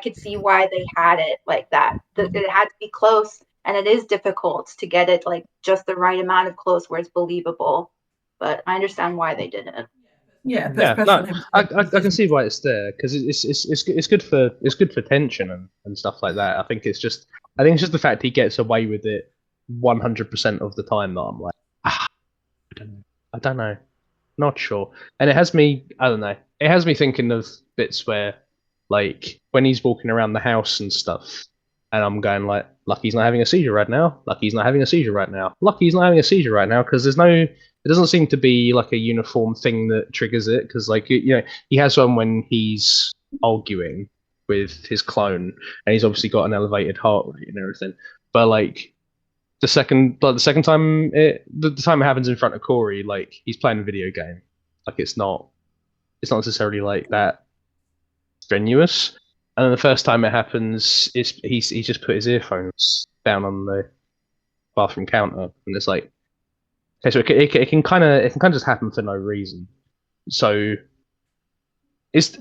could see why they had it like that. It had to be close, and it is difficult to get it like just the right amount of close where it's believable. But I understand why they did it. Yeah, No, I can see why it's there because it's good for tension and stuff like that. I think it's just the fact he gets away with it 100% of the time that I'm like, I don't know, not sure. And it has me, I don't know, it has me thinking of bits where, like, when he's walking around the house and stuff, and I'm going like, lucky he's not having a seizure right now. Lucky he's not having a seizure right now. Lucky he's not having a seizure right now because it doesn't seem to be like a uniform thing that triggers it. Because like you know, he has one when he's arguing with his clone, and he's obviously got an elevated heart rate and everything. But like the second time the time it happens in front of Corey, like he's playing a video game. Like it's not necessarily like that strenuous. And then the first time it happens, he's just put his earphones down on the bathroom counter, and it's like, okay, so it can kind of just happen for no reason. So it's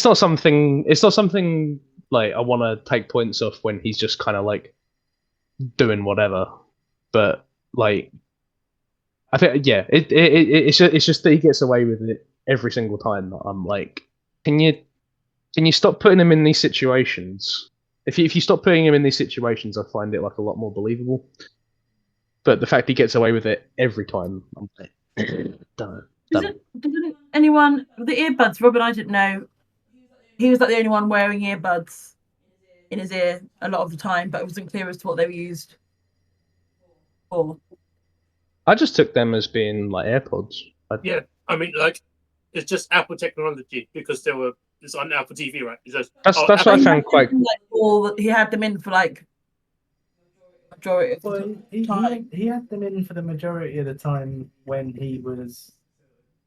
not something like I want to take points off when he's just kind of like doing whatever. But like, I think it's just that he gets away with it every single time. That I'm like, can you stop putting him in these situations? If you stop putting him in these situations, I find it like a lot more believable. But the fact he gets away with it every time, I'm like, don't know. Didn't anyone the earbuds? Rob and I didn't know. He was like the only one wearing earbuds in his ear a lot of the time, but it wasn't clear as to what they were used for. I just took them as being like AirPods. Yeah, I mean, like it's just Apple technology because it's on Apple TV, right? That's what I found quite. Like, he had them in for like majority of the time. He had them in for the majority of the time when he was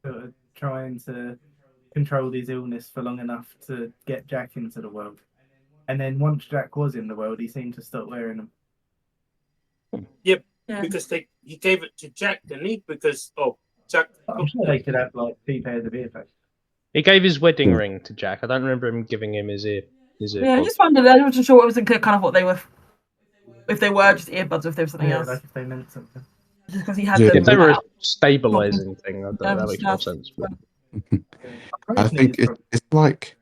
sort of trying to control his illness for long enough to get Jack into the world. And then once Jack was in the world, he seemed to stop wearing them. Yep, because he gave it to Jack, didn't he? Because Jack. I'm sure they could have like 2 pairs of earphones. He gave his wedding ring to Jack. I don't remember him giving him his ear. Yeah, I just wondered. I wasn't sure. It wasn't clear kind of what they were. If they were just earbuds, or if there was something else. Like if they meant something. Just because he had them. If they were a stabilizing thing, that makes more sense. I think it's like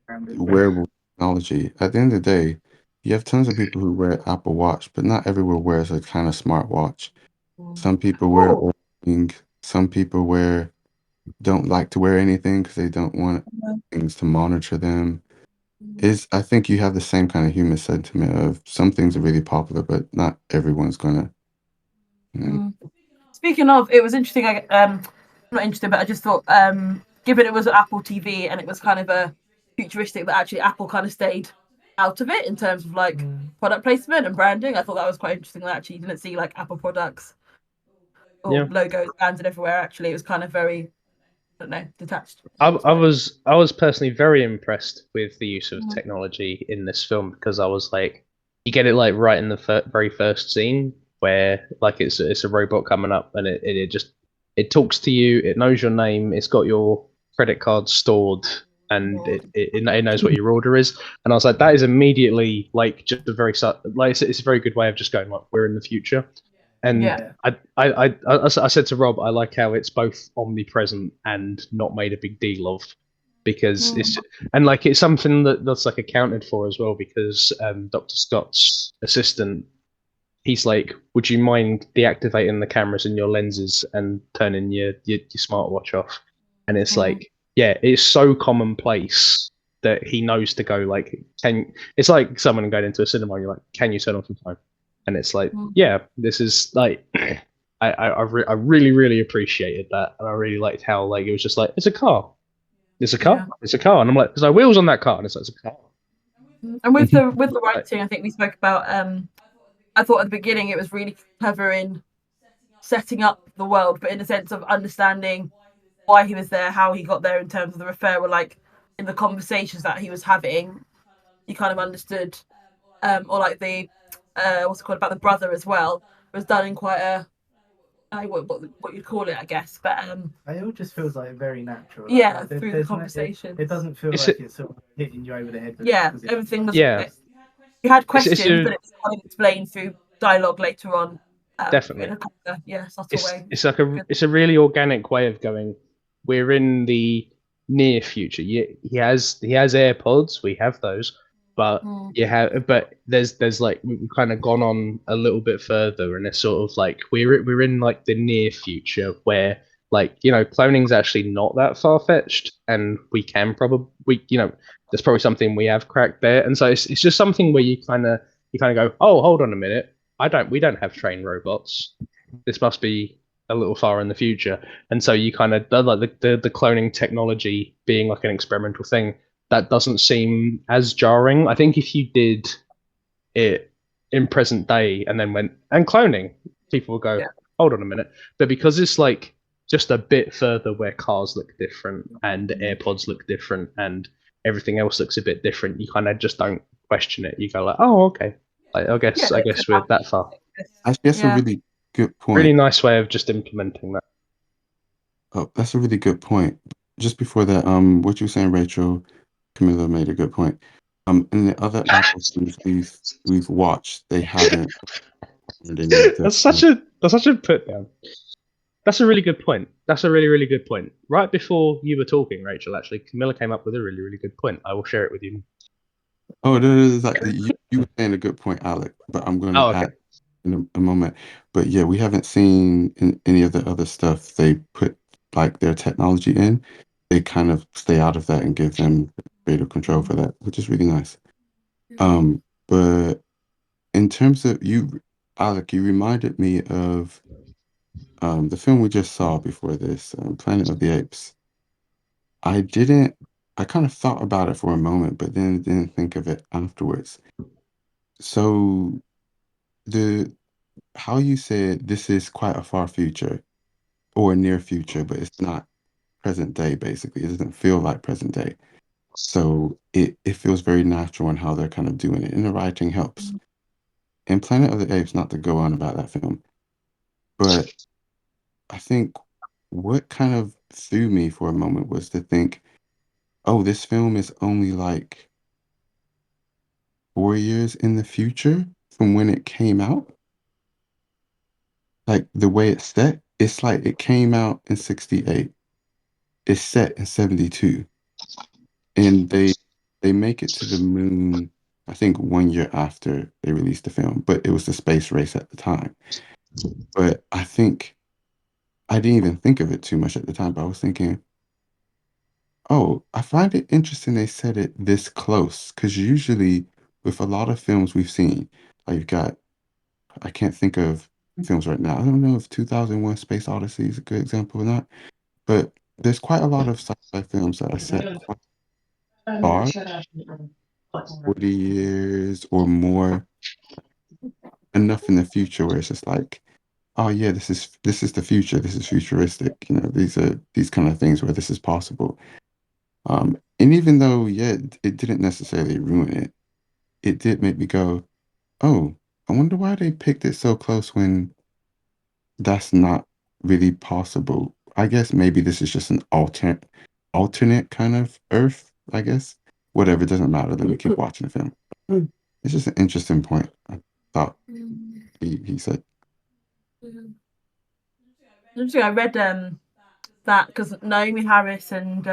wearable technology. At the end of the day, you have tons of people who wear Apple Watch, but not everyone wears a kind of smart watch. Some people wear Oura. Some people don't like to wear anything because they don't want things to monitor them. I think you have the same kind of human sentiment of some things are really popular, but not everyone's gonna. Speaking of, it was interesting. Not interesting, but I just thought, given it was Apple TV and it was kind of a futuristic, that actually Apple kind of stayed out of it in terms of like product placement and branding. I thought that was quite interesting. That actually you didn't see like Apple products or logos, branded everywhere. Actually, it was kind of very don't know, detached. I was personally very impressed with the use of technology in this film because I was like, you get it like right in the very first scene where like it's a robot coming up and it just it talks to you, it knows your name, it's got your credit card stored, and it knows what your order is. And I was like, that is immediately like just a very like it's a very good way of just going like we're in the future. And Yeah. I said to Rob, I like how it's both omnipresent and not made a big deal of, because it's and like it's something that's like accounted for as well because Dr. Scott's assistant, he's like, would you mind deactivating the cameras in your lenses and turning your smartwatch off? And it's like, yeah, it's so commonplace that he knows to go like, it's like someone going into a cinema and you're like, can you turn off your phone? And it's like, yeah, this is like, I really really appreciated that, and I really liked how like it was just like it's a car, it's a car, it's a car, and I'm like, there's no wheels on that car, and it's like it's a car. And with the writing, I think we spoke about. I thought at the beginning it was really clever in setting up the world, but in the sense of understanding why he was there, how he got there, in terms of the referral, like in the conversations that he was having, you kind of understood, or like the what's it called about the brother as well. It was done in quite a what you'd call it, I guess. But it all just feels like very natural. Yeah, like, through the conversation. It doesn't feel like it's sort of hitting you over the head. Everything was. Yeah. You had questions, but it's kind of explained through dialogue later on. Definitely. In a kind of, subtle way. It's like it's a really organic way of going. We're in the near future. He has AirPods. We have those, but but there's like we've kind of gone on a little bit further, and it's sort of like we're in like the near future where like cloning's actually not that far fetched, and we can probably there's probably something we have cracked there, and so it's just something where you kind of go, oh, hold on a minute, we don't have trained robots. This must be a little far in the future, and so you kind of like the cloning technology being like an experimental thing that doesn't seem as jarring. I think if you did it in present day and then went and cloning, people will go, hold on a minute. But because it's like just a bit further where cars look different and AirPods look different and everything else looks a bit different, you kind of just don't question it. You go like, oh, okay. I guess we're that far. Actually, that's a really good point. Really nice way of just implementing that. Oh, that's a really good point. Just before that, what you were saying, Rachel, Camilla made a good point. In the other episodes we've watched, they haven't. That's such a put down. That's a really good point. That's a really, really good point. Right before you were talking, Rachel, actually, Camilla came up with a really, really good point. I will share it with you. Oh, no, exactly. You were saying a good point, Alec, but I'm going to add in a moment. But yeah, we haven't seen in any of the other stuff they put like their technology in. They kind of stay out of that and give them greater control for that, which is really nice. But in terms of you, Alec, you reminded me of the film we just saw before this, Planet of the Apes. I kind of thought about it for a moment, but then didn't think of it afterwards. So how you said this is quite a far future or near future, but it's not present day, basically. It doesn't feel like present day. So it feels very natural in how they're kind of doing it. And the writing helps. In Planet of the Apes, not to go on about that film, but I think what kind of threw me for a moment was to think, oh, this film is only like 4 years in the future from when it came out. Like the way it's set, it's like it came out in 68. It's set in 72. And they make it to the moon, I think 1 year after they released the film, but it was the space race at the time. But I think I didn't even think of it too much at the time, but I was thinking, oh, I find it interesting they said it this close, because usually with a lot of films we've seen, like you've got, I can't think of films right now. I don't know if 2001 Space Odyssey is a good example or not, but there's quite a lot of sci-fi films that are set quite far, 40 years or more, enough in the future where it's just like, oh yeah, this is the future. This is futuristic. You know, these are these kind of things where this is possible. And even though, yeah, it didn't necessarily ruin it, it did make me go, oh, I wonder why they picked it so close when that's not really possible. I guess maybe this is just an alternate kind of Earth, I guess. Whatever, it doesn't matter. Let me keep watching the film. It's just an interesting point. I thought he said. Interesting. I read that because Naomi Harris and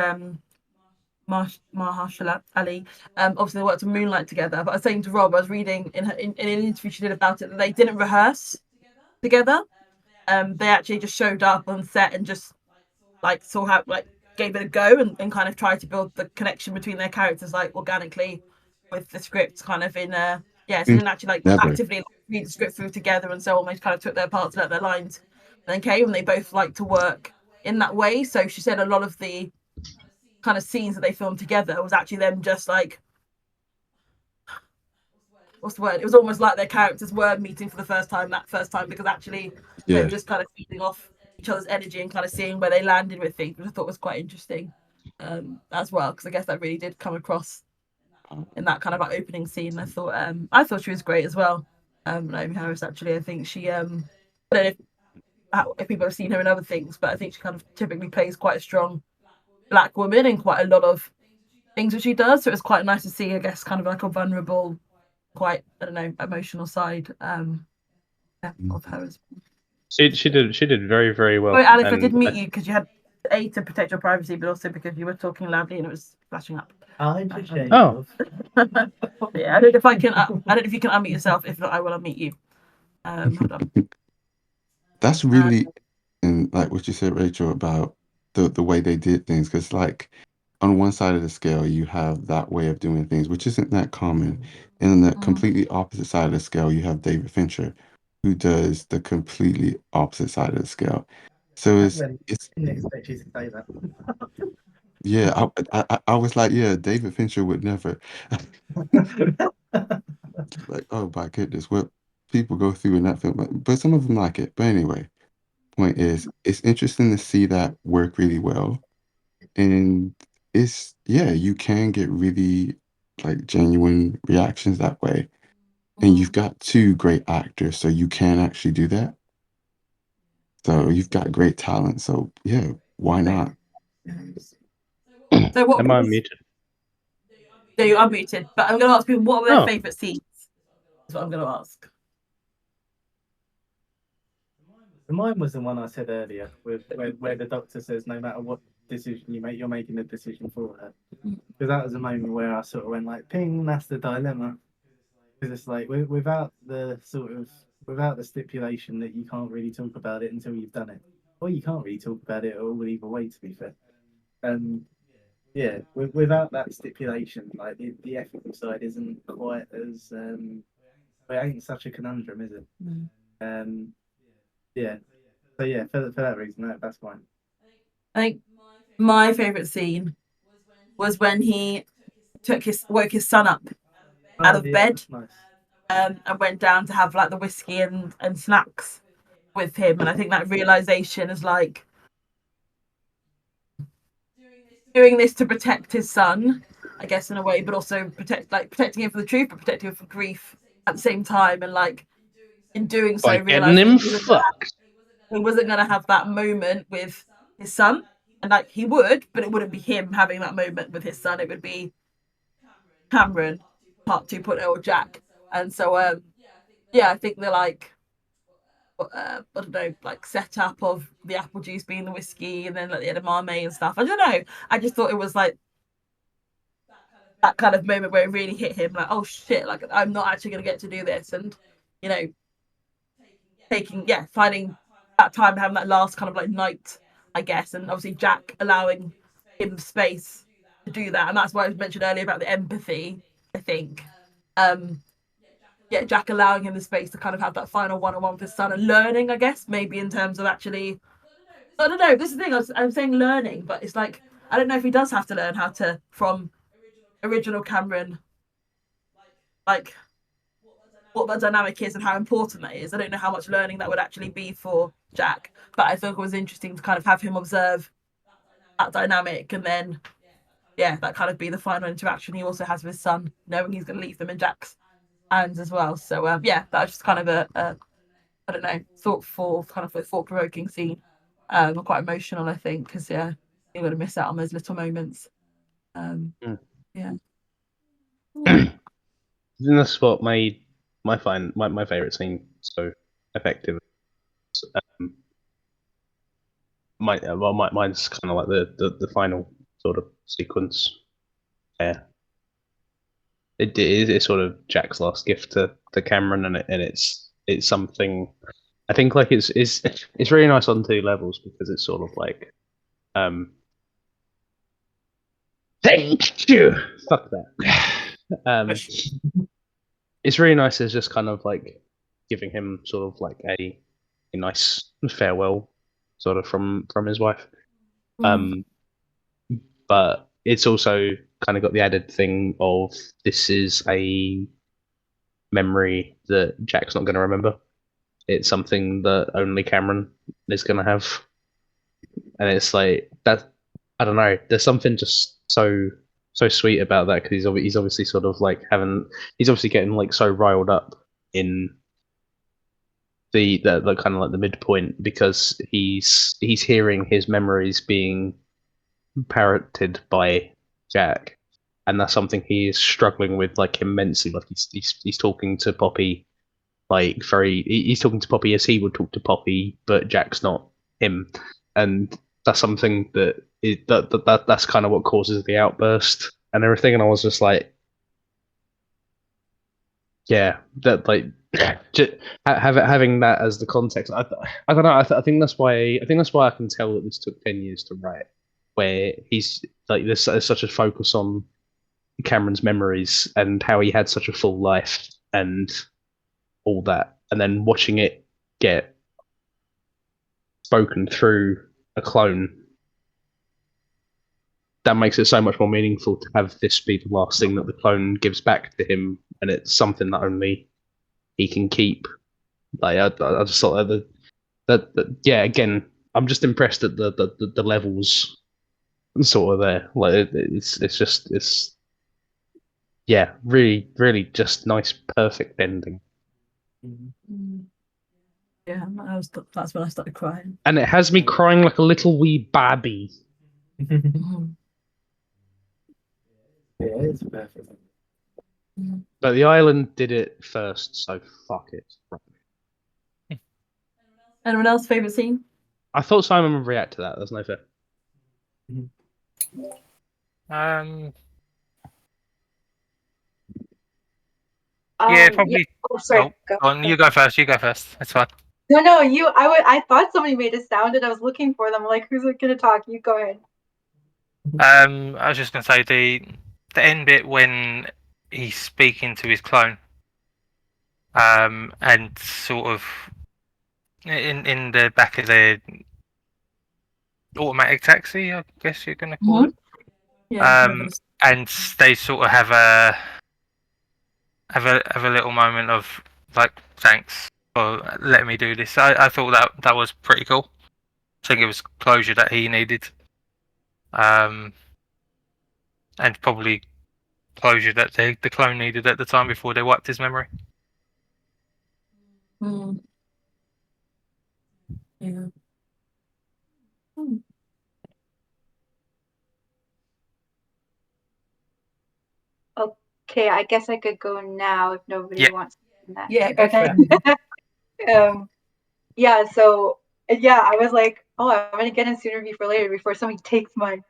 Mahershala Ali, obviously they worked on Moonlight together. But I was saying to Rob, I was reading in an interview she did about it that they didn't rehearse together. They actually just showed up on set and just like saw how like gave it a go and kind of tried to build the connection between their characters like organically with the script kind of in so they didn't actually like Never. actively like, read the script through together and so on. They kind of took their parts, let their lines, and then came and they both like to work in that way. So she said a lot of the kind of scenes that they filmed together was actually them just like what's the word? It was almost like their characters were meeting for the first time that first time because actually Yeah. them just kind of feeding off each other's energy and kind of seeing where they landed with things, which I thought was quite interesting as well because I guess that really did come across in that kind of like opening scene. I thought she was great as well. Naomi Harris actually, I think she I don't know if people have seen her in other things, but I think she kind of typically plays quite a strong black woman in quite a lot of things that she does. So it was quite nice to see, I guess, kind of like a vulnerable, quite I don't know, emotional side of her. She did very, very well. Oh, Alex, I and did mute you because you had to protect your privacy, but also because you were talking loudly and it was flashing up. I just share Oh. Yeah, I don't know if I can. I don't know if you can unmute yourself. If not, I will unmute you. Hold on. That's really and like what you said, Rachel, about the way they did things. Because like on one side of the scale, you have that way of doing things, which isn't that common. And on the completely opposite side of the scale, you have David Fincher, who does the completely opposite side of the scale. So I it's didn't expect you to say that. yeah, I was like, yeah, David Fincher would never. Like, oh my goodness, what people go through in that film. But some of them like it. But anyway, point is, it's interesting to see that work really well. And it's, yeah, you can get really like genuine reactions that way. And you've got two great actors, so you can actually do that. So you've got great talent. So yeah, why not? So what? Am I muted? No, you are muted. But I'm going to ask people what were their favourite scenes. That's what I'm going to ask. Mine was the one I said earlier, where the doctor says, no matter what decision you make, you're making a decision for her. Because that was a moment where I sort of went like, ping, that's the dilemma. Because it's like without the stipulation that you can't really talk about it until you've done it, or you can't really talk about it at all either way. To be fair, yeah, without that stipulation, like the ethical side isn't quite as it ain't such a conundrum, is it? Yeah. So yeah, for that reason, that's fine. I think my favourite scene was when he woke his son up out of bed and went down to have like the whiskey and snacks with him. And I think that realization is like doing this to protect his son, I guess, in a way, but also protecting him from the truth, but protecting him from grief at the same time. And like in doing so, realizing he wasn't gonna have that moment with his son. And like he would, but it wouldn't be him having that moment with his son. It would be Cameron, part 2.0, or Jack. And so yeah, I think they're like I don't know, like setup of the apple juice being the whiskey and then like the edamame and stuff. I don't know. I just thought it was like that kind of moment where it really hit him, like, oh shit, like I'm not actually gonna get to do this. And you know, finding that time, having that last kind of like night, I guess, and obviously Jack allowing him space to do that. And that's why I mentioned earlier about the empathy, I think. Jack allowing him the space to kind of have that final one-on-one with his son and learning, I guess, maybe in terms of actually, I don't know, this is the thing, I'm saying learning, but it's like, I don't know if he does have to learn how to, from original Cameron, like, what that dynamic is and how important that is. I don't know how much learning that would actually be for Jack, but I thought it was interesting to kind of have him observe that dynamic, and then that kind of be the final interaction he also has with his son, knowing he's going to leave them in Jack's hands as well. So that was just kind of a I don't know, thoughtful, kind of a thought-provoking scene. Quite emotional, I think, because you're going to miss out on those little moments. Yeah. I think that's what made my favorite scene so effective. Mine's kind of like the final sort of sequence. Yeah, it's sort of Jack's last gift to Cameron, and it's something. I think like it's really nice on two levels, because it's sort of like thank you. Fuck that. It's really nice as just kind of like giving him sort of like a nice farewell, sort of from his wife. But it's also kind of got the added thing of this is a memory that Jack's not going to remember. It's something that only Cameron is going to have, and it's like that. I don't know. There's something just so sweet about that, because he's obviously sort of like he's obviously getting like so riled up in the kind of like the midpoint, because he's hearing his memories being parroted by Jack, and that's something he is struggling with like immensely. Like he's talking to Poppy, like he's talking to Poppy as he would talk to Poppy, but Jack's not him, and that's something that's kind of what causes the outburst and everything. And I was just like, yeah, that like just having that as the context. I don't know. I think that's why I can tell that this took 10 years to write, where he's like there's such a focus on Cameron's memories and how he had such a full life and all that, and then watching it get spoken through a clone, that makes it so much more meaningful to have this be the last thing that the clone gives back to him, and it's something that only he can keep. Like I just thought that yeah, again, I'm just impressed at the levels sort of there. Like it's yeah, really just nice, perfect ending. Yeah, that's when I started crying. And it has me crying like a little wee babby. Yeah, it's perfect. But the island did it first, so fuck it. Anyone else favourite scene? I thought Simon would react to that. That's no fair. Yeah, probably. Oh, sorry. Go on. You go first. You go first. That's fine. No, you. I thought somebody made a sound, and I was looking for them. Like, who's gonna talk? You go ahead. I was just gonna say the end bit when he's speaking to his clone, and sort of in the back of the automatic taxi, I guess you're gonna call it. Yeah. And they sort of have a little moment of like, thanks for letting me do this. I thought that was pretty cool. I think it was closure that he needed, and probably closure that the clone needed at the time before they wiped his memory. Yeah. Okay, I guess I could go now if nobody wants to do that. Yeah, go okay. I was like, oh, I'm gonna get in sooner before later, before somebody takes my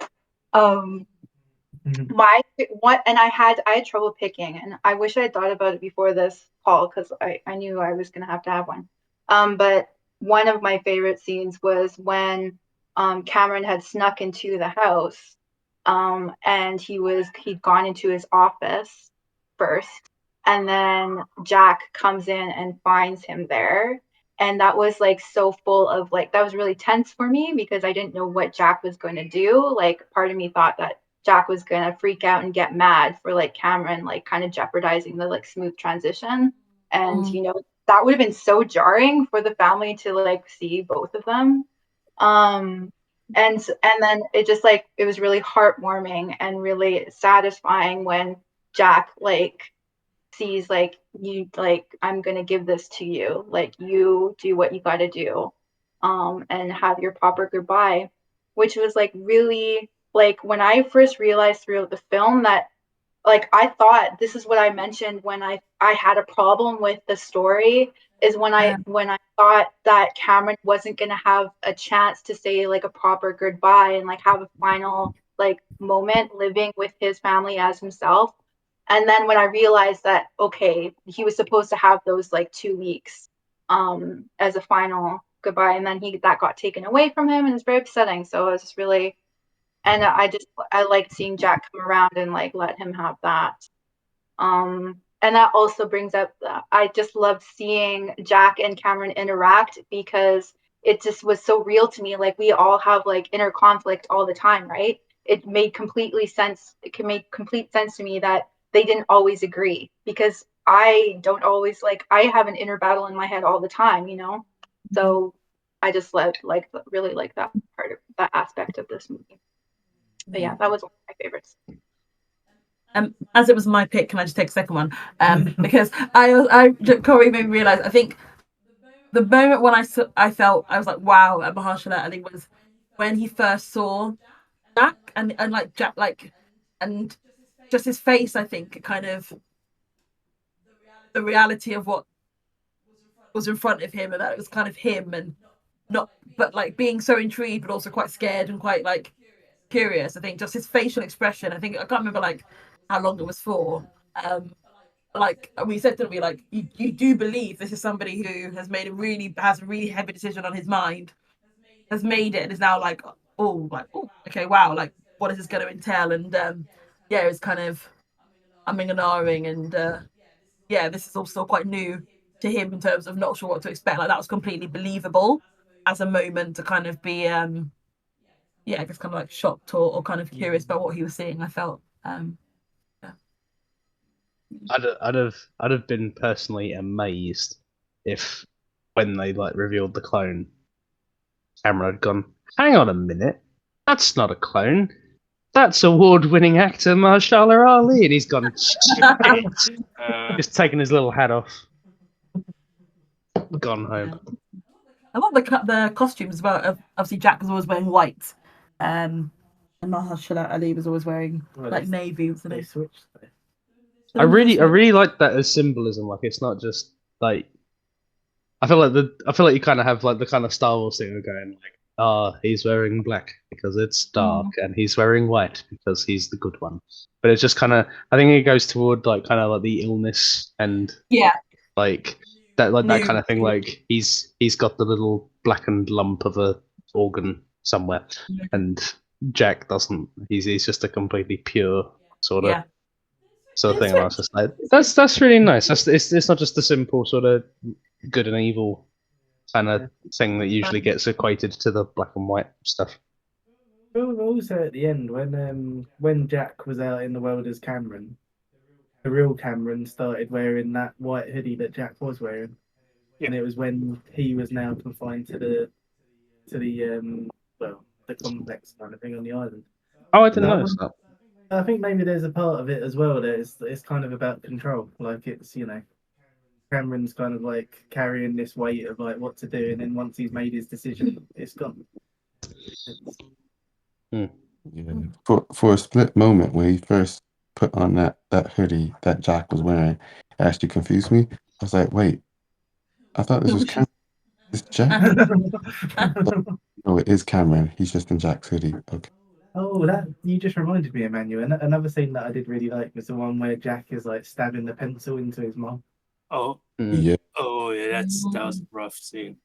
my what, and I had trouble picking, and I wish I had thought about it before this call, because I knew I was gonna have to have one. But one of my favorite scenes was when Cameron had snuck into the house, and he'd gone into his office first, and then Jack comes in and finds him there. And that was like so full of like, that was really tense for me, because I didn't know what Jack was going to do. Like, part of me thought that Jack was going to freak out and get mad for like Cameron, like kind of jeopardizing the like smooth transition. and you know that would have been so jarring for the family to like see both of them. And then it just like it was really heartwarming and really satisfying when Jack like sees like you like I'm gonna give this to you, like you do what you got to do, and have your proper goodbye, which was like really like when I first realized throughout the film that like I thought this is what I mentioned when I had a problem with the story is when I thought that Cameron wasn't gonna have a chance to say like a proper goodbye and like have a final like moment living with his family as himself. And then when I realized that okay, he was supposed to have those like 2 weeks as a final goodbye, and then that got taken away from him, and it's very upsetting. So it was just really, and I liked seeing Jack come around and like let him have that. And that also brings up I just loved seeing Jack and Cameron interact because it just was so real to me. Like we all have like inner conflict all the time, right? It made completely sense. It can make complete sense to me that they didn't always agree because I don't always like I have an inner battle in my head all the time, you know. So I just really like that part of that aspect of this movie. But yeah, that was one of my favorites. As it was my pick, can I just take a second one? Because Corey made me realize. I think the moment when I felt I was like, wow, at Mahershala Ali was when he first saw Jack and like Jack like and just his face. I think kind of the reality of what was in front of him, and that it was kind of him and not, but like being so intrigued, but also quite scared and quite like curious. I think just his facial expression. I think I can't remember like how long it was for. Like we said to me, like you do believe this is somebody who has has a really heavy decision on his mind, has made it, and is now like okay, wow, like what is this going to entail? And yeah, it's kind of umming and ahhing, and yeah, this is also quite new to him in terms of not sure what to expect. Like that was completely believable as a moment to kind of be yeah, I guess kind of like shocked or kind of curious about what he was seeing. I felt yeah. I'd have been personally amazed if when they like revealed the clone, Cameron had gone, hang on a minute, that's not a clone. That's award-winning actor Mahershala Ali, and he's gone, just taking his little hat off, gone home. I love the costumes as well. Obviously, Jack was always wearing white, and Mahershala Ali was always wearing like navy. They switched. I really like that as symbolism. Like it's not just like I feel like you kind of have like the kind of Star Wars thing of going like, he's wearing black because it's dark, and he's wearing white because he's the good one. But it's just kind of I think it goes toward like kind of like the illness and like that kind of thing. Like he's got the little blackened lump of a organ somewhere, and Jack doesn't. He's just a completely pure sort of thing. And I was just like, that's really nice. It's not just the simple sort of good and evil kind of thing that usually gets equated to the black and white stuff. Well, also at the end, when Jack was out in the world as Cameron, the real Cameron started wearing that white hoodie that Jack was wearing, and it was when he was now confined to the complex kind of thing on the island. Oh, I didn't notice that. I think maybe there's a part of it as well that it's kind of about control. Like it's Cameron's kind of like carrying this weight of like what to do, and then once he's made his decision, it's gone. Yeah. For a split moment when he first put on that hoodie that Jack was wearing, it actually confused me. I was like, wait, I thought this was Cameron. It's Jack? No, it is Cameron. He's just in Jack's hoodie. Okay. Oh, that you just reminded me, Emmanuel. Another scene that I did really like was the one where Jack is like stabbing the pencil into his mom. Oh, yeah. Oh, yeah, that was a rough scene.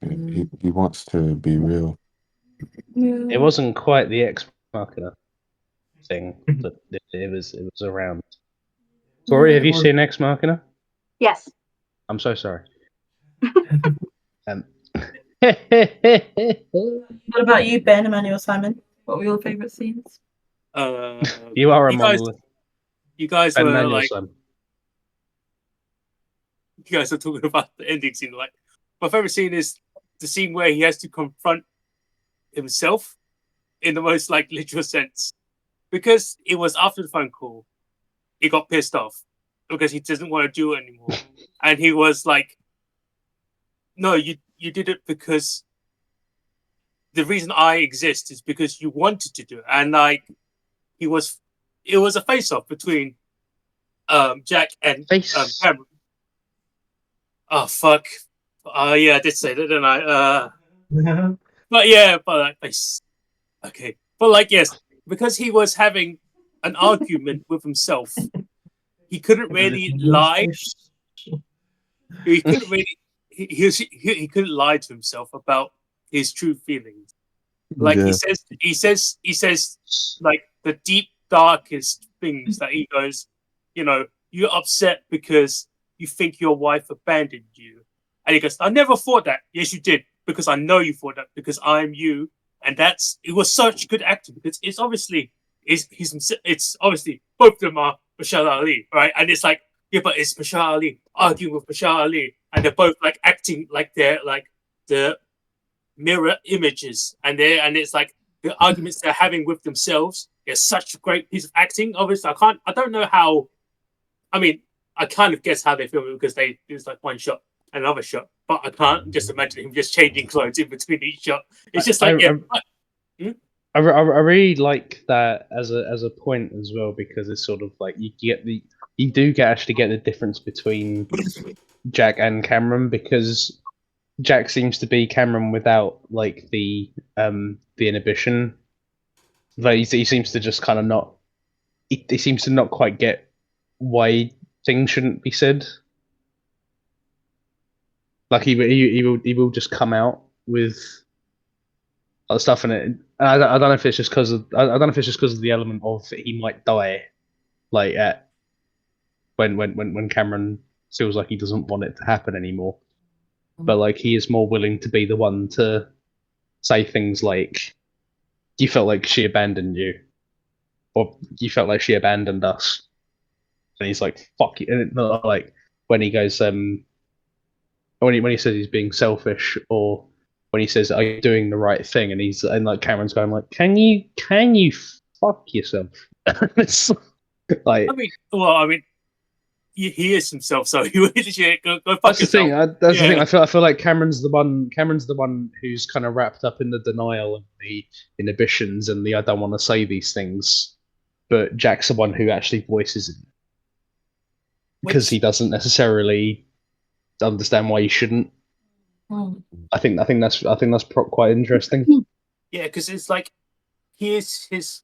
He wants to be real. It wasn't quite the Ex Machina thing, but it was around. Corey, have you seen Ex Machina? Yes. I'm so sorry. What about you, Ben, Emmanuel, Simon? What were your favourite scenes? You are a monolith. You guys Ben, were Emmanuel, like, Simon. you guys are talking about the ending scene. Like, my favorite scene is the scene where he has to confront himself in the most like literal sense, because it was after the phone call. He got pissed off because he doesn't want to do it anymore, and he was like, "No, you did it because the reason I exist is because you wanted to do it." And like, it was a face-off between Jack and Cameron. Oh fuck! Yeah, I did say that, didn't I? But yeah, but like, face. Okay, but like, yes, because he was having an argument with himself, he couldn't really lie. He couldn't really. He couldn't lie to himself about his true feelings. Like Yeah. he says, like the deep, darkest things that he goes, you're upset because you think your wife abandoned you. And he goes, I never thought that. Yes, you did, because I know you thought that, because I'm you. And it was such good acting, because it's obviously, it's obviously both of them are Bashar Ali, right? And it's like, yeah, but it's Bashar Ali arguing with Bashar Ali, and they're both like acting like they're like the mirror images, and it's like the arguments they're having with themselves. It's such a great piece of acting. Obviously, I don't know how. I mean, I kind of guess how they film it, because it's like one shot, another shot, but I can't just imagine him just changing clothes in between each shot. It's just like I really like that as a point as well, because it's sort of like you do actually get the difference between Jack and Cameron, because Jack seems to be Cameron without like the inhibition. Like he seems to just kind of not. He seems to not quite get why things shouldn't be said. Like he will just come out with other stuff in it. And I don't know if it's just because of the element of he might die, like when Cameron feels like he doesn't want it to happen anymore. But like he is more willing to be the one to say things like, "You felt like she abandoned you," or "You felt like she abandoned us." And he's like, "Fuck you!" And like when he goes, when he says he's being selfish, or when he says, "Are you doing the right thing?" and like Cameron's going like, "Can you fuck yourself?" It's like, I mean, he is himself, so he would go fuck that's the yourself. thing. That's the thing. I feel like Cameron's the one who's kind of wrapped up in the denial and the inhibitions and the I don't want to say these things, but Jack's the one who actually voices it, because he doesn't necessarily understand why he shouldn't. I think that's quite interesting. Yeah, because it's like he is his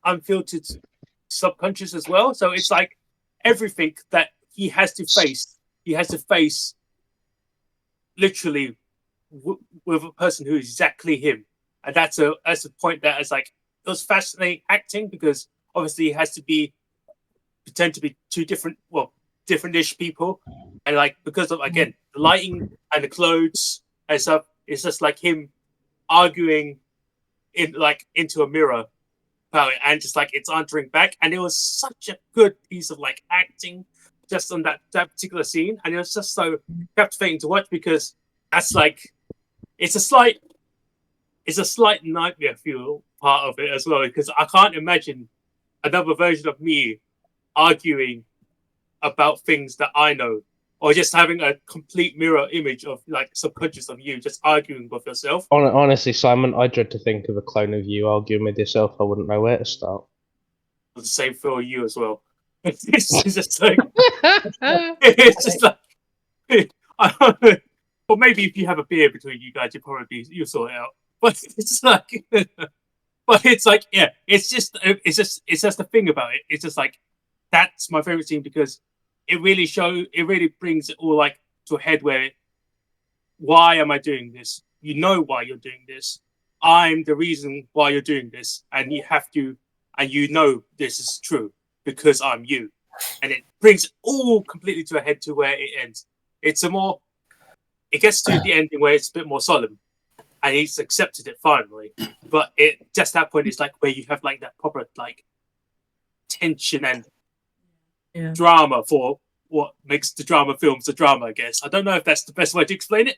unfiltered subconscious as well. So it's like everything that he has to face literally with a person who is exactly him. And that's a point that is like, it was fascinating acting, because obviously he has to pretend to be two different-ish people, and like because of, again, the lighting and the clothes and stuff, it's just like him arguing into a mirror about it, and just like it's answering back. And it was such a good piece of like acting just on that particular scene, and it was just so captivating to watch, because that's like it's a slight nightmare fuel part of it as well, because I can't imagine another version of me arguing about things that I know, or just having a complete mirror image of like subconscious of you just arguing with yourself. Honestly, Simon, I dread to think of a clone of you arguing with yourself. I wouldn't know where to start. The same for you as well. It's just like it's just like or maybe if you have a beer between you guys, you'll sort it out. But it's like, yeah, it's just the thing about it. It's just like, that's my favorite scene, because it really brings it all like to a head where, why am I doing this? You know why you're doing this. I'm the reason why you're doing this, and you have to, and you know this is true because I'm you. And it brings it all completely to a head to where it ends. It gets to the ending where it's a bit more solemn, and he's accepted it finally. But just that point is like where you have like that proper like tension and drama for what makes the drama films a drama. I guess I don't know if that's the best way to explain it.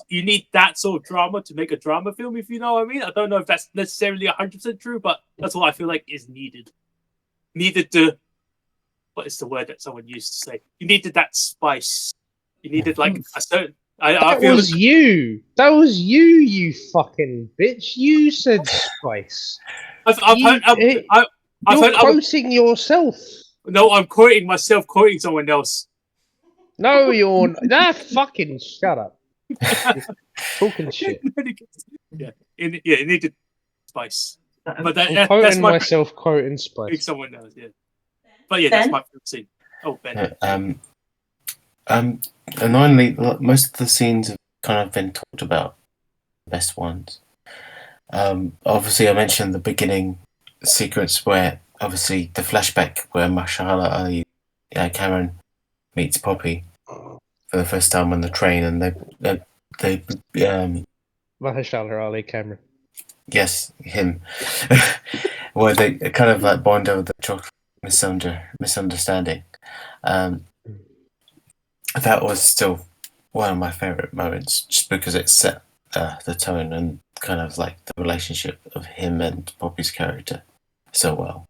You need that sort of drama to make a drama film, if you know what I mean. I don't know if that's necessarily 100% true, but that's what I feel like is needed. Needed to, what is the word that someone used to say? You needed that spice. You needed like a certain. I feel was you. That was you, you fucking bitch. You said spice. You're quoting yourself. No, I'm quoting myself, quoting someone else. No, you're not. Nah, fucking shut up. Talking shit. Yeah, it needed spice. But I'm quoting myself, quoting spice. Someone else, yeah. But yeah, that's my favorite scene. Oh, Ben. Annoyingly, most of the scenes have kind of been talked about. The best ones. Obviously, I mentioned the beginning sequence where, obviously, the flashback where Mahershala Ali, Cameron meets Poppy for the first time on the train, and they Mahershala Ali Cameron. Yes, him. Where they kind of like bond over the chocolate misunderstanding. That was still one of my favorite moments, just because it set the tone and kind of like the relationship of him and Poppy's character so well.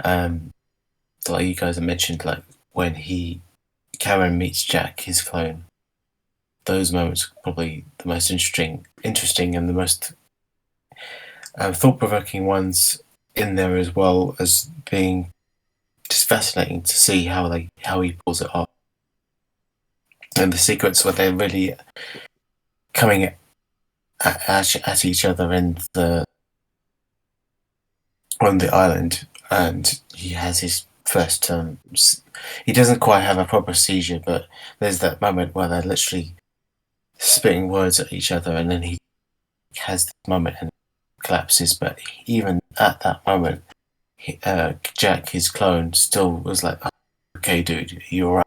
So like you guys have mentioned, like when Cameron meets Jack, his clone. Those moments are probably the most interesting and the most thought-provoking ones in there, as well as being just fascinating to see how he pulls it off. And the sequence where they're really coming at each other on the island, and he has his first he doesn't quite have a proper seizure, but there's that moment where they're literally spitting words at each other, and then he has this moment and collapses. But even at that moment, Jack, his clone, still was like, oh, okay, dude, you're right.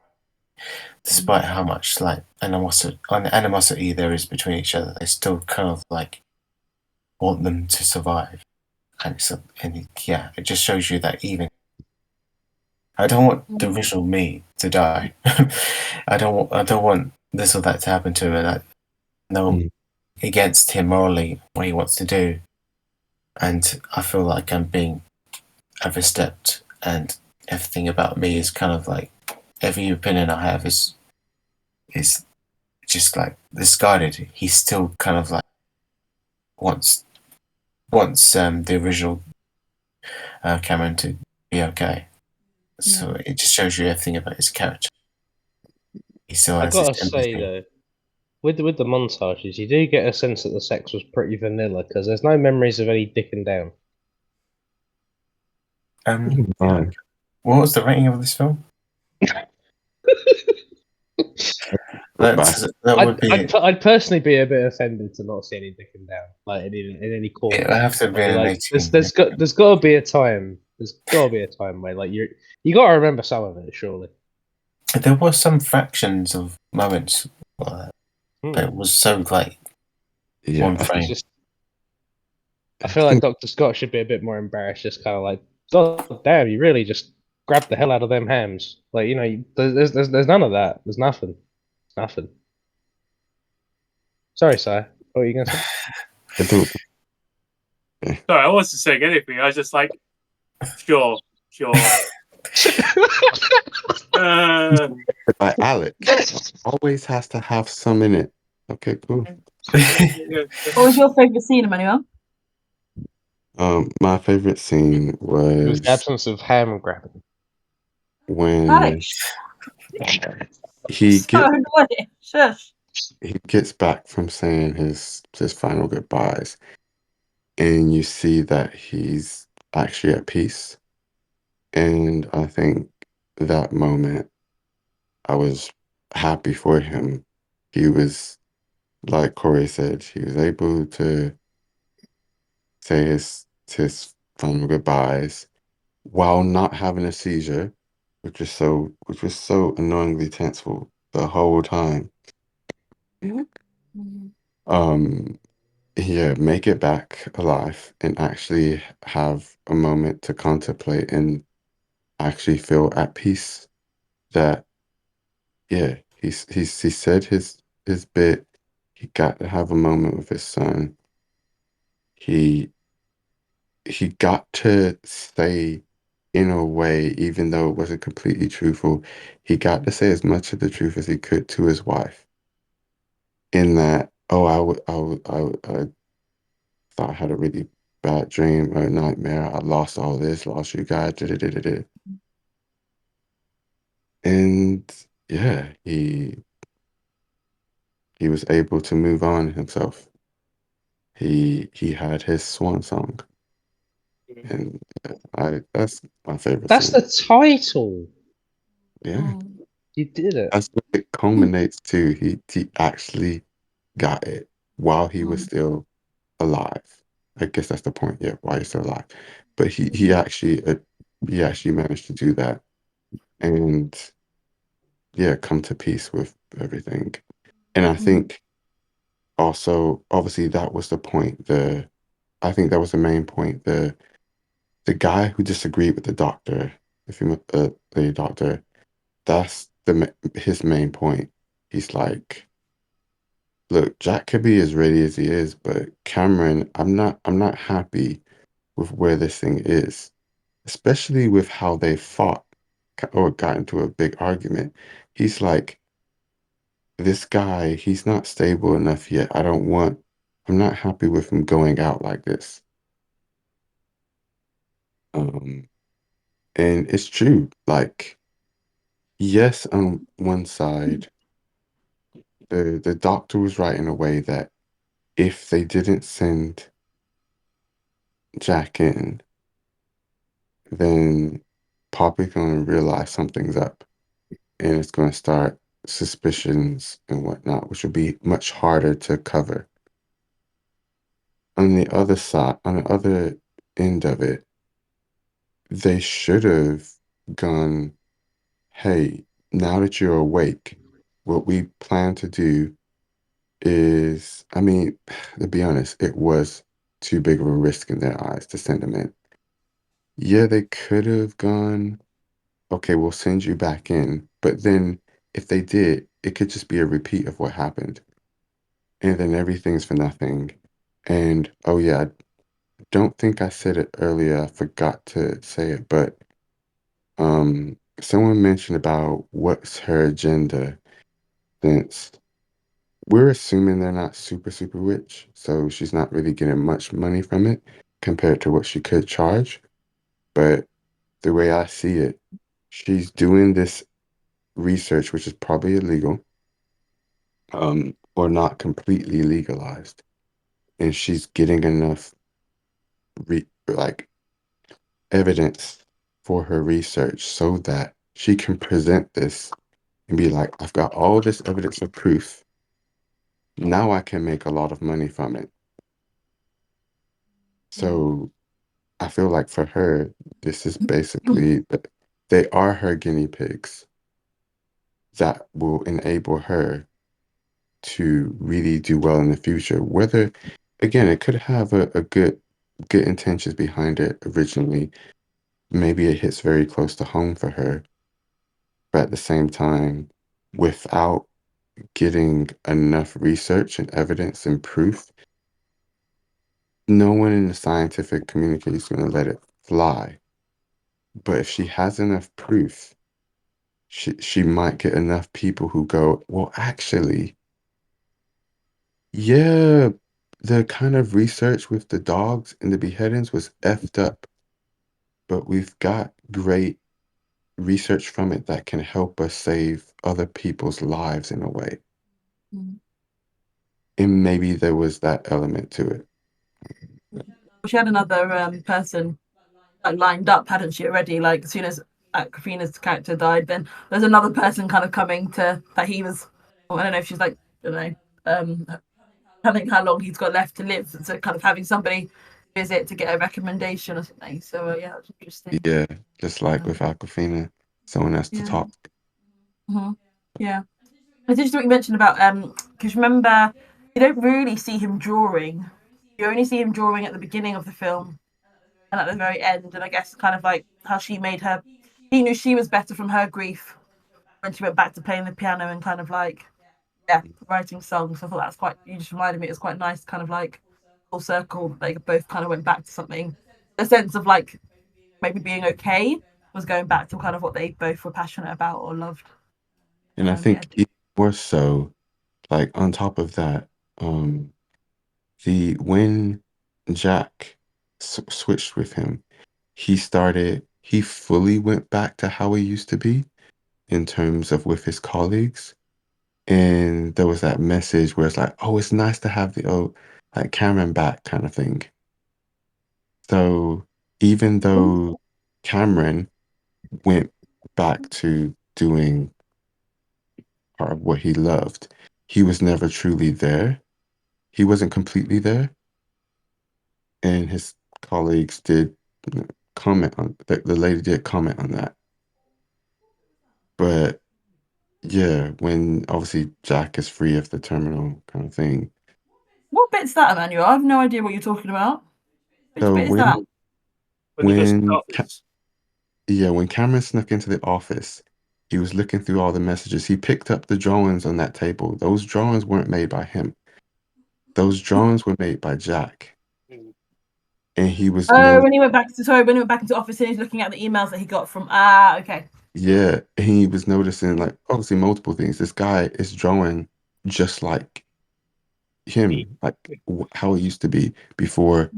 Despite how much like animosity there is between each other, they still kind of like want them to survive. And it just shows you that even I don't want the original me to die. I don't want this or that to happen to him. And I know against him morally what he wants to do, and I feel like I'm being overstepped, and everything about me is kind of like every opinion I have is just like discarded. He's still kind of like wants the original Cameron to be okay. So it just shows you everything about his character. He still has. I gotta say though, with the montages, you do get a sense that the sex was pretty vanilla because there's no memories of any dicking down. What was the rating of this film? I'd personally be a bit offended to not see any dicking down, like in any corner. Yeah, I have to be like, there's got to be a time. There's got to be a time where like you got to remember some of it, surely. There were some fractions of moments, but it was so like one frame. I feel like Dr. Scott should be a bit more embarrassed, just kind of like, God damn, you really just grabbed the hell out of them hams. Like, you know, there's none of that. There's nothing. Nothing. Sorry, Si. What were you going to say? Sorry, I wasn't saying anything. I was just like, sure. Like Alex always has to have some in it. Okay, cool. What was your favourite scene, Emmanuel? My favorite scene was the absence of ham grabbing. When Alex. he Shush. He gets back from saying his final goodbyes, and you see that he's actually at peace. And I think that moment, I was happy for him. He was, like Corey said, he was able to say his final goodbyes while not having a seizure, which was so annoyingly tense for the whole time. Yeah, make it back alive and actually have a moment to contemplate and actually feel at peace. that he said his bit. He got to have a moment with his son. He got to say in a way, even though it wasn't completely truthful, he got to say as much of the truth as he could to his wife. In that, oh, I thought I had a really bad dream or a nightmare. I lost all this, lost you guys. Da, da, da, da, da. And yeah, he was able to move on himself. He had his swan song, and that's my favorite That's scene. the title. Yeah, You did it. that's what it culminates to. He actually got it while he was still alive. I guess that's the point. Yeah, while he's still alive. But he actually managed to do that, and yeah, come to peace with everything. And I think also, obviously, that was the point. I think that was the main point. The guy who disagreed with the doctor, the doctor, that's his main point. He's like, look, Jack could be as ready as he is, but Cameron, I'm not happy with where this thing is, especially with how they fought or got into a big argument. He's like, this guy, he's not stable enough yet. I'm not happy with him going out like this. Um, and it's true. Like, yes, on one side, the doctor was right in a way that if they didn't send Jack in, then Poppy's gonna realize something's up, and it's gonna start suspicions and whatnot, which would be much harder to cover. On the other side, on the other end of it, they should have gone, hey, now that you're awake, what we plan to do is, I mean, to be honest, it was too big of a risk in their eyes to send him in. Yeah, they could have gone, okay, we'll send you back in. But then if they did, it could just be a repeat of what happened. And then everything's for nothing. And oh, yeah, I don't think I said it earlier. I forgot to say it, but someone mentioned about what's her agenda since we're assuming they're not super, super rich. So she's not really getting much money from it compared to what she could charge. But the way I see it, she's doing this research, which is probably illegal, or not completely legalized, and she's getting enough like evidence for her research so that she can present this and be like, I've got all this evidence of proof. Now I can make a lot of money from it. So I feel like for her, this is basically they are her guinea pigs that will enable her to really do well in the future. Whether, again, it could have a good intentions behind it originally. Maybe it hits very close to home for her, but at the same time, without getting enough research and evidence and proof, no one in the scientific community is going to let it fly. But if she has enough proof, she might get enough people who go, well, actually, yeah, the kind of research with the dogs and the beheadings was effed up, but we've got great research from it that can help us save other people's lives in a way. And maybe there was that element to it. She had another person like lined up, hadn't she already? Like as soon as Aquafina's character died, then there's another person kind of coming to that he was. Well, I don't know if she's like, I don't know, I think how long he's got left to live. So kind of having somebody visit to get a recommendation or something. So yeah, that's interesting. Yeah, just like with Aquafina, someone has to talk. Yeah, it's interesting what you mentioned about because remember you don't really see him drawing. You only see him drawing at the beginning of the film and at the very end. And I guess kind of like how she made her. He knew she was better from her grief when she went back to playing the piano and kind of like writing songs. I thought that's quite. You just reminded me. It's quite nice, kind of like full circle. They both kind of went back to something. A sense of like maybe being okay was going back to kind of what they both were passionate about or loved. And I think even more so, like on top of that, when Jack switched with him, he fully went back to how he used to be in terms of with his colleagues. And there was that message where it's like, oh, it's nice to have like Cameron back kind of thing. So even though Cameron went back to doing part of what he loved, he was never truly there. He wasn't completely there. And his colleagues did comment on the lady did comment on that. But yeah, when obviously Jack is free of the terminal kind of thing. What bit's that, Emmanuel? I have no idea what you're talking about. Which So bit is that? When Cameron snuck into the office, he was looking through all the messages. He picked up the drawings on that table. Those drawings weren't made by him. Those drawings were made by Jack. And he was when he went back into the office and he's looking at the emails that he got from okay. Yeah, and he was noticing like obviously multiple things. This guy is drawing just like him, like how he used to be before,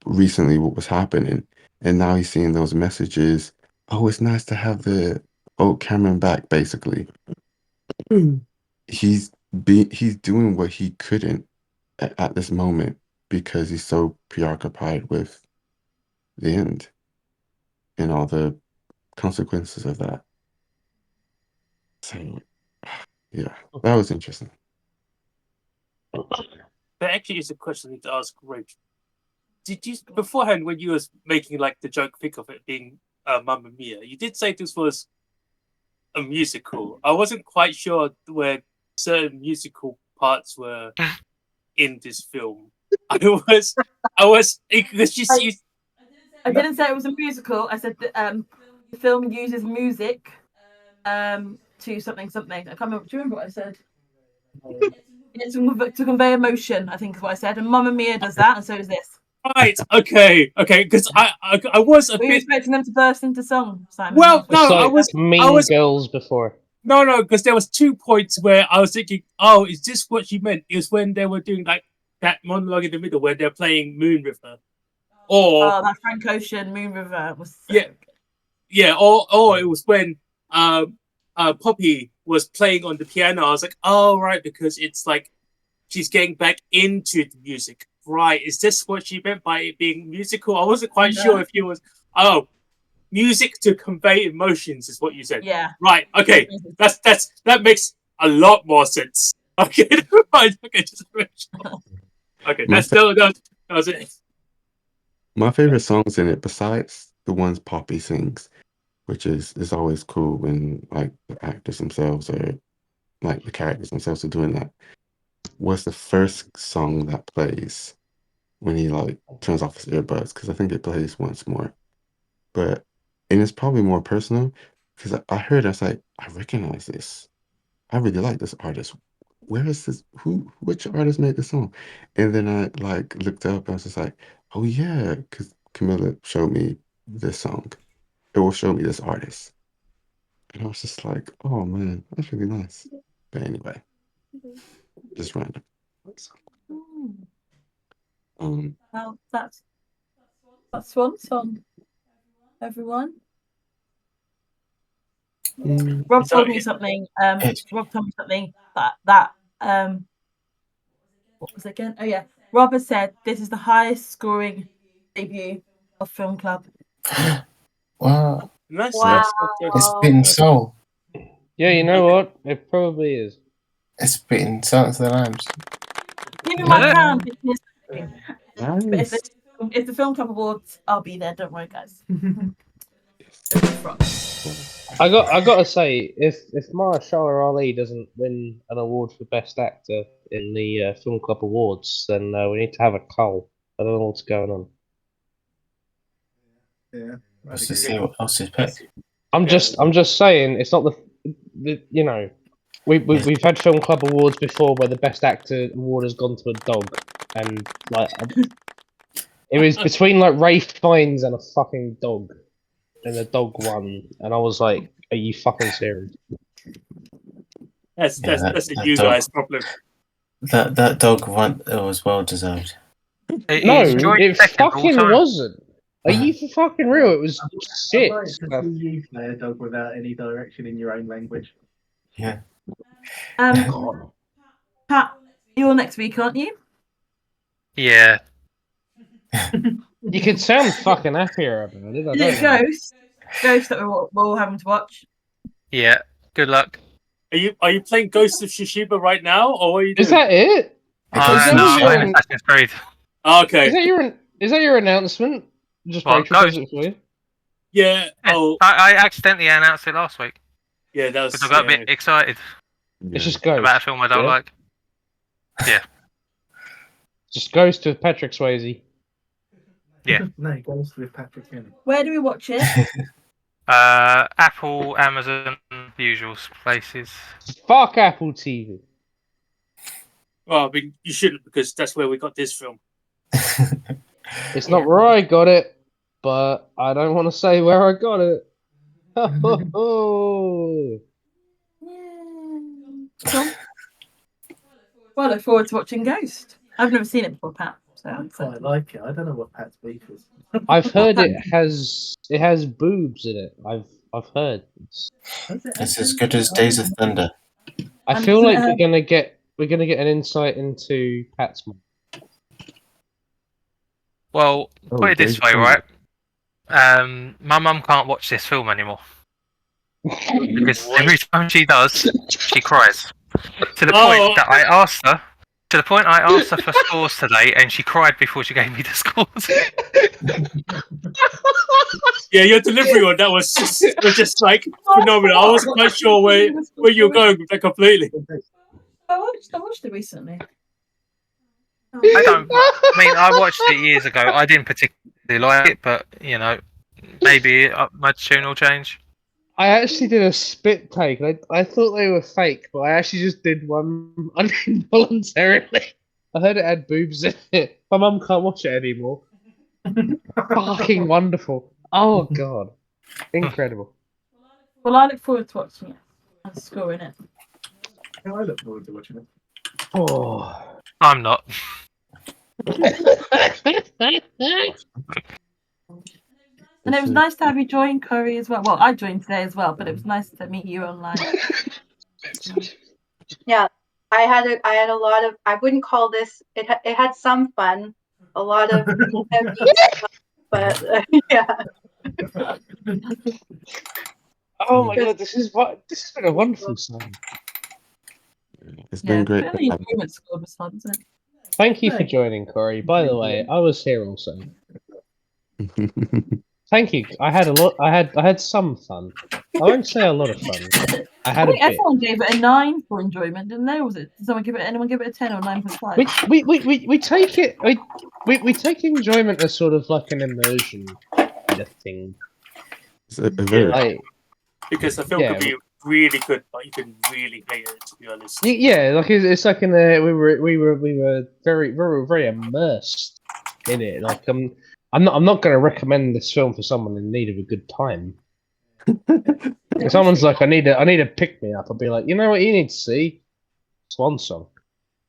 recently what was happening. And now he's seeing those messages. Oh, it's nice to have the old Cameron back, basically. He's doing what he couldn't at this moment because he's so preoccupied with the end and all the consequences of that. So, yeah, that was interesting. That actually is a question I need to ask Rach. Did you beforehand when you was making like the joke think of it being Mamma Mia? You did say this was a musical. I wasn't quite sure where certain musical parts were in this film. I was because you. I didn't say it was a musical. I said that the film uses music to something. I can't remember. Do you remember what I said? To convey emotion, I think is what I said. And Mamma Mia does that, and so does this. Right. Okay. Because I was a Were you expecting them to burst into song, Simon? Well, no, like I was Girls before. No, because there was 2 points where I was thinking, oh, is this what she meant? It was when they were doing like that monologue in the middle where they're playing Moon River, or that Frank Ocean Moon River was or it was when Poppy was playing on the piano. I was like, oh right, because it's like she's getting back into the music. Right, is this what she meant by it being musical? I wasn't quite sure if it was music to convey emotions is what you said. Yeah. Right. Okay. That makes a lot more sense. Okay. Right. Okay. Just make sure. Okay. That was it. My favorite songs in it, besides the ones Poppy sings, which is always cool when like the actors themselves or like the characters themselves are doing that, was the first song that plays when he like turns off his earbuds, because I think it plays once more. And it's probably more personal because I heard, I was like, I recognize this. I really like this artist. Where is this? Which artist made this song? And then I like looked up and I was just like, oh yeah, because Camilla showed me this song. It will show me this artist. And I was just like, oh man, that's really nice. But anyway, just random. Well, that's Swan Song, everyone. Rob told me something. Rob told me something that what was it again? Oh yeah, Rob has said this is the highest scoring debut of Film Club. Wow. Wow. It's beaten Soul. Yeah, you know what? It probably is. It's beaten Silence of the Lambs. Give me my crown. Nice. If the Film Club Awards, I'll be there. Don't worry, guys. I gotta say, if Mahershala Ali doesn't win an award for Best Actor in the Film Club Awards, then we need to have a cull. I don't know what's going on. Yeah. Let's just see what else is picked. I'm just saying, it's not the you know, we've had film club awards before where the best actor award has gone to a dog, and like it was between like Rafe Fiennes and a fucking dog, and the dog won, and I was like, "Are you fucking serious?" That's that you dog, guys' problem. that dog was well deserved. No, He's joined it second all fucking time. wasn't. Are you for fucking real? It was I'd shit. like to see you play a dog without any direction in your own language. Yeah. God. Pat, you're next week, aren't you? Yeah. You could sound fucking happier about it. I Is don't it know. Ghost? Ghost that we're all having to watch. Yeah. Good luck. Are you playing Ghost of Tsushima right now, or what are you doing? Is that it? No, I'm Assassin's Creed. Okay. Is that your announcement? Just What, Rachel does it for you. Yeah. Oh, I accidentally announced it last week yeah. That was. because I got a bit excited It's just Ghost. about a film I don't yeah? like. Yeah. Just Ghost with Patrick Swayze. Yeah. No, Ghost with Patrick Henry. Where do we watch it? Apple, Amazon, usual places. Fuck Apple TV. Well, I mean, you shouldn't, because that's where we got this film. It's not where I got it, but I don't want to say where I got it. Oh. Cool. Well, I look forward to watching Ghost. I've never seen it before, Pat. So I quite like it. I don't know what Pat's beef is. I've heard it has boobs in it. I've heard. It's as good as Days of Thunder. I feel like we're gonna get an insight into Pat's mom. Well, put it this way, right? My mum can't watch this film anymore because every time she does, she cries. To the point that I asked her. To the point I asked her for scores today, and she cried before she gave me the scores. Yeah, your delivery on that was just like phenomenal. I wasn't quite sure where you were going with that completely. I watched it recently. I watched it years ago. I didn't particularly like it, but you know, maybe my tune will change. I actually did a spit take. I thought they were fake, but I actually just did one involuntarily. I heard it had boobs in it. My mum can't watch it anymore. Fucking wonderful. Oh god. Incredible. Well, I look forward to watching it and scoring it. I look forward to watching it. Oh. I'm not. And it was nice to have you join, Corey, as well. Well, I joined today as well, but it was nice to meet you online. Yeah, I had a lot of. I wouldn't call this. It had some fun, a lot of heavy stuff, but yeah. Oh my god, this has been a wonderful song. It's been great. The improvement score was fun, isn't it? Thank you for joining, Corey. By the way, I was here also. Thank you. I had a lot. I had some fun. I won't say a lot of fun. I had a bit. Everyone gave it a 9 for enjoyment, didn't they? Or was it? Did anyone give it a 10 or 9.5? We take it. We take enjoyment as sort of like an immersion kind of thing. It's a very because the film could be really good, but you can really hate it, to be honest. Yeah, like it's like in a, we were very immersed in it. Like I'm not going to recommend this film for someone in need of a good time. If someone's like, I need a pick me up, I'll be like, you know what you need to see? Swan Song.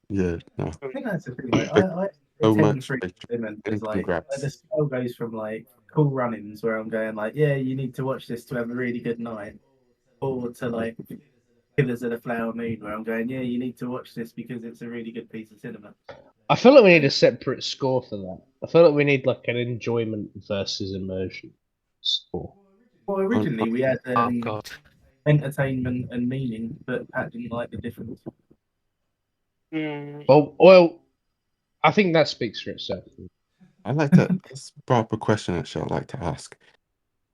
Yeah, no. I think that's the thing. Like, I so tend much. to treat women as like Congrats. the scale goes from like cool run-ins where I'm going like, yeah, you need to watch this to have a really good night, or to like Killers of the Flower Moon where I'm going, yeah, you need to watch this because it's a really good piece of cinema. I feel like we need a separate score for that. I feel like we need like an enjoyment versus immersion score. Well, originally we had God. entertainment and meaning, but Pat didn't like the difference. Well, I think that speaks for itself. I like to. This proper question actually I'd like to ask.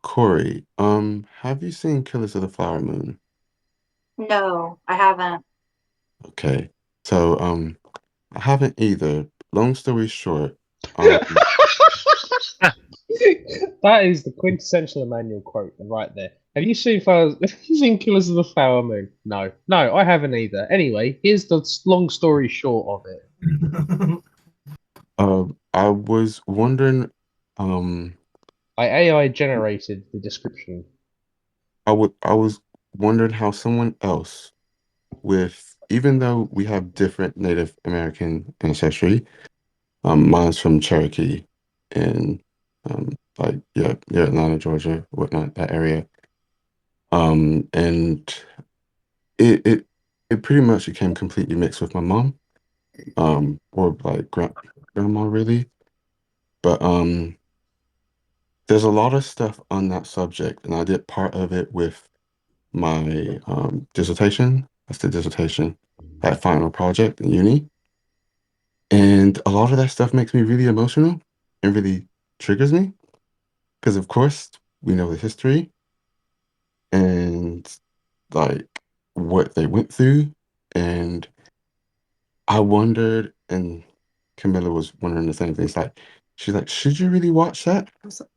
Corey, have you seen Killers of the Flower Moon? No, I haven't. Okay, so I haven't either. Long story short, that is the quintessential Emmanuel quote right there. Have you seen Have you seen Killers of the Flower Moon? No, I haven't either. Anyway, here's the long story short of it. I was wondering, um, I AI generated the description. I was wondering how someone else with, even though we have different Native American ancestry, mine's from Cherokee and like yeah, Atlanta, Georgia, whatnot, that area. And it it it pretty much became completely mixed with my mom, or like grandma really. But there's a lot of stuff on that subject, and I did part of it with my dissertation. That's the dissertation, that final project in uni. And a lot of that stuff makes me really emotional and really triggers me because, of course, we know the history and like what they went through. And I wondered, and Camilla was wondering the same thing. It's like, she's like, should you really watch that? Was that,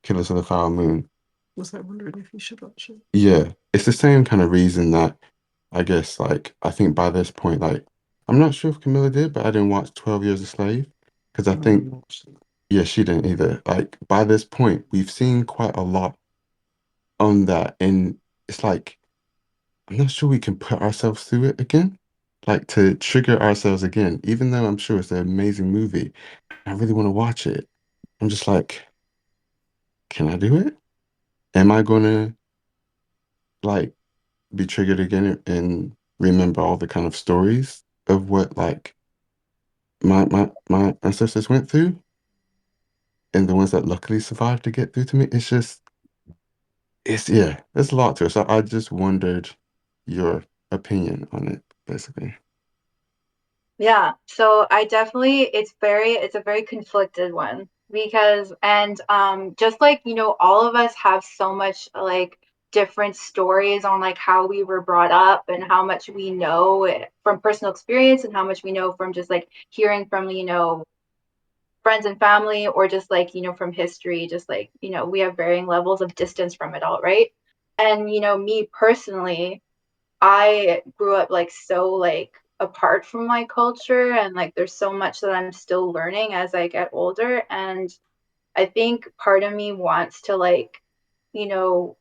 Killers of the Flower Moon. was I wondering if you should watch it? Yeah, it's the same kind of reason that I guess, like, I think by this point, like, I'm not sure if Camilla did, but I didn't watch 12 Years a Slave because I think, yeah, she didn't either. Like, by this point, we've seen quite a lot on that, and it's like, I'm not sure we can put ourselves through it again, like, to trigger ourselves again, even though I'm sure it's an amazing movie. I really want to watch it. I'm just like, can I do it? Am I gonna, like, be triggered again and remember all the kind of stories of what, like, my ancestors went through and the ones that luckily survived to get through to me? It's just yeah, there's a lot to it. So I just wondered your opinion on it, basically. Yeah, so I definitely it's a very conflicted one because and just like all of us have so much like different stories on like how we were brought up and how much we know from personal experience and how much we know from just like hearing from friends and family or just like from history, just like we have varying levels of distance from it all, right? And me personally, I grew up like so like apart from my culture and like there's so much that I'm still learning as I get older, and I think part of me wants to like you know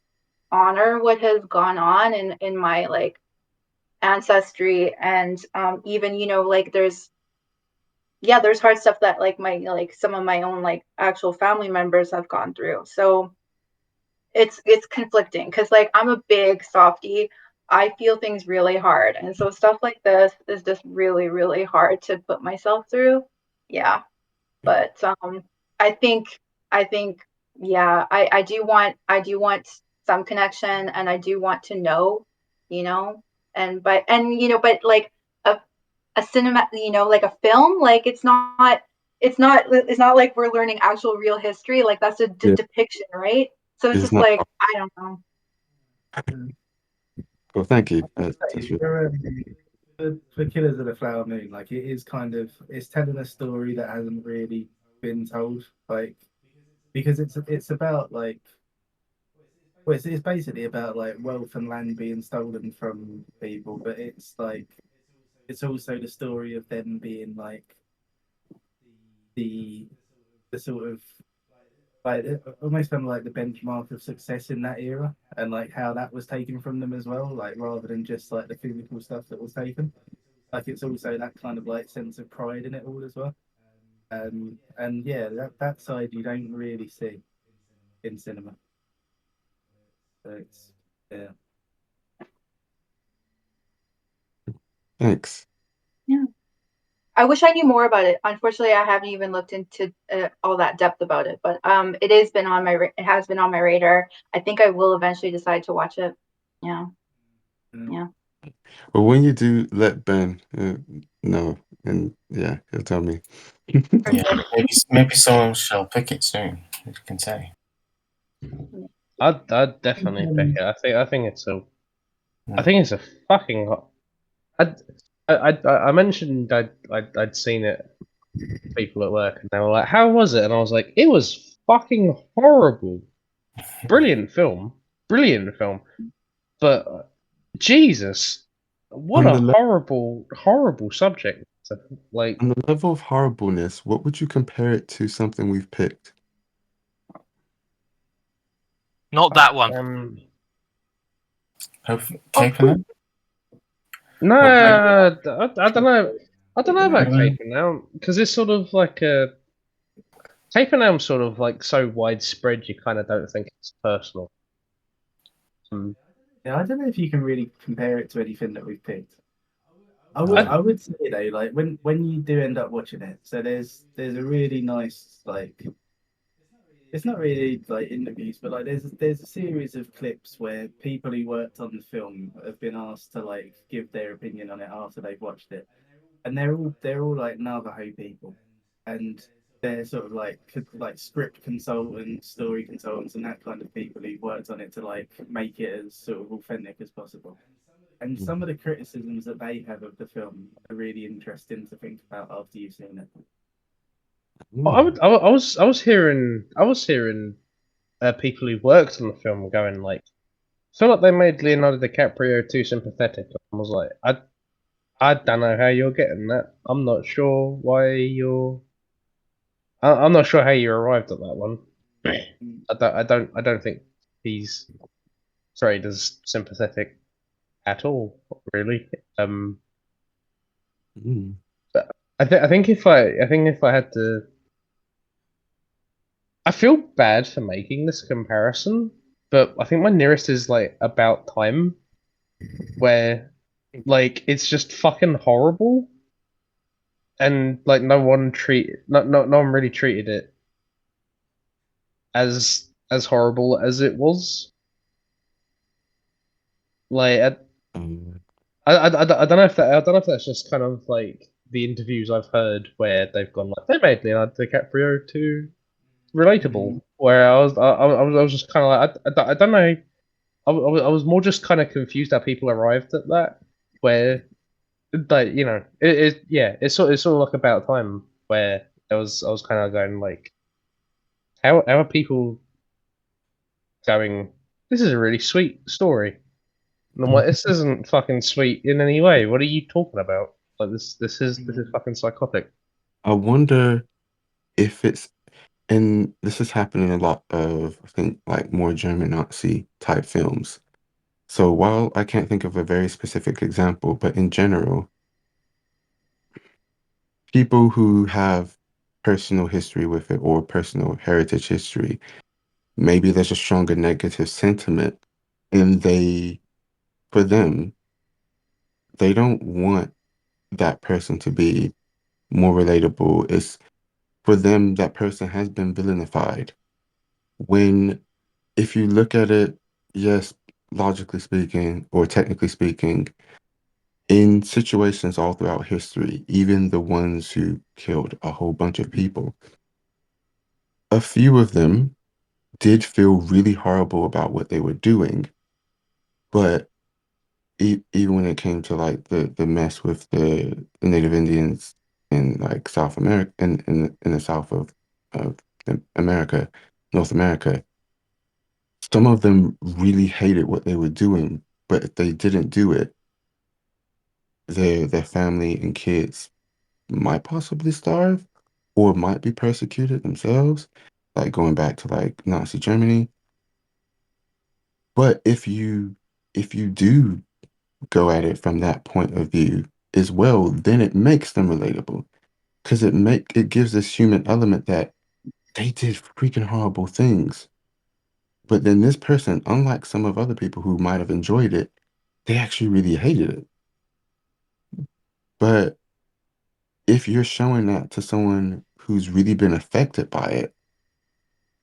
honor what has gone on in my like ancestry, and even like there's hard stuff that like my like some of my own like actual family members have gone through. So it's conflicting because like I'm a big softie. I feel things really hard, and so stuff like this is just really really hard to put myself through. Yeah, but I think yeah, I do want some connection, and I do want to know, you know, but like a a cinema, like a film, like it's not like we're learning actual real history. Like that's a Yeah, depiction, right? So it's it's just not. like I don't know. Well, thank you. Say, That's really, for Killers of the Flower Moon, like it is kind of it's telling a story that hasn't really been told, like because it's about like well, it's basically about like wealth and land being stolen from people, but it's like it's also the story of them being like the the sort of like almost kind of like the benchmark of success in that era, and like how that was taken from them as well, like rather than just like the physical stuff that was taken. Like it's also that kind of like sense of pride in it all as well. And yeah, that side you don't really see in cinema. So it's yeah. thanks. Yeah. I wish I knew more about it. Unfortunately, I haven't even looked into all that depth about it. But it has been on my radar. I think I will eventually decide to watch it. Yeah, yeah. Well, when you do, let Ben know, and yeah, he'll tell me. For Yeah, sure. maybe someone shall pick it soon. Who can say? I'd definitely pick it. I think I Hmm. think it's a fucking. I mentioned I'd seen it to people at work, and they were like, "How was it?" And I was like, "It was fucking horrible. Brilliant film, brilliant film. But Jesus, what On a the horrible subject. Like, on the level of horribleness, what would you compare it to something we've picked? Not that one. Caper No, I don't know. I don't know about Um, Caper now because it's sort of like a Caper now. Sort of like so widespread, you kind of don't think it's personal. Yeah, I don't know if you can really compare it to anything that we've picked. I- I would say though, like when you do end up watching it, so there's a really nice like it's not really like interviews, but like there's a series of clips where people who worked on the film have been asked to like give their opinion on it after they've watched it, and they're all like Navajo people, and they're sort of like script consultants, story consultants, and that kind of people who worked on it to like make it as sort of authentic as possible. And some of the criticisms that they have of the film are really interesting to think about after you've seen it. I was hearing people who worked on the film going like, I feel like they made Leonardo DiCaprio too sympathetic. I was like, I don't know how you're getting that. I'm not sure why you're. I'm not sure how you arrived at that one. I don't think he's sorry, as sympathetic at all, really. Mm. But I think if I had to, I feel bad for making this comparison, but I think my nearest is like About Time, where like it's just fucking horrible, and like no one really treated it as horrible as it was. Like Um, I don't know if I don't know if that's just kind of like the interviews I've heard where they've gone like they made Leonardo DiCaprio too relatable. Where I was just kind of like I don't know. I was more just kind of confused how people arrived at that. Where like it's sort of like About Time where I was kind of going like how are people going? This is a really sweet story. And I'm like, this isn't fucking sweet in any way. What are you talking about? Like this is fucking psychotic. I wonder if it's, and this is happening a lot of, I think, like more German Nazi type films. So while I can't think of a very specific example, but in general, people who have personal history with it or personal heritage history, maybe there's a stronger negative sentiment, and for them, they don't want that person to be more relatable. It's for them, that person has been villainified. When, if you look at it, yes, logically speaking, or technically speaking, in situations all throughout history, even the ones who killed a whole bunch of people, a few of them did feel really horrible about what they were doing. But even when it came to like the mess with the Native Indians in like South America, in the south of America, North America, some of them really hated what they were doing, but if they didn't do it, their family and kids might possibly starve or might be persecuted themselves, like going back to like Nazi Germany. But if you do go at it from that point of view as well, then it makes them relatable because it gives this human element that they did freaking horrible things. But then this person, unlike some of other people who might have enjoyed it, they actually really hated it. But if you're showing that to someone who's really been affected by it,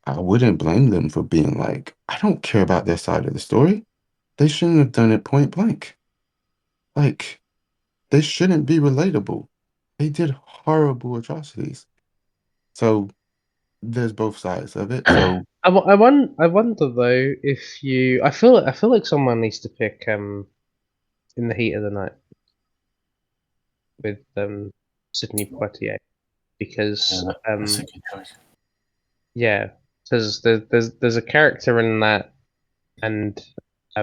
I wouldn't blame them for being like, I don't care about their side of the story. They shouldn't have done it point blank. Like, they shouldn't be relatable. They did horrible atrocities. So there's both sides of it. So I wonder though if you I feel like someone needs to pick In the Heat of the Night with Sidney Poitier because that's a good choice. yeah, because there's a character in that and I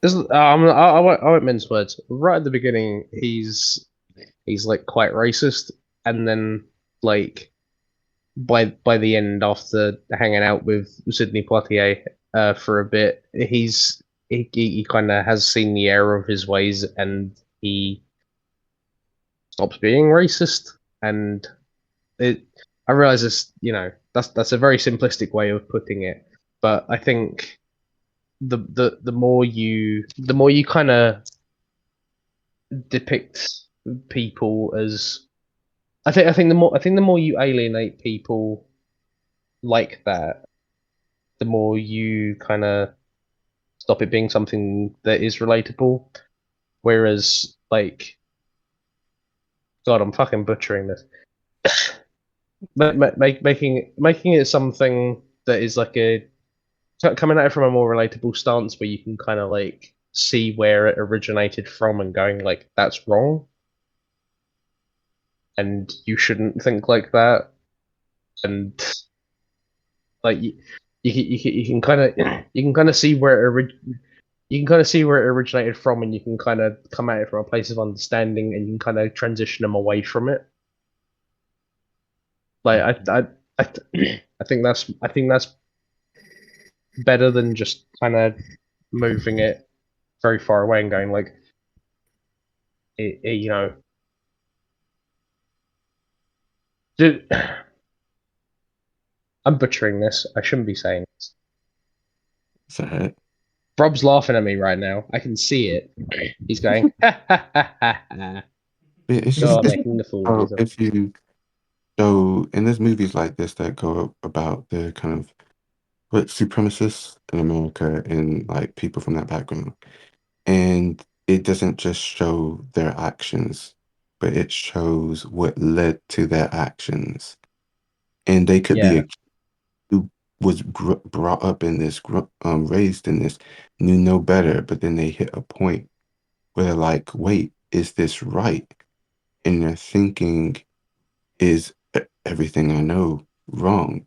won't mince words. Right at the beginning, he's like quite racist, and then like by the end, after hanging out with Sidney Poitier for a bit, he kind of has seen the error of his ways, and he stops being racist. And it, I realize this, that's a very simplistic way of putting it, but I think the more you kind of depict people as I think the more you alienate people like that, the more you kind of stop it being something that is relatable. Whereas, like, God, I'm fucking butchering this. Making it something that is like coming at it from a more relatable stance, where you can kind of like see where it originated from, and going like, that's wrong, and you shouldn't think like that, and like you can kind of you can kind of see where you can kind of see where it originated from, and you can kind of come at it from a place of understanding, and you can kind of transition them away from it. Like I I think that's better than just kind of moving it very far away and going like, dude, I'm butchering this. I shouldn't be saying this. Is that it? Rob's laughing at me right now. I can see it. He's going, ha ha ha ha ha. It's God, just making the fool of himself. if you so and there's movies like this that go about the kind of white supremacists in America and like people from that background, and it doesn't just show their actions, but it shows what led to their actions, and they could be Yeah, a kid who was brought up in this, raised in this, knew no better, but then they hit a point where they're like, wait, is this right? And they're thinking, is everything I know wrong?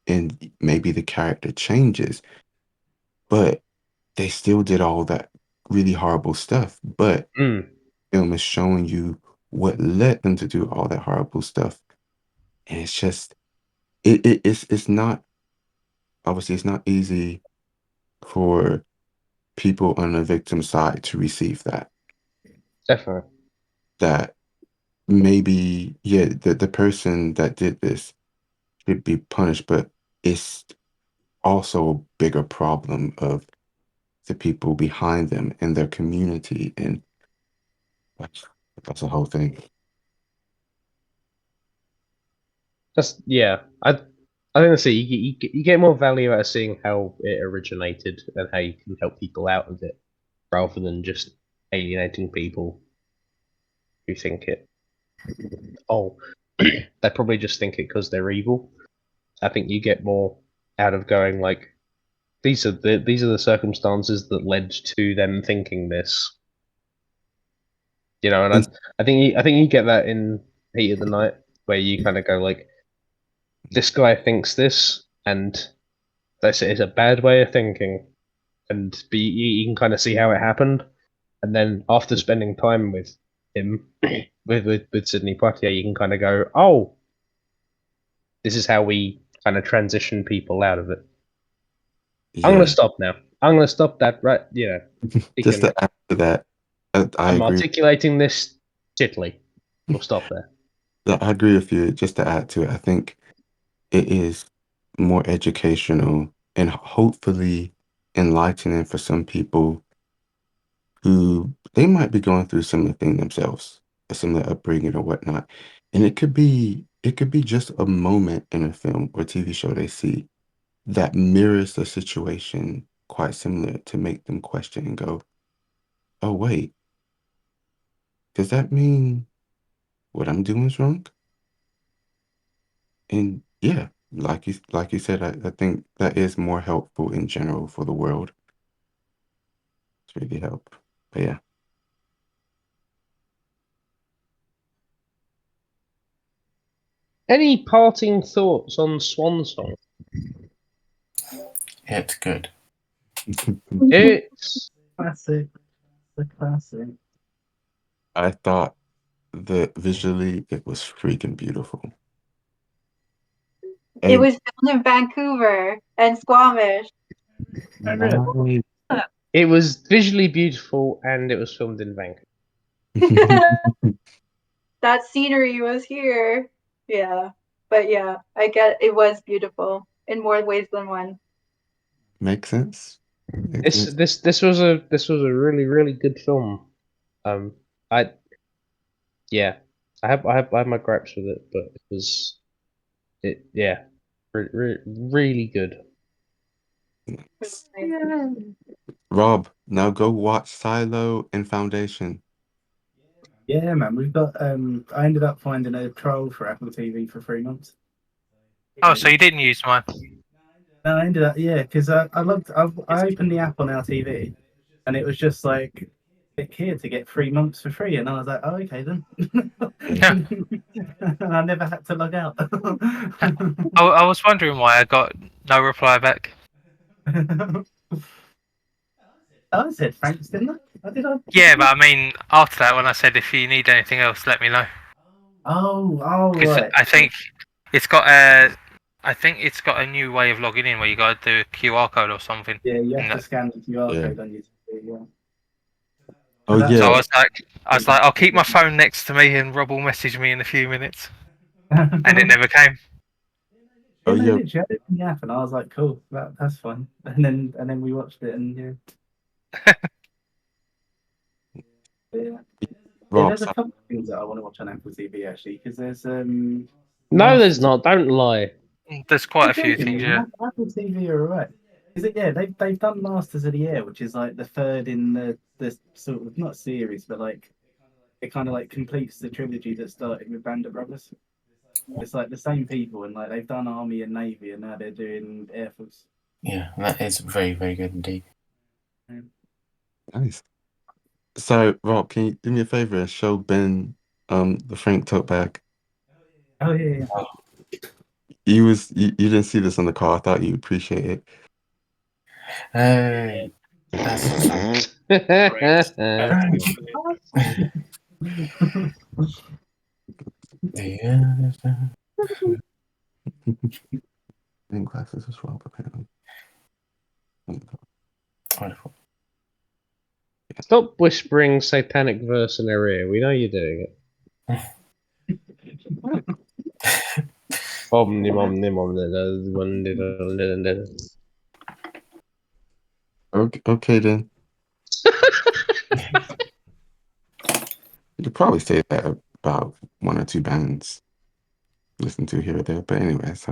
And maybe the character changes, but they still did all that really horrible stuff. But mm, film is showing you what led them to do all that horrible stuff. And it's just it's not, obviously it's not easy for people on the victim side to receive that. definitely. That maybe, yeah, the person that did this should be punished, but it's also a bigger problem of the people behind them and their community, and that's that's the whole thing. That's yeah. I think that's it. You get more value out of seeing how it originated and how you can help people out of it, rather than just alienating people who think it. Oh, they probably just think it because they're evil. I think you get more out of going like, these are the circumstances that led to them thinking this. And And I think you get that in Heat of the Night, where you kind of go like, this guy thinks this, and that's it's a bad way of thinking, and you can kind of see how it happened, and then after spending time with him, with Sidney Poitier, you can kind of go, oh, this is how we kind of transition people out of it. I'm gonna yeah, stop now. I'm gonna stop that. Right, you just can. to add to that, I I'm agree. articulating this shittily. We'll stop there. I agree with you. Just to add to it, I think it is more educational and hopefully enlightening for some people who they might be going through similar thing themselves, a similar upbringing or whatnot. And it could be just a moment in a film or TV show they see that mirrors the situation quite similar to make them question and go, oh wait, does that mean what I'm doing is wrong? And yeah, like you said, I think that is more helpful in general for the world to really help. But yeah. Any parting thoughts on Swan Song? It's good. It's Classic. The classic. I thought that visually it was freaking beautiful. It was filmed in Vancouver and Squamish. Nice. it was visually beautiful, and it was filmed in Vancouver. That scenery was here. Yeah. But yeah, I get it was beautiful in more ways than one. Makes sense. This was a really good film. I have my gripes with it, but really good. Rob, now go watch Silo and Foundation. Yeah, man. We've got. I ended up finding a trial for Apple TV for 3 months. Oh, so you didn't use mine? No, I ended up, yeah, because I opened the app on our TV, and it was just like, click here to get 3 months for free, and I was like, oh, okay then. And I never had to log out. I was wondering why I got no reply back. I said thanks, didn't I? Yeah, but I mean, after that, when I said if you need anything else, let me know. Oh, Because right. I think it's got a new way of logging in where you got to do a QR code or something. Yeah, you have to scan the QR Yeah. code on your TV, yeah. Oh, That's- yeah. So I was like, I'll keep my phone next to me, and Rob will message me in a few minutes, and it never came. Oh, Yeah, yeah. literally, I opened the app, and I was like, cool, that's fine. And then we watched it, and yeah. Yeah. Rob, There's a couple of things that I want to watch on Apple TV actually, because there's No, there's not. Don't lie. There's quite a few things, yeah. Apple TV are alright. Is it? Yeah, they've done Masters of the Air, which is like the third in the sort of not series, but like it kind of like completes the trilogy that started with Band of Brothers. It's like the same people, and like they've done Army and Navy, and now they're doing Air Force. Yeah, that is very, very good indeed. nice. So, Rob, can you do me a favor and show Ben the Frank tote bag? Oh yeah. You didn't see this on the call. I thought you'd appreciate it. That's In classes as well, apparently. wonderful. Stop whispering satanic verse in their ear. We know you're doing it. Okay then. You could probably say that about one or two bands listen to here or there, but anyway, so